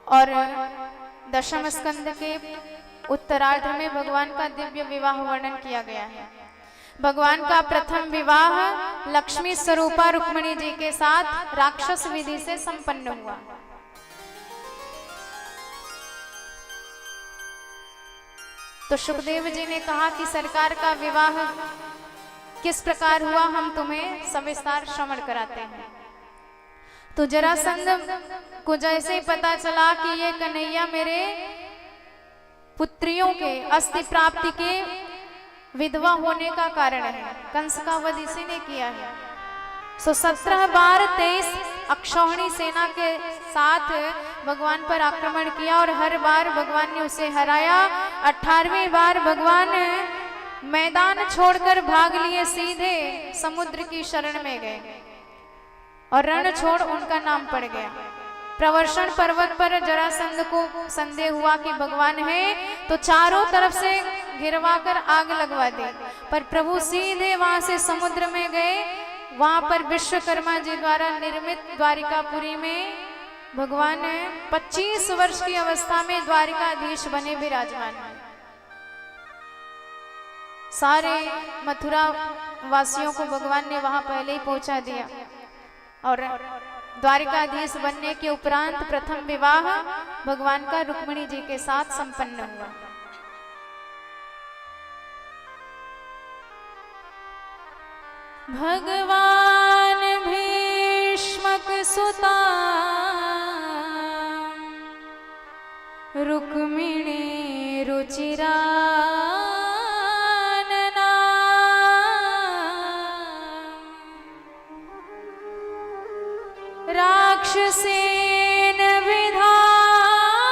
और दशम स्कंद के उत्तरार्ध में भगवान का दिव्य विवाह वर्णन किया गया है। भगवान का प्रथम विवाह लक्ष्मी स्वरूपा रुक्मिणी जी के साथ राक्षस विधि से संपन्न हुआ। तो सुखदेव जी ने कहा कि सरकार का विवाह किस प्रकार हुआ, हम तुम्हें सविस्तार श्रवण कराते हैं। तो जरासंध को जैसे ही पता चला कि ये कन्हैया मेरे पुत्रियों के अस्थि प्राप्ति के विधवा होने का कारण है, कंस का वध इसी ने किया है। सो 17 बार 23 अक्षौहिणी सेना के साथ भगवान पर आक्रमण किया और हर बार भगवान ने उसे हराया। 18वीं बार भगवान मैदान छोड़कर भाग लिए सीधे समुद्र की शरण में गए और रण छोड़ उनका नाम पड़ गया। प्रवर्षण पर्वत पर जरासंध को संदेह हुआ कि भगवान है, तो चारों तरफ से घिरवा कर आग लगवा दी, पर प्रभु सीधे वहां से समुद्र में गए। वहां पर विश्वकर्मा जी द्वारा निर्मित द्वारिकापुरी में भगवान 25 वर्ष की अवस्था में द्वारिकाधीश बने विराजमान हैं। सारे मथुरा वासियों को भगवान ने वहां पहले ही पहुंचा दिया और द्वारिकाधीश बनने के उपरांत प्रथम विवाह भगवान का रुक्मिणी जी के साथ संपन्न हुआ। भगवान भीष्मक सुता रुक्मिणी रुचिरा राक्षसेन विधानेन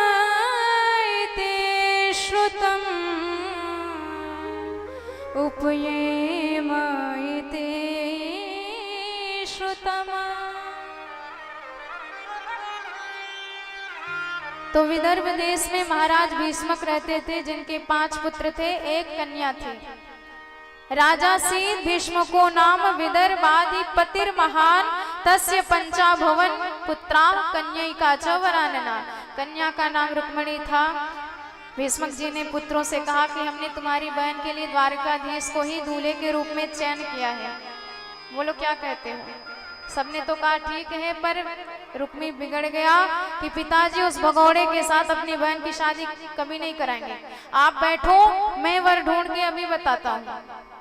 उपयेमैते श्रुतम् उपयेमैते श्रुतम्। तो विदर्भ देश में महाराज भीष्मक रहते थे, जिनके 5 पुत्र थे, 1 कन्या थी। राजा सी भीष्मको नाम विदर्भाधिपतिर महान तस्य पंचा भवन पुत्रा कन्यैका च वरानना। कन्या का नाम रुक्मिणी था। भीष्मक जी ने पुत्रों से कहा कि हमने तुम्हारी बहन के लिए द्वारकाधीश को ही दूल्हे के रूप में चयन किया है, बोलो क्या कहते हो। सबने तो कहा ठीक है, पर रुक्मी बिगड़ गया कि पिताजी उस भगौड़े के साथ अपनी बहन की शादी कभी नहीं कराएंगे, आप बैठो मैं वर ढूंढ के अभी बताता हूँ।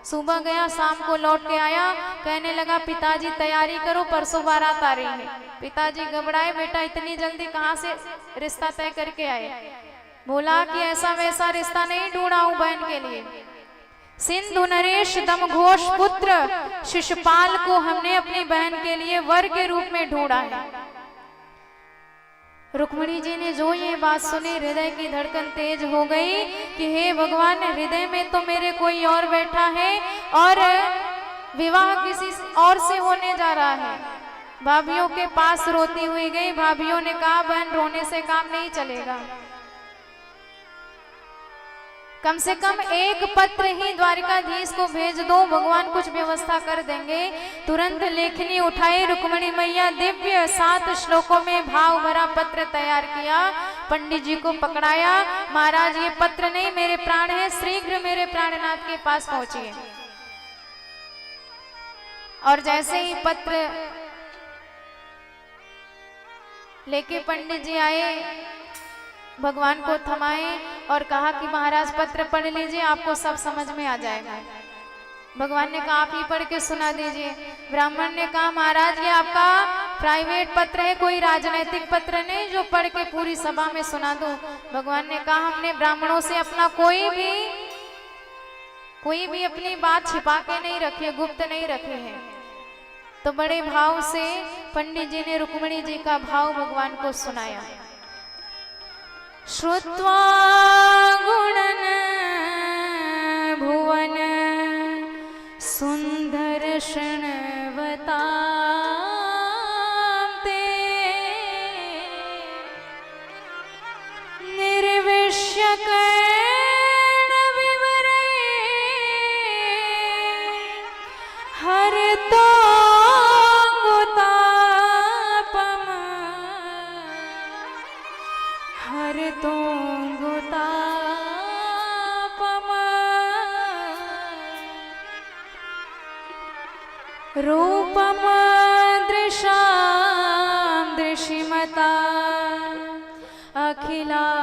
सुबह गया, शाम को लौट के आया, कहने लगा पिताजी तैयारी करो, परसों बारात आ रही है। पिताजी घबराए, बेटा इतनी जल्दी कहाँ से रिश्ता तय करके आए। बोला कि ऐसा वैसा रिश्ता नहीं ढूंढा हूं बहन के लिए, सिंधु नरेश दमघोष पुत्र शिशुपाल को हमने अपनी बहन के लिए वर के रूप में ढूंढा है। रुक्मिणी जी ने जो ये बात सुनी, हृदय की धड़कन तेज हो गई कि हे भगवान, हृदय में तो मेरे कोई और बैठा है और विवाह किसी और से होने जा रहा है। भाभीियों के पास रोती हुई गई। भाभीियों ने कहा बहन रोने से काम नहीं चलेगा, कम से कम एक पत्र ही द्वारिकाधीश को भेज दो, भगवान कुछ व्यवस्था कर देंगे। तुरंत लेखनी उठाई, रुक्मिणी मैया दिव्य 7 श्लोकों में भाव भरा पत्र तैयार किया, पंडित जी को पकड़ाया। महाराज ये पत्र नहीं, मेरे प्राण है, शीघ्र मेरे प्राणनाथ के पास पहुंचिए। और जैसे ही पत्र लेके पंडित जी आए, भगवान को थमाए और कहा कि महाराज पत्र पढ़ लीजिए, आपको सब समझ में आ जाएगा। भगवान ने कहा आप ही पढ़ के सुना दीजिए। ब्राह्मण ने कहा महाराज ये आपका प्राइवेट पत्र है, कोई राजनैतिक पत्र नहीं जो पढ़ के पूरी सभा में सुना दो। भगवान ने कहा हमने ब्राह्मणों से अपना कोई भी अपनी बात छिपा के नहीं रखी, गुप्त नहीं रखे हैं। तो बड़े भाव से पंडित जी ने रुक्मिणी जी का भाव भगवान को सुनाया। श्रुत्वा गुणन भुवन सुंदर शृण्वतां ते स्मर्तुङ्गुतापम रूपम दृशां दृशिमता अखिलार्थलाभम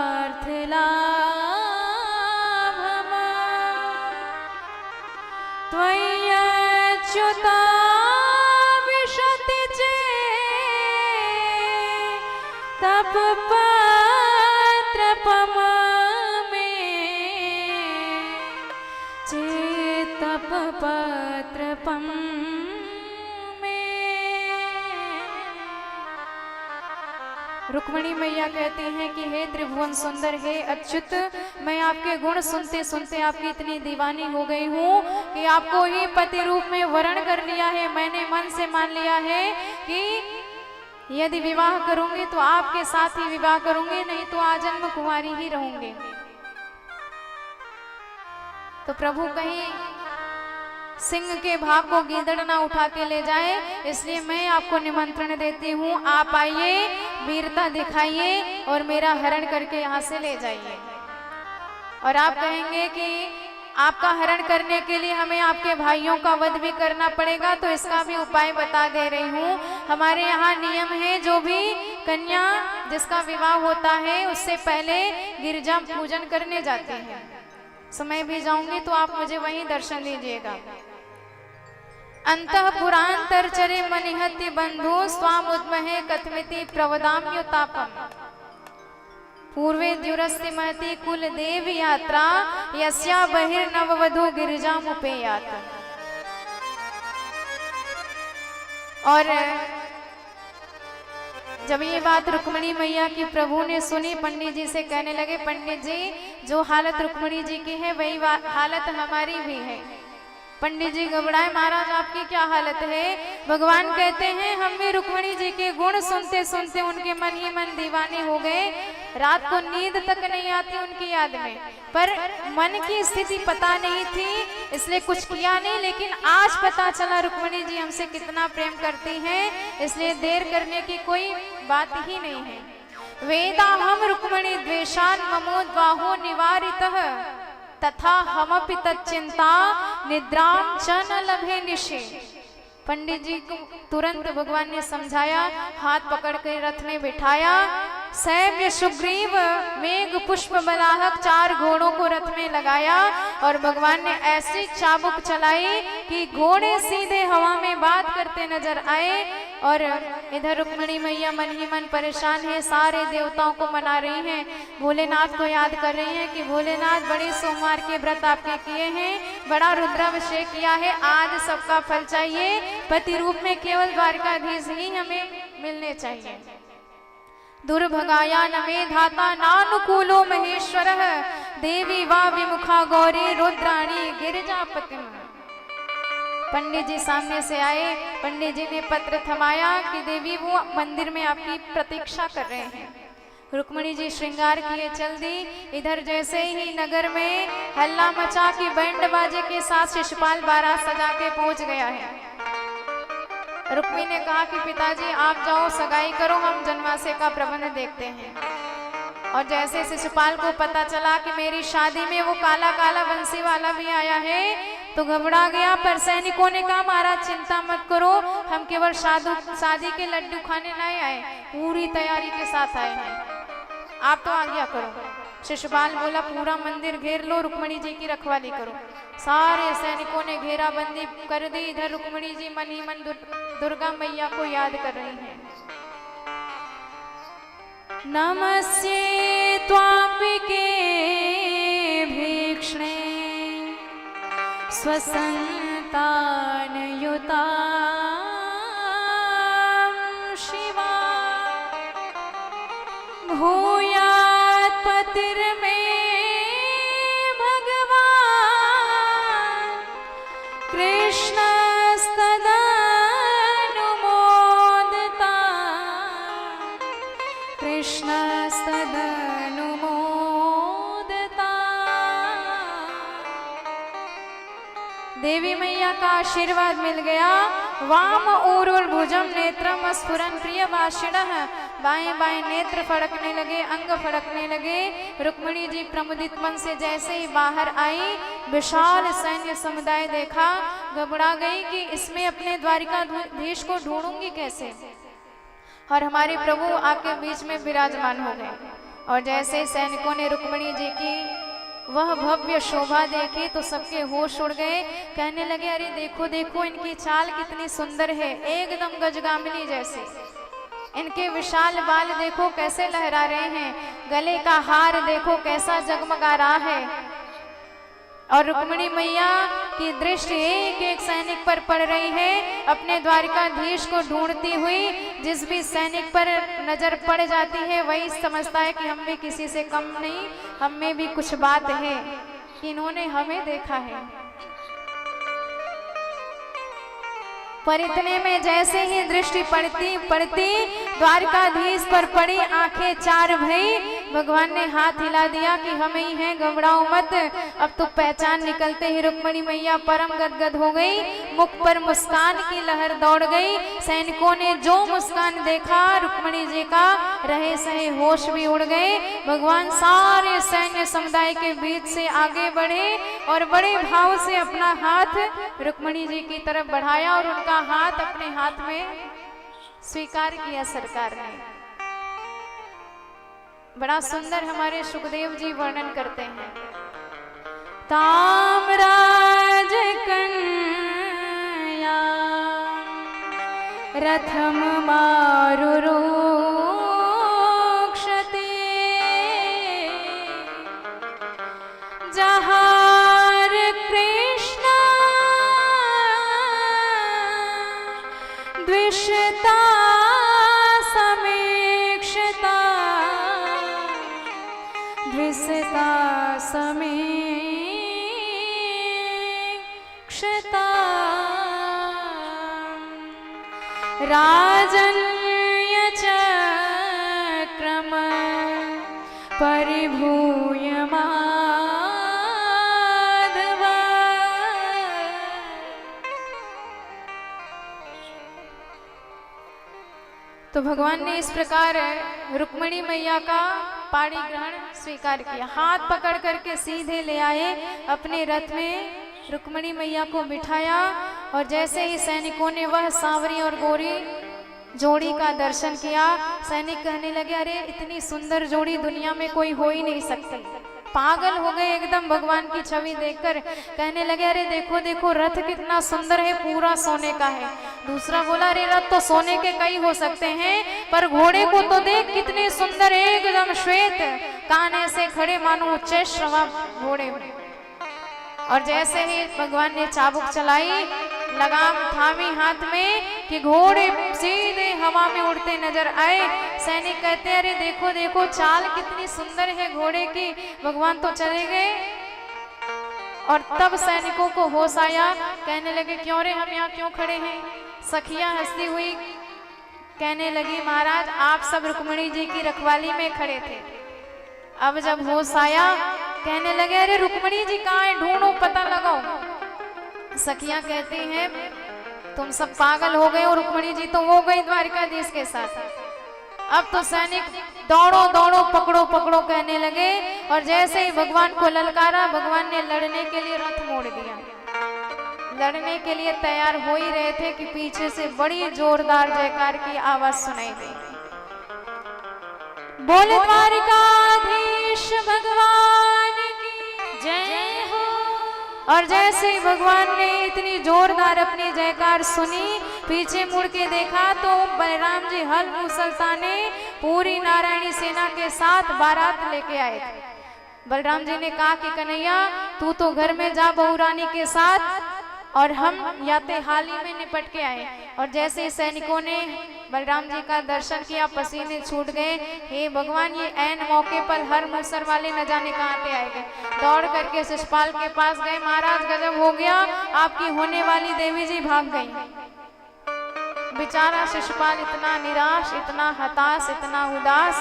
त्वय्यच्युता विशति चेत् तपपत्रपम तपपत्रपम रुक्मिणी मैया कहती हैं कि हे त्रिभुवन सुंदर, हे अच्युत, मैं आपके गुण सुनते सुनते आपकी इतनी दीवानी हो गई हूँ कि आपको ही पति रूप में वरण कर लिया है। मैंने मन से मान लिया है कि यदि विवाह करूंगी तो आपके साथ ही विवाह करूंगी, नहीं तो आजन्म कुंवारी ही रहूंगी। तो प्रभु कहीं सिंह के भाग को गीदड़ ना उठा के ले जाए, इसलिए मैं आपको निमंत्रण देती हूँ। आप आइए, वीरता दिखाइए और मेरा हरण करके यहाँ से ले जाइए। और आप कहेंगे कि आपका हरण करने के लिए हमें आपके भाइयों का वध भी करना पड़ेगा, तो इसका भी उपाय बता दे रही हूँ। हमारे यहाँ नियम है, जो भी कन्या जिसका विवाह होता है उससे पहले गिरजा पूजन करने जाते हैं। समय भी जाऊंगी तो आप मुझे वहीं दर्शन दीजिएगा। अंतः पुरांतरचरे मनिहत्य बंधु स्वामुद्महे कथमिति प्रवदाम्युतापम पूर्वे द्युरस्ति महति कुल देव यात्रा यस्या बहिर्नववधू गिरिजामुपेयात। और जब ये बात रुक्मिणी मैया की प्रभु ने सुनी, पंडित जी से कहने लगे, पंडित जी, जो हालत रुक्मिणी जी की है वही हालत हमारी भी है। पंडित जी घबराए, महाराज आपकी क्या हालत है? भगवान कहते हैं, हम भी रुक्मिणी जी के गुण सुनते सुनते उनके मन ही मन दीवाने हो गए। रात को नींद तक नहीं आती उनकी याद में, पर मन की स्थिति पता नहीं थी, इसलिए कुछ किया नहीं। लेकिन आज पता चला रुक्मिणी जी हमसे कितना प्रेम करती हैं, इसलिए देर करने की कोई बात ही नहीं है। वेदा हम रुक्मिणी द्वेषान ममोद्वाहो निवारितः तथा हमपि तच्चिंता निद्राम च न लभे निशे। पंडित जी को तुरंत भगवान ने समझाया, हाथ पकड़ कर रथ में बिठाया। सैव्य सुग्रीव मेघ पुष्प बलाहक 4 घोड़ों को रथ में लगाया और भगवान ने ऐसी चाबुक चलाई कि घोड़े सीधे हवा में बात करते नजर आए। और इधर रुक्मिणी मैया मन ही मन परेशान है, सारे देवताओं को मना रही हैं, भोलेनाथ को याद कर रही हैं कि भोलेनाथ बड़े सोमवार के व्रत आपके किए हैं, बड़ा रुद्राभिषेक किया है, आज सबका फल चाहिए। पति रूप में केवल द्वारकाधीश ही हमें मिलने चाहिए। दुर्भगाया नमे धाता नानुकूलो महेश्वरः देवी वा विमुखा गौरी रुद्राणी गिरिजापतिम। पंडित जी सामने से आए, पंडित जी ने पत्र थमाया कि देवी वो मंदिर में आपकी प्रतीक्षा कर रहे हैं। रुक्मिणी जी श्रृंगार किए चल दी। इधर जैसे ही नगर में हल्ला मचा कि बैंड बाजे के साथ शिशुपाल बारात सजा के पहुंच गया है। रुक्मिणी ने कहा कि पिताजी आप जाओ, सगाई करो, हम जनवासे का प्रबंध देखते हैं। और जैसे शिशुपाल को पता चला कि मेरी शादी में वो काला काला बंसी वाला भी आया है तो घबरा गया। पर सैनिकों ने कहा, महाराज चिंता मत करो, हम केवल शादी के लड्डू खाने नहीं आए, पूरी तैयारी के साथ आए हैं, आप तो आज्ञा करो। शिशुपाल बोला, पूरा मंदिर घेर लो, रुक्मिणी जी की रखवाली करो। सारे सैनिकों ने घेराबंदी कर दी। इधर रुक्मिणी जी मन ही मन दुर्गा मैया को याद कर रही हैं। नमस्ये त्वाम्बिके भीक्ष्णे स्वसन्तानयुतां शिवा भूयात् पतिर्मे भगवान् कृष्णस्तदनुमोदता कृष्णस्तदनुमोदता। देवी मैया का आशीर्वाद मिल गया। वाम ऊरुर्भुजम नेत्रम स्फुरन् प्रियवासिनः बाएं बाएं नेत्र फड़कने लगे, अंग फड़कने लगे। रुक्मिणी जी प्रमुदित मन से जैसे ही बाहर आई, विशाल सैन्य समुदाय देखा, घबरा गई कि इसमें अपने द्वारिकाधीश को ढूंढूंगी कैसे। और हमारे प्रभु आके बीच में विराजमान हो गए। और जैसे सैनिकों ने रुक्मिणी जी की वह भव्य शोभा देखी तो सबके होश उड़ गए। कहने लगे, अरे देखो देखो इनकी चाल कितनी सुंदर है, एकदम गजगामिनी जैसे। इनके विशाल बाल देखो कैसे लहरा रहे हैं, गले का हार देखो कैसा जगमगा रहा है। और रुक्मिणी मैया की दृष्टि एक एक सैनिक पर पड़ रही है, अपने द्वारिकाधीश को ढूंढती हुई। जिस भी सैनिक पर नजर पड़ जाती है वही समझता है कि हम भी किसी से कम नहीं, हम में भी कुछ बात है कि इन्होंने हमें देखा है। पर इतने में जैसे ही दृष्टि पड़ती द्वारकाधीश पर पड़ी, आंखें चार भई। भगवान ने हाथ हिला दिया कि हम ही हैं, घबराओ मत। अब तो पहचान निकलते ही रुक्मिणी मैया परम गदगद हो गई, मुख पर मुस्कान की लहर दौड़ गई। सैनिकों ने जो मुस्कान देखा रुक्मिणी जी का, रहे सहे होश भी उड़ गए। भगवान सारे सैन्य समुदाय के बीच से आगे बढ़े और बड़े भाव से अपना हाथ रुक्मिणी जी की तरफ बढ़ाया और उनका हाथ अपने हाथ में स्वीकार किया सरकार ने। बड़ा सुंदर हमारे सुखदेव जी वर्णन करते हैं। ताम्राज कन्या रथम मारुरोक्षते जहार कृष्ण द्विषता समीक्षता द्विषता समीक्षता राजन्य चक्रम परिभूय माधव। तो भगवान ने इस प्रकार रुक्मिणी मैया का पाणी ग्रहण स्वीकार किया। हाथ पकड़ करके सीधे ले आए, अपने रथ में रुक्मिणी मैया को बिठाया। और जैसे ही सैनिकों ने वह सांवरी और गोरी जोड़ी का दर्शन किया, सैनिक कहने लगे, अरे इतनी सुंदर जोड़ी दुनिया में कोई हो ही नहीं सकती। पागल हो गए एकदम भगवान की छवि देखकर। कहने लगे, अरे देखो देखो रथ कितना सुंदर है, पूरा सोने का है। दूसरा बोला, अरे रथ तो सोने के कई हो सकते हैं, पर घोड़े को तो देख कितने सुंदर, एकदम श्वेत, कान ऐसे खड़े मानो उच्च श्रवा घोड़े में। और जैसे ही भगवान ने चाबुक चलाई, लगाम थामी हाथ में कि घोड़े सीधे हवा में उड़ते नजर आए। सैनिक कहते हैं, अरे देखो देखो चाल कितनी सुंदर है घोड़े की। भगवान तो चले गए और तब सैनिकों को होश आया। कहने लगे, क्यों रे हम यहाँ क्यों खड़े हैं। सखियां हंसती हुई कहने लगी, महाराज आप सब रुक्मिणी जी की रखवाली में खड़े थे। अब जब होश आया कहने लगे, अरे रुक्मिणी जी कहाँ है, ढूंढो पता लगाओ। सखियां कहती हैं, तुम सब पागल हो गए हो, रुक्मिणी जी तो वो गई द्वारिकाधीश के साथ। अब तो सैनिक दौड़ो दौड़ो पकड़ो पकड़ो कहने लगे। और जैसे ही भगवान को ललकारा, भगवान ने लड़ने के लिए रथ मोड़ दिया। लड़ने के लिए तैयार हो ही रहे थे कि पीछे से बड़ी जोरदार जयकार की आवाज सुनाई दी। बोले द्वारिकाधीश भगवान की जय हो। और जैसे ही भगवान ने इतनी जोरदार अपनी जयकार सुनी, पीछे मुड़ के देखा तो बलराम जी हल मुसलताने पूरी नारायणी सेना के साथ बारात लेके आए थे। बलराम जी ने कहा कि कन्हैया तू तो घर में जा बहू रानी के साथ, और हम याते हाल ही में निपट के आए। और जैसे सैनिकों ने बलराम जी का दर्शन किया, पसीने छूट गए। हे भगवान, ये ऐन मौके पर हर मूसर वाले न जाने कहाँ पे आए गए। दौड़ करके शिषपाल के पास गए, महाराज गजब हो गया, आपकी होने वाली देवी जी भाग गई। बेचारा शिषपाल इतना निराश, इतना हताश, इतना उदास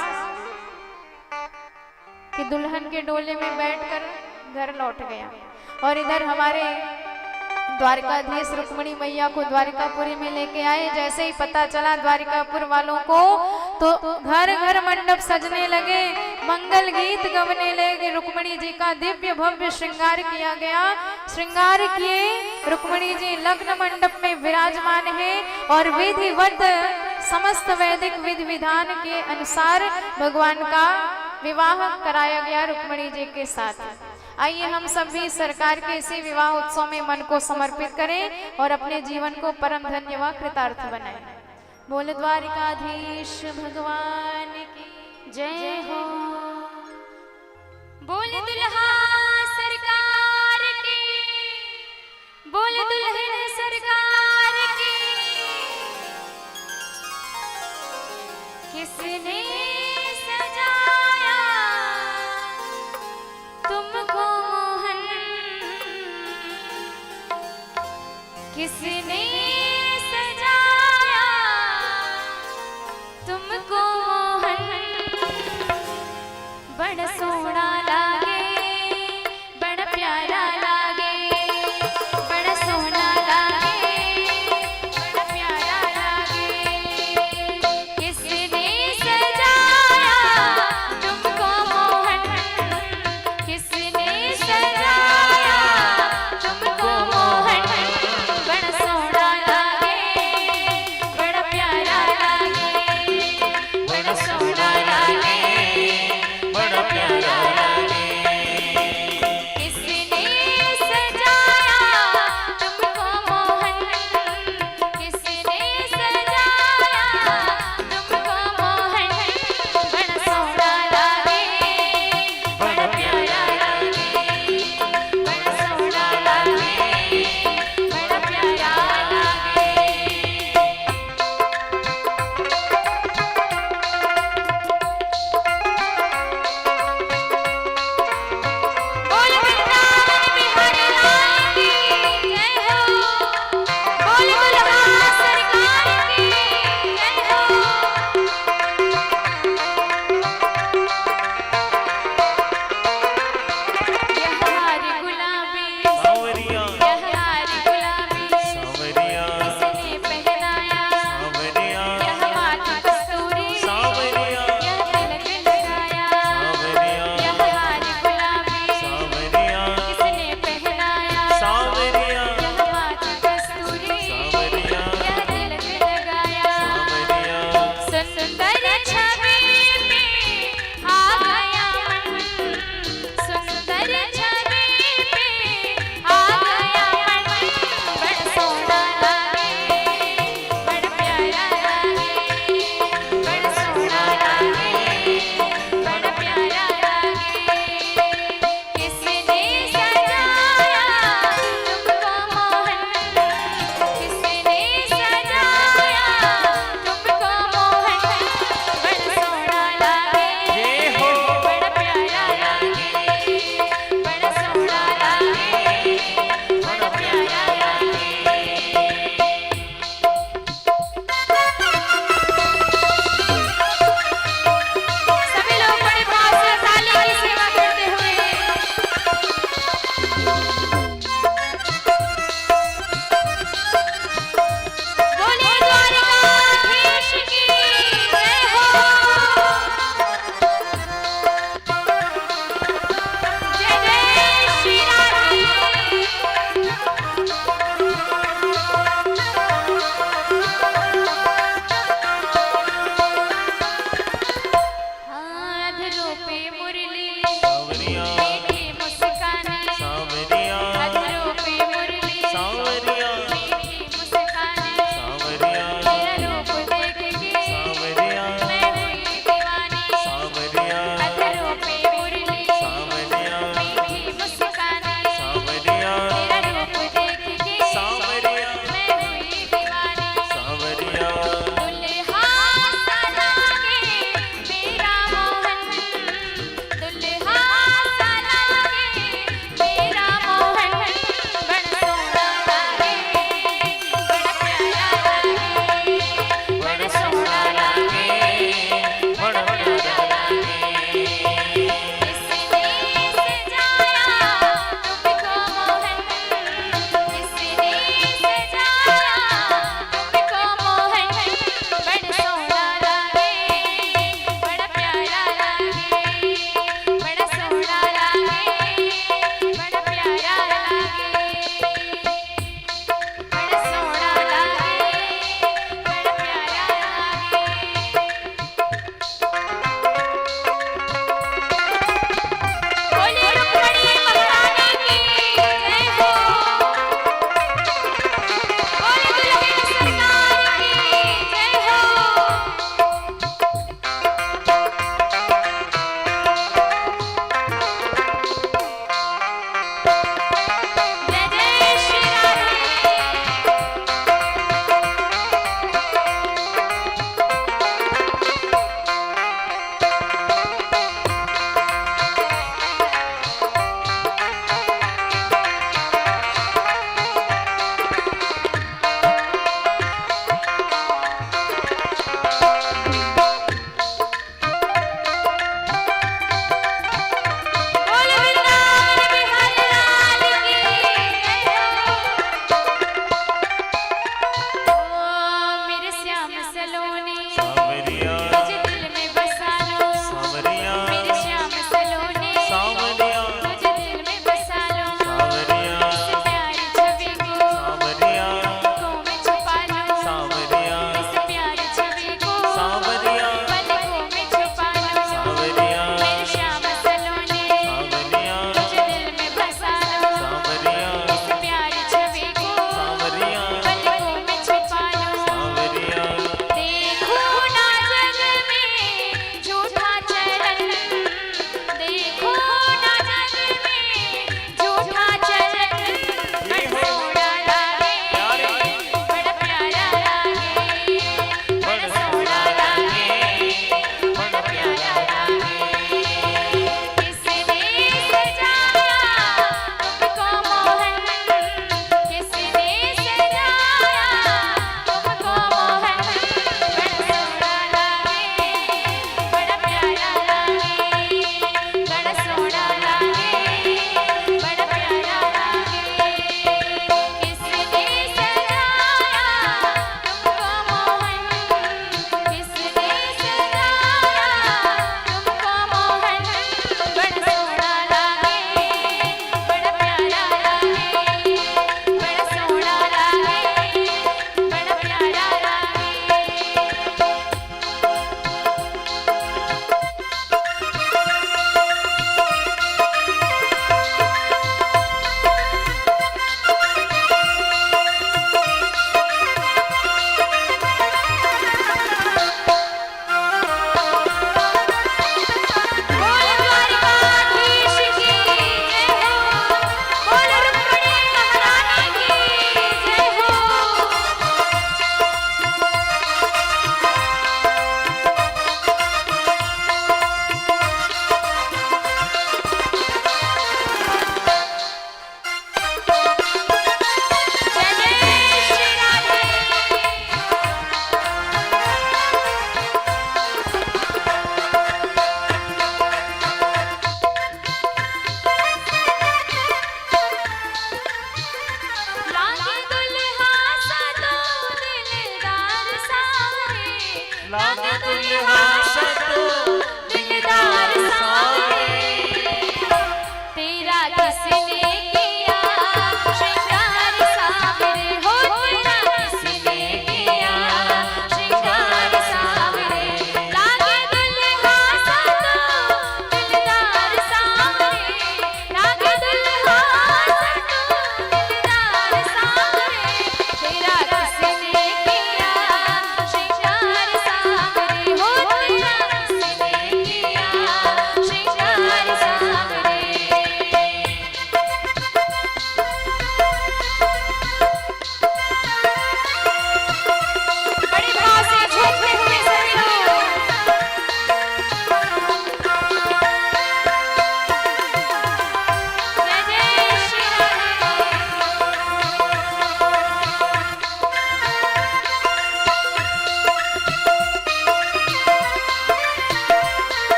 कि दुल्हन के डोले में बैठकर घर लौट गया। और इधर हमारे द्वारकाधीश रुक्मिणी मैया को द्वारिकापुरी में लेके आए। जैसे ही पता चला द्वारिकापुर वालों को तो घर घर मंडप सजने लगे, मंगल गीत गवने लगे। रुक्मिणी जी का दिव्य भव्य श्रृंगार किया गया। श्रृंगार किए रुक्मिणी जी लग्न मंडप में विराजमान है और विधिवत समस्त वैदिक विधि विधान के अनुसार भगवान का विवाह कराया गया रुक्मिणी जी के साथ। आइए हम सभी सरकार के इसी विवाह उत्सव में मन को समर्पित करें और अपने जीवन को परम धन्य व कृतार्थ बनाएं। बोल द्वारिकाधीश भगवान की जय हो। बोल दुल्हा सरकार की, बोल दुल्हन सरकार की। किसने सजाया तुमको मोहन, किसने सजाया तुमको मोहन। बड़ा सोना लागे, बड़ा प्यारा लागे, बड़ा सोना लागे, बड़ा प्यारा लागे। किसने सजाया तुमको मोहन, किसने सजाया तुमको मोहन। बड़ा सोना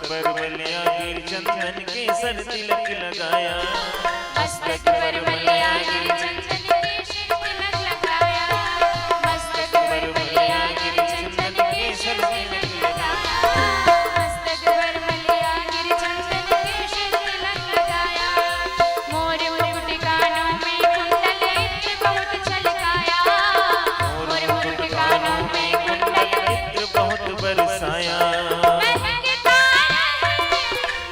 पर मल्या गिर चंदन केसर तिलक लगाया, मस्तक पर मल्या गिर चंदन केसर तिलक लगाया, मस्तक पर मल्या गिर चंदन केसर तिलक लगाया, मस्तक पर मल्या गिर चंदन केसर तिलक लगाया, मोर मुकुट कानों में कुंडल इत्र बहुत छलकाया, मोर मुकुट कानों में कुंडल इत्र बहुत बरसाया, महकता रहे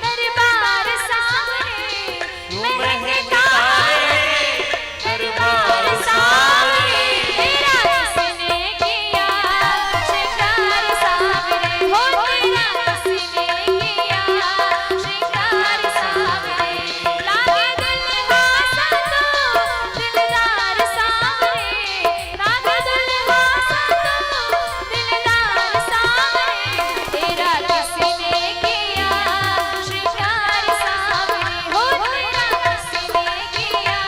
दरबार सावरे, महकता रहे दरबार सावरे, तेरा किसने किया श्रृंगार सावरे, हो तेरा किसने किया श्रृंगार सावरे, लागे दुल्हा सा तो दिलदार सावरे, लागे दुल्हा सा तो दिलदार सावरे, तेरा किसने किया श्रृंगार सावरे, हो तेरा किसने किया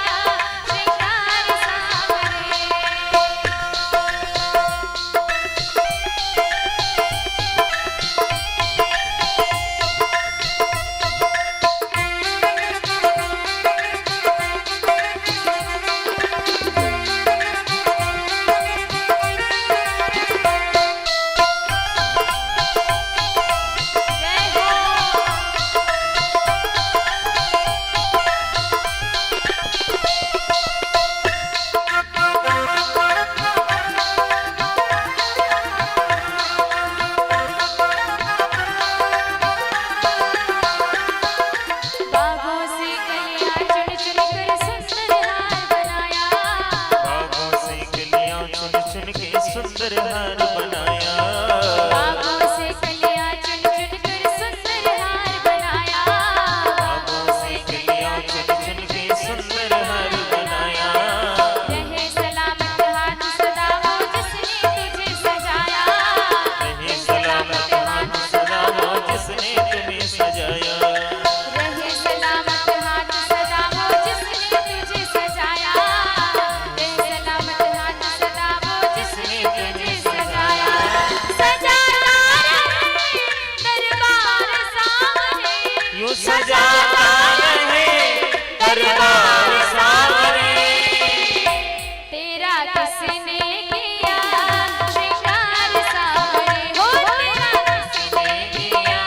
श्रृंगार सावरे। जय हो बागों से कलियां चुन चुन कर सुंदर हार बनाया, बागों से कलियां चुन चुन के सुंदर हार बनाया, बागों से कलियां चुन चुन कर सुंदर हार बनाया, बागों से कलियां चुन चुन के सुंदर हार बनाया, रहे सलामत हाथ सदा वो जिसने तुझे सजाया, रहे सलामत हाथ सदा वो जिसने तुम्हें सजाया, रहे सलामत हाथ सदा वो जिसने तुझे सजाया, रहे सलामत हाथ सदा वो जिसने तुझे सजाया, सजाता रहे दरबार सावरे, यूं सजाता रहे दरबार सावरे, तेरा किसने किया श्रृंगार सावरे, हो तेरा किसने किया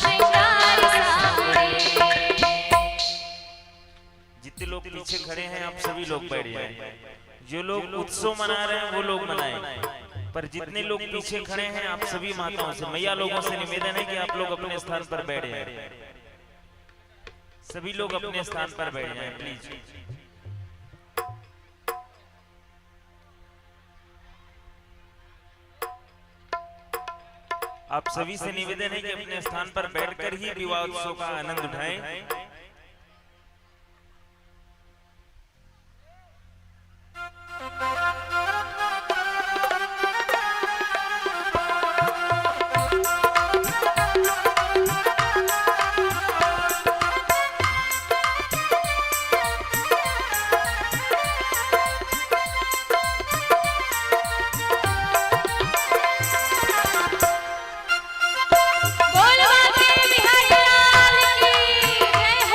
श्रृंगार सावरे। जितने लोग पीछे खड़े हैं आप सभी लोग बैठ जाएं, जो लोग उत्सव मना रहे हैं वो लोग मनाएं, पर जितने लोग पीछे खड़े हैं आप सभी माताओं से मैया लोगों से निवेदन है कि आप लोग अपने स्थान पर बैठ जाएं, सभी लोग अपने स्थान पर बैठ जाएं प्लीज। आप सभी से निवेदन है कि अपने स्थान पर बैठकर ही विवाह उत्सव का आनंद उठाएं। बोल बाके बिहारी लाल की जय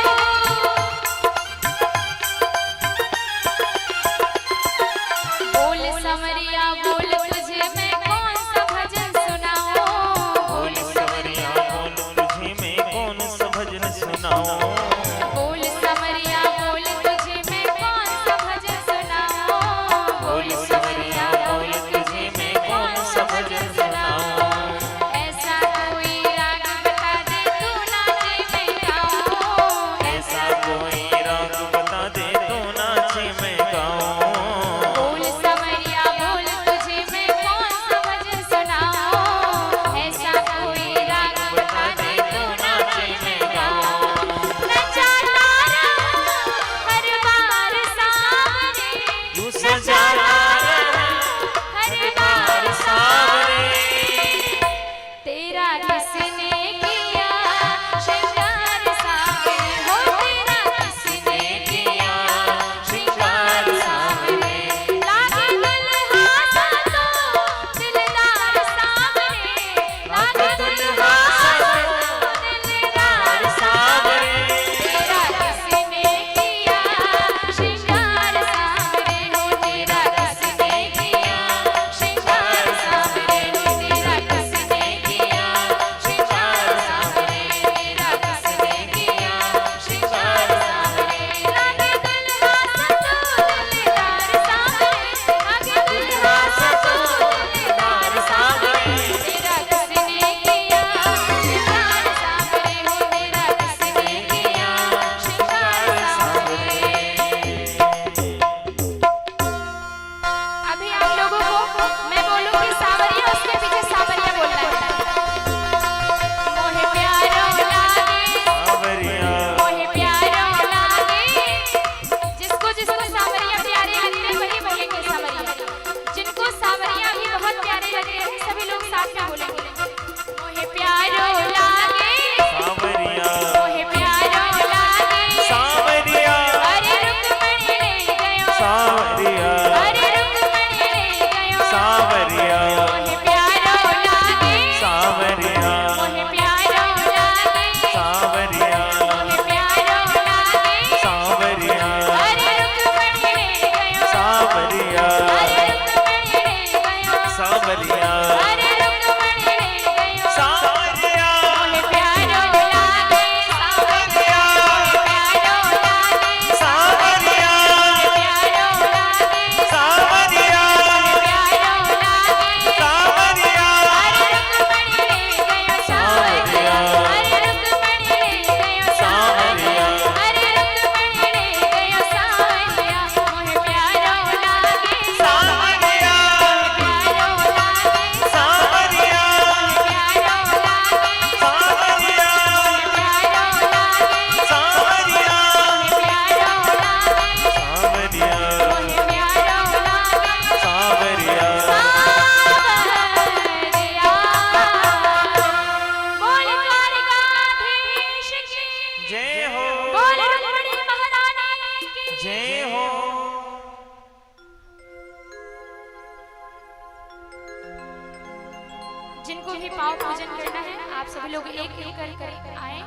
जिनको भी पाँव पूजन करना है आप सभी लोग एक एक कर आए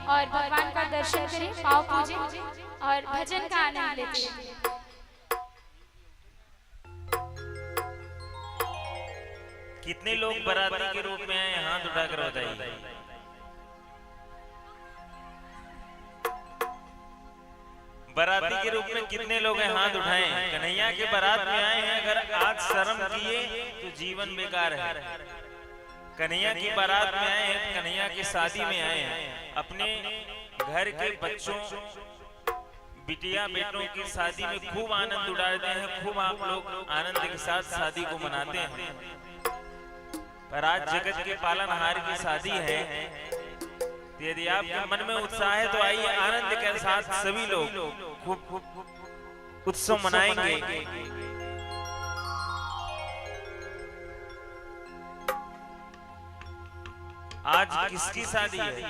और भगवान का दर्शन करें, पाँव पूजें और भजन का आनंद लेते हैं। कितने लोग बाराती के रूप में आए, हाथ उठाकर बताइए। बाराती के रूप में कितने लोग हैं, हाथ उठाएं। कन्हैया के बारात में आए हैं, अगर आज शर्म किए तो जीवन बेकार है। कन्हैया की बारात में आए हैं, कन्हैया की शादी में आए हैं, अपने घर के बच्चों बिटिया बेटों की शादी में खूब आनंद उड़ाते हैं, खूब आप लोग आनंद के साथ शादी को मनाते हैं। पर आज जगत के पालनहार की शादी है, यदि आपके मन में उत्साह है तो आइए आनंद के साथ सभी लोग खूब उत्सव मनाएंगे। आज किसकी शादी है?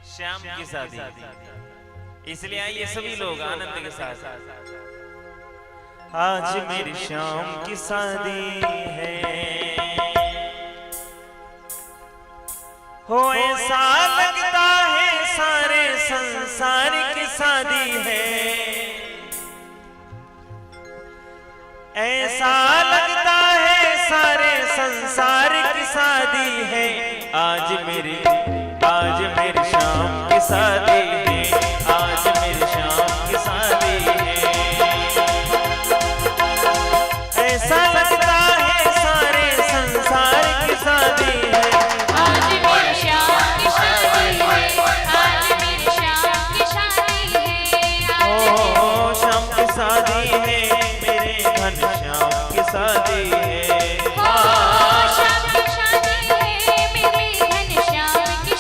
श्याम की शादी, इसलिए आइए सभी लोग आनंद के साथ। आज मेरी श्याम की शादी है, हो ऐसा लगता है सारे संसार की शादी है, ऐसा लगता है सारे संसार की शादी है। आज मेरी शाम की शादी है, आज मेरी शाम की शादी है। ऐसा लगता है सारे संसार की शादी है, आज मेरी शाम की शादी है, आज मेरी शाम की शादी है। ओ शाम की शादी है, मेरे घन श्याम की शादी है। शाम की शादी है, मेरे घन श्याम की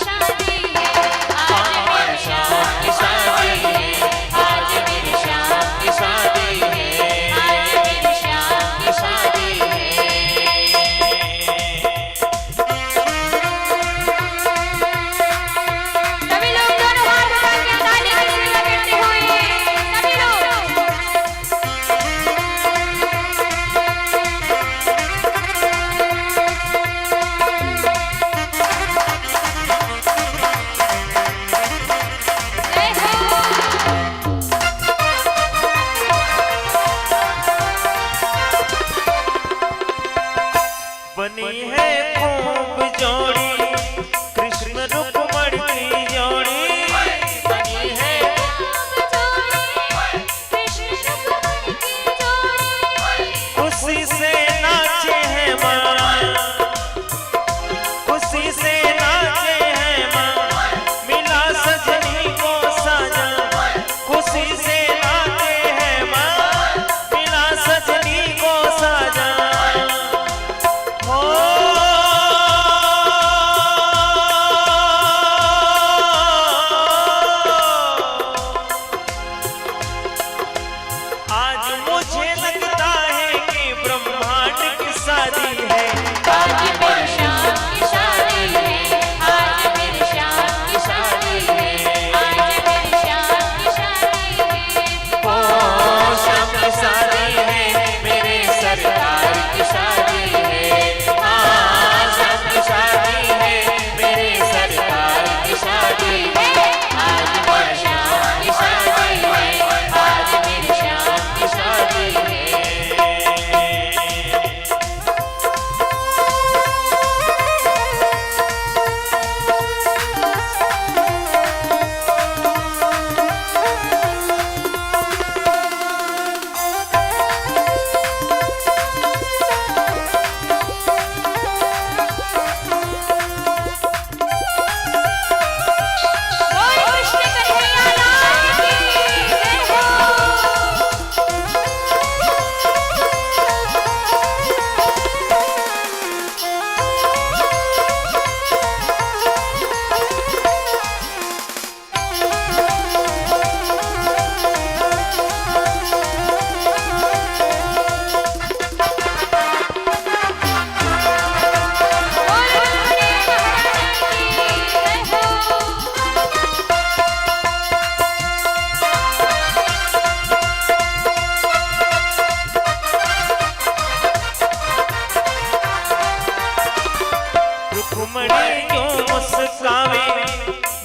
रुक्मणी क्यों मुस्कावे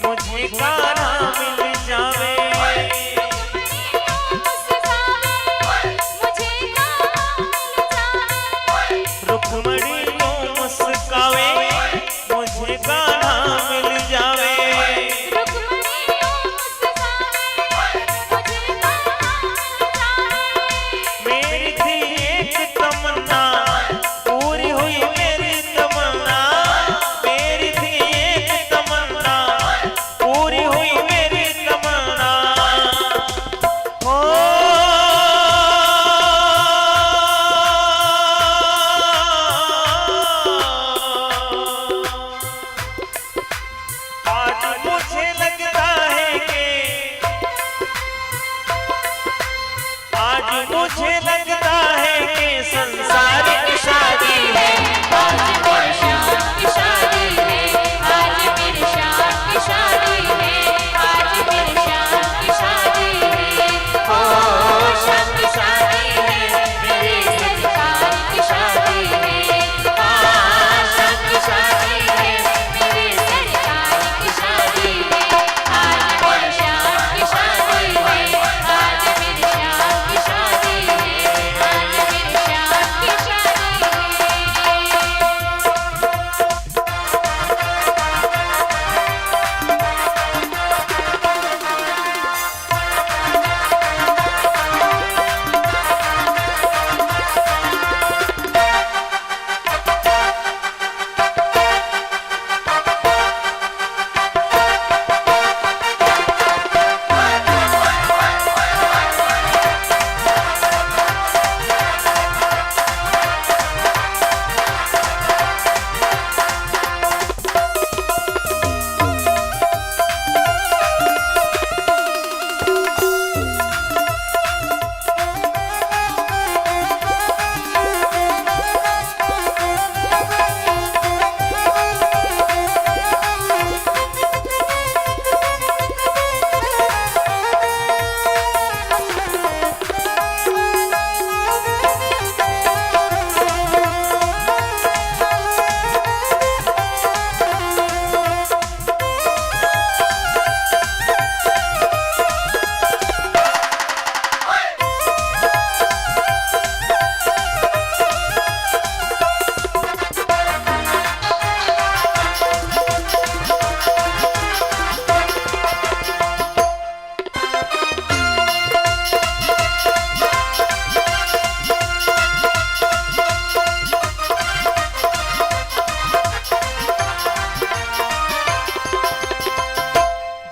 मुझे कान्हा मिल जावे। रुक्मणी क्यों मुस्कावे मुझे कान्हा मिल जावे। मेरी थी एक तमन्ना पूरी हुई मेरी तमन्ना। मेरी थी एक तमन्ना पूरी हुई मेरी तमन्ना। हो आज मुझे लगता है कि आज मुझे लगता है कि संसार की शादी है। आज मेरी शान की शादी है, आज मेरी शान की शादी है, आज मेरी शान की शादी है। ओ शान की शादी है, मेरे सरकार की शादी है। हाँ शान की शादी है, मेरे सरकार की शादी है। आज मेरी शान की शादी है, आज मेरी शान की शादी है, आज मेरी शान की शादी है।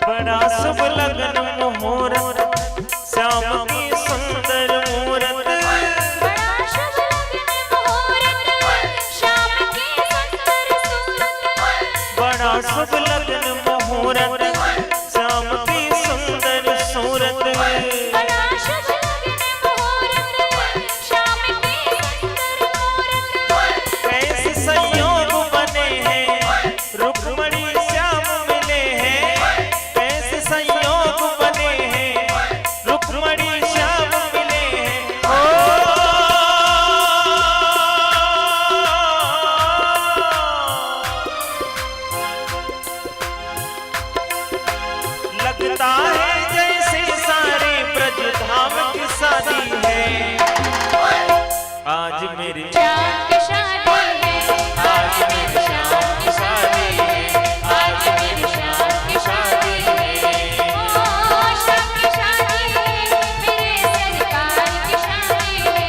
बड़ा शुभ लगन मुहूर्त श्याम की सुंदर मूरत। बड़ा शुभ लगन मुहूर्त, शाम की सुंदर सूरत। बड़ा शुभ लगन मुहूर्त श्याम की सुंदर सूरत। बड़ा शुभ लगन मुहूर्त, शाम की सुंदर सूरत। कैसे संयोग बने हैं रुक्मणी श्याम मिले हैं। कैसे संयोग बने हैं रुक्मणी श्याम मिले हैं। ओ लगता है जैसे सारे ब्रज धाम की शादी है। आज मेरी शान की शादी है, आज मेरी शान की शादी है, आज मेरी शान की शादी है। ओ शान की शादी है, मेरे सरकार की शादी है।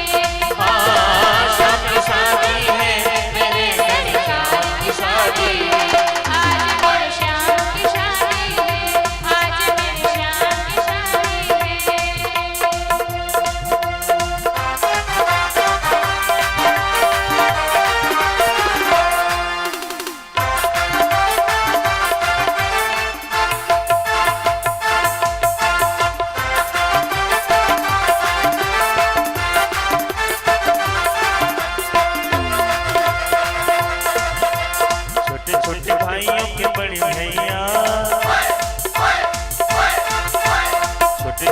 हाँ शान की शादी है, मेरे सरकार की शादी है। आज मेरी शान की शादी है, आज मेरी शान की शादी है।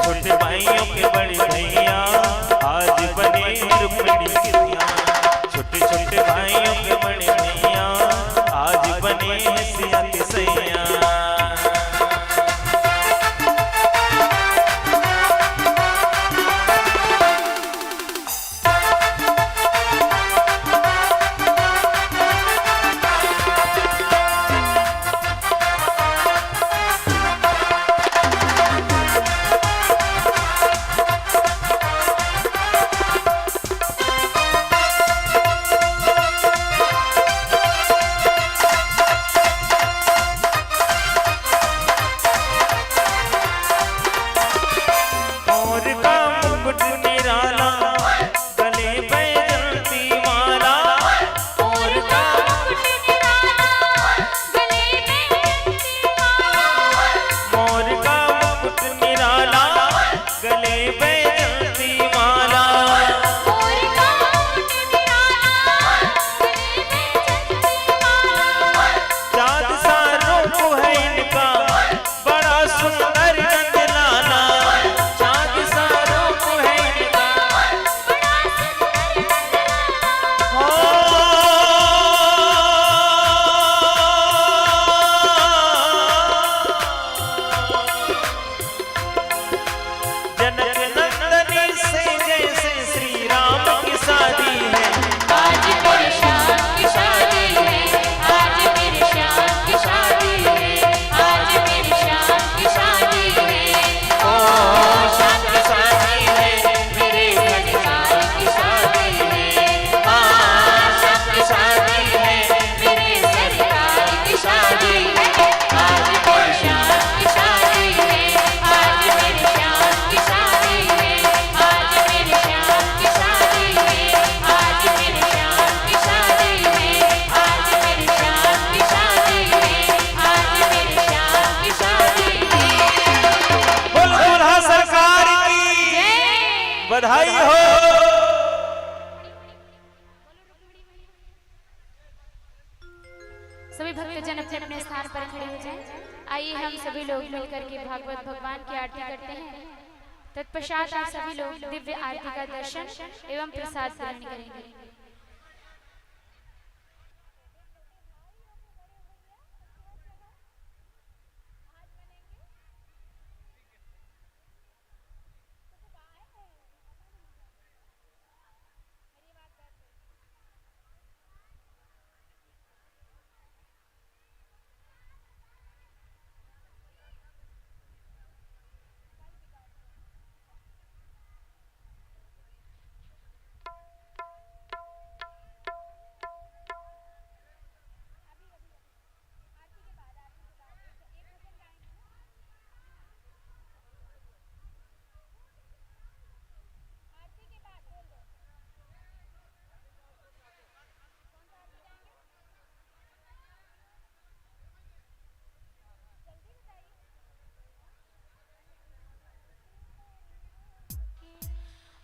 छोटे भाइयों के बड़े भैया आज बने रुक्मिणी की दुनिया। छोटे छोटे भाइयों के बड़े भैया आज बने बधाई हो। सभी भक्तजन अपने अपने स्थान पर खड़े हो जाएं। आइए हम सभी लोग मिलकर के भागवत भगवान की आरती करते हैं। तत्पश्चात आप सभी लोग दिव्य आरती का दर्शन एवं प्रसाद ग्रहण करेंगे।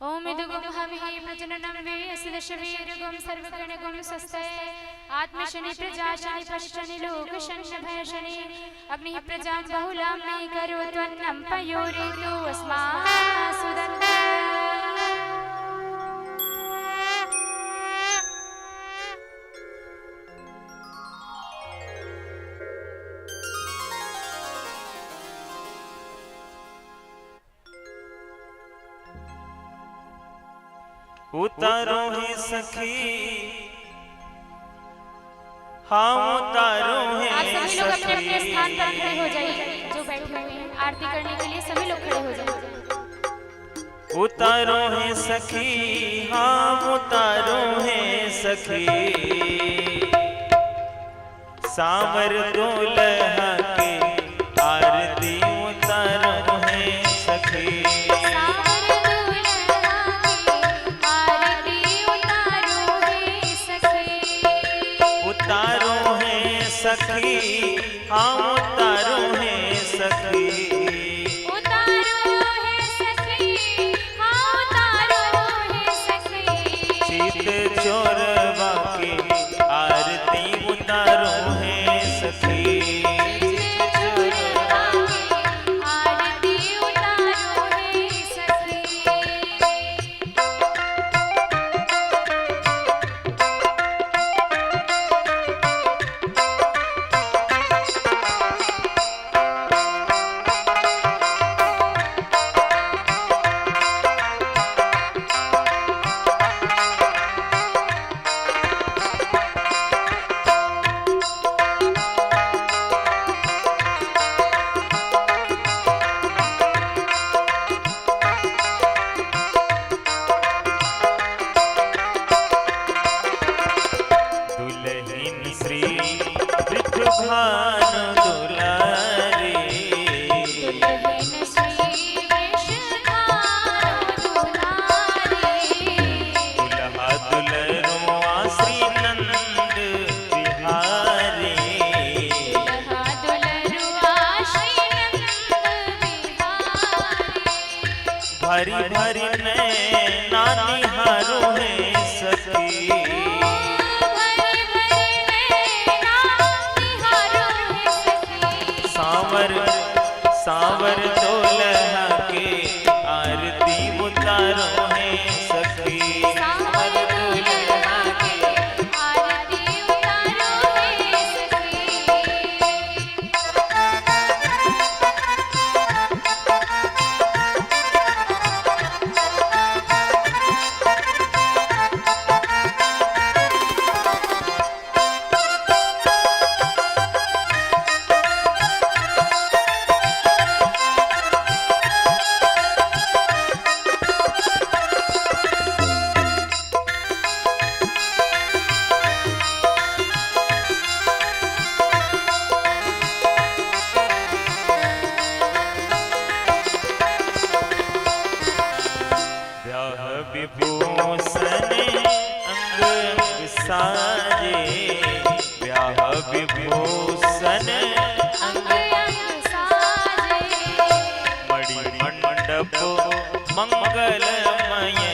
ओम इदुगुम हविः प्रजननं वे अस्दशवीर्यगुम सर्वगणगुम स्वस्ते आत्मशनि प्रजा शनि पश्चनि लोक शनि भय शनि अग्निः प्रजा बहुलां मे करोत्वन्नं पयोरेतु अस्मासु दत्त। उतारो है सखी, हाँ उतारो है आप सभी लोग अपने अपने सखी। स्थान पर खड़े हो जाइए। जो बैठे हुए हैं आरती करने के लिए सभी लोग खड़े हो जाइए। उतारो है सखी, हाँ उतारो है सखी, सांवर दुल्हा के आरती उतारो है सखी। उतारो है सखी, हाँ उतारो है सखी, उतारो है सखी, हाँ उतारो है सखी। चीत चोरवा के आरती उतारो है सखी। चीत चोरवा के आरती उतारो है सखी। दुल्हन श्री भानु दुलारी, दुल्हन श्री वृषभानु दुलारी। दुल्हा दुल्हनुआ श्री नंद बिहारी। दुल्हा दुल्हनुआ श्री नंद बिहारी। भरी भरी नैना निहारो है सखी, भरी भरी नैना निहारो है सखी। सांवर सांवर दुल्हा के आरती उतारो है सखी। सांवर दुल्हा के आरती उतारो है सखी। विभूषण अंग अंग साजे, ब्याह विभूषण अंग अंग साजे। मणि मंडप मंगलमय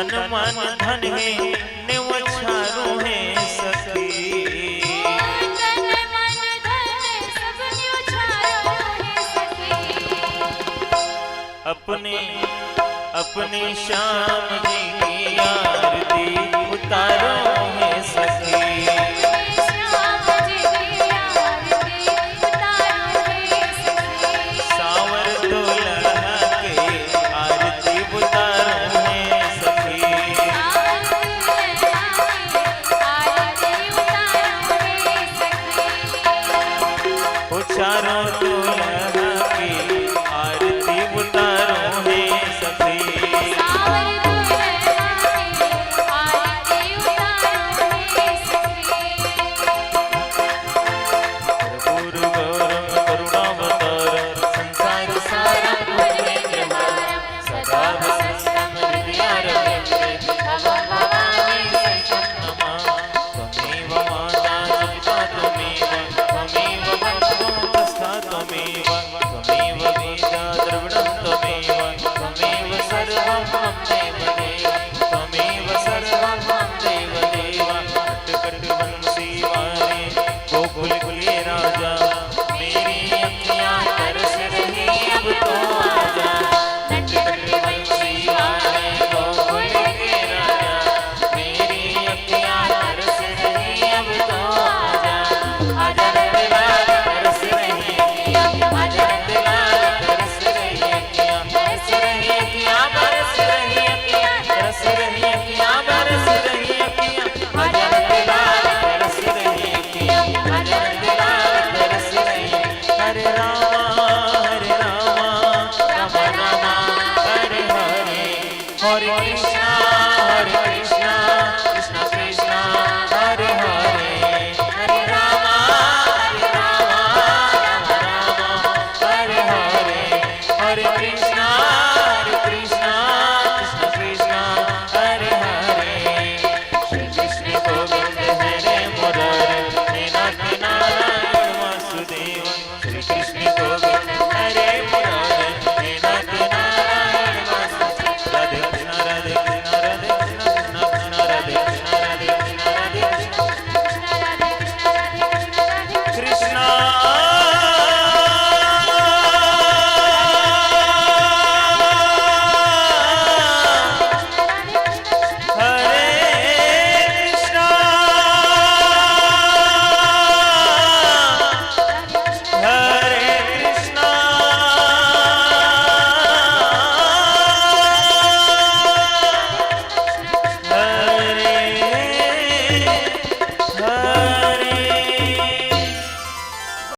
तन मन धन है निवछारू है सखी। तन मन धन सब न्योछारो है सखी। अपने अपने श्याम जी की आरती उतारो है सखी। श्याम जी की आरती उतारो है सखी। सावर दुल्हा के आरती उतारो है सखी। आरती उतारो है सखी। चारों दुल्हा की आरती उतारो है सखी। सावर दुल्हा की आरती उतारो है सखी। कर्पूर गौरम करुणावतारम संसार सारम भुजगेन्द्रहारं सदा वसन्तं हृदयारविन्दे भवं भवानी त्वमेव माता च पिता त्वमेव बन्धुः तस्था त्वमेव वेदा द्रविणं त्वमेव सर्वं मम देवदेव त्वमेव सर्वं मम देवदेव। कटकटवंशी वाले गोकुल के राजा मेरी अखियाँ तरस रही अब तो आजा। कटकटवंशी वाले गोकुल के राजा मेरी अखियाँ तरस रही अब तो आजा। आजा नंदलाल तरस रही अखियाँ, आजा नंदलाल तरस रही अखियाँ, तरस रही अखियाँ, बरस रही अखियाँ, तरस रही अखियाँ, बरस रही अखियाँ। आजा नंदलाल तरस रही अखियाँ, आजा नंदलाल तरस रही। हरे रामा राम राम हरे हरे, हरे कृष्णा कृष्णा कृष्णा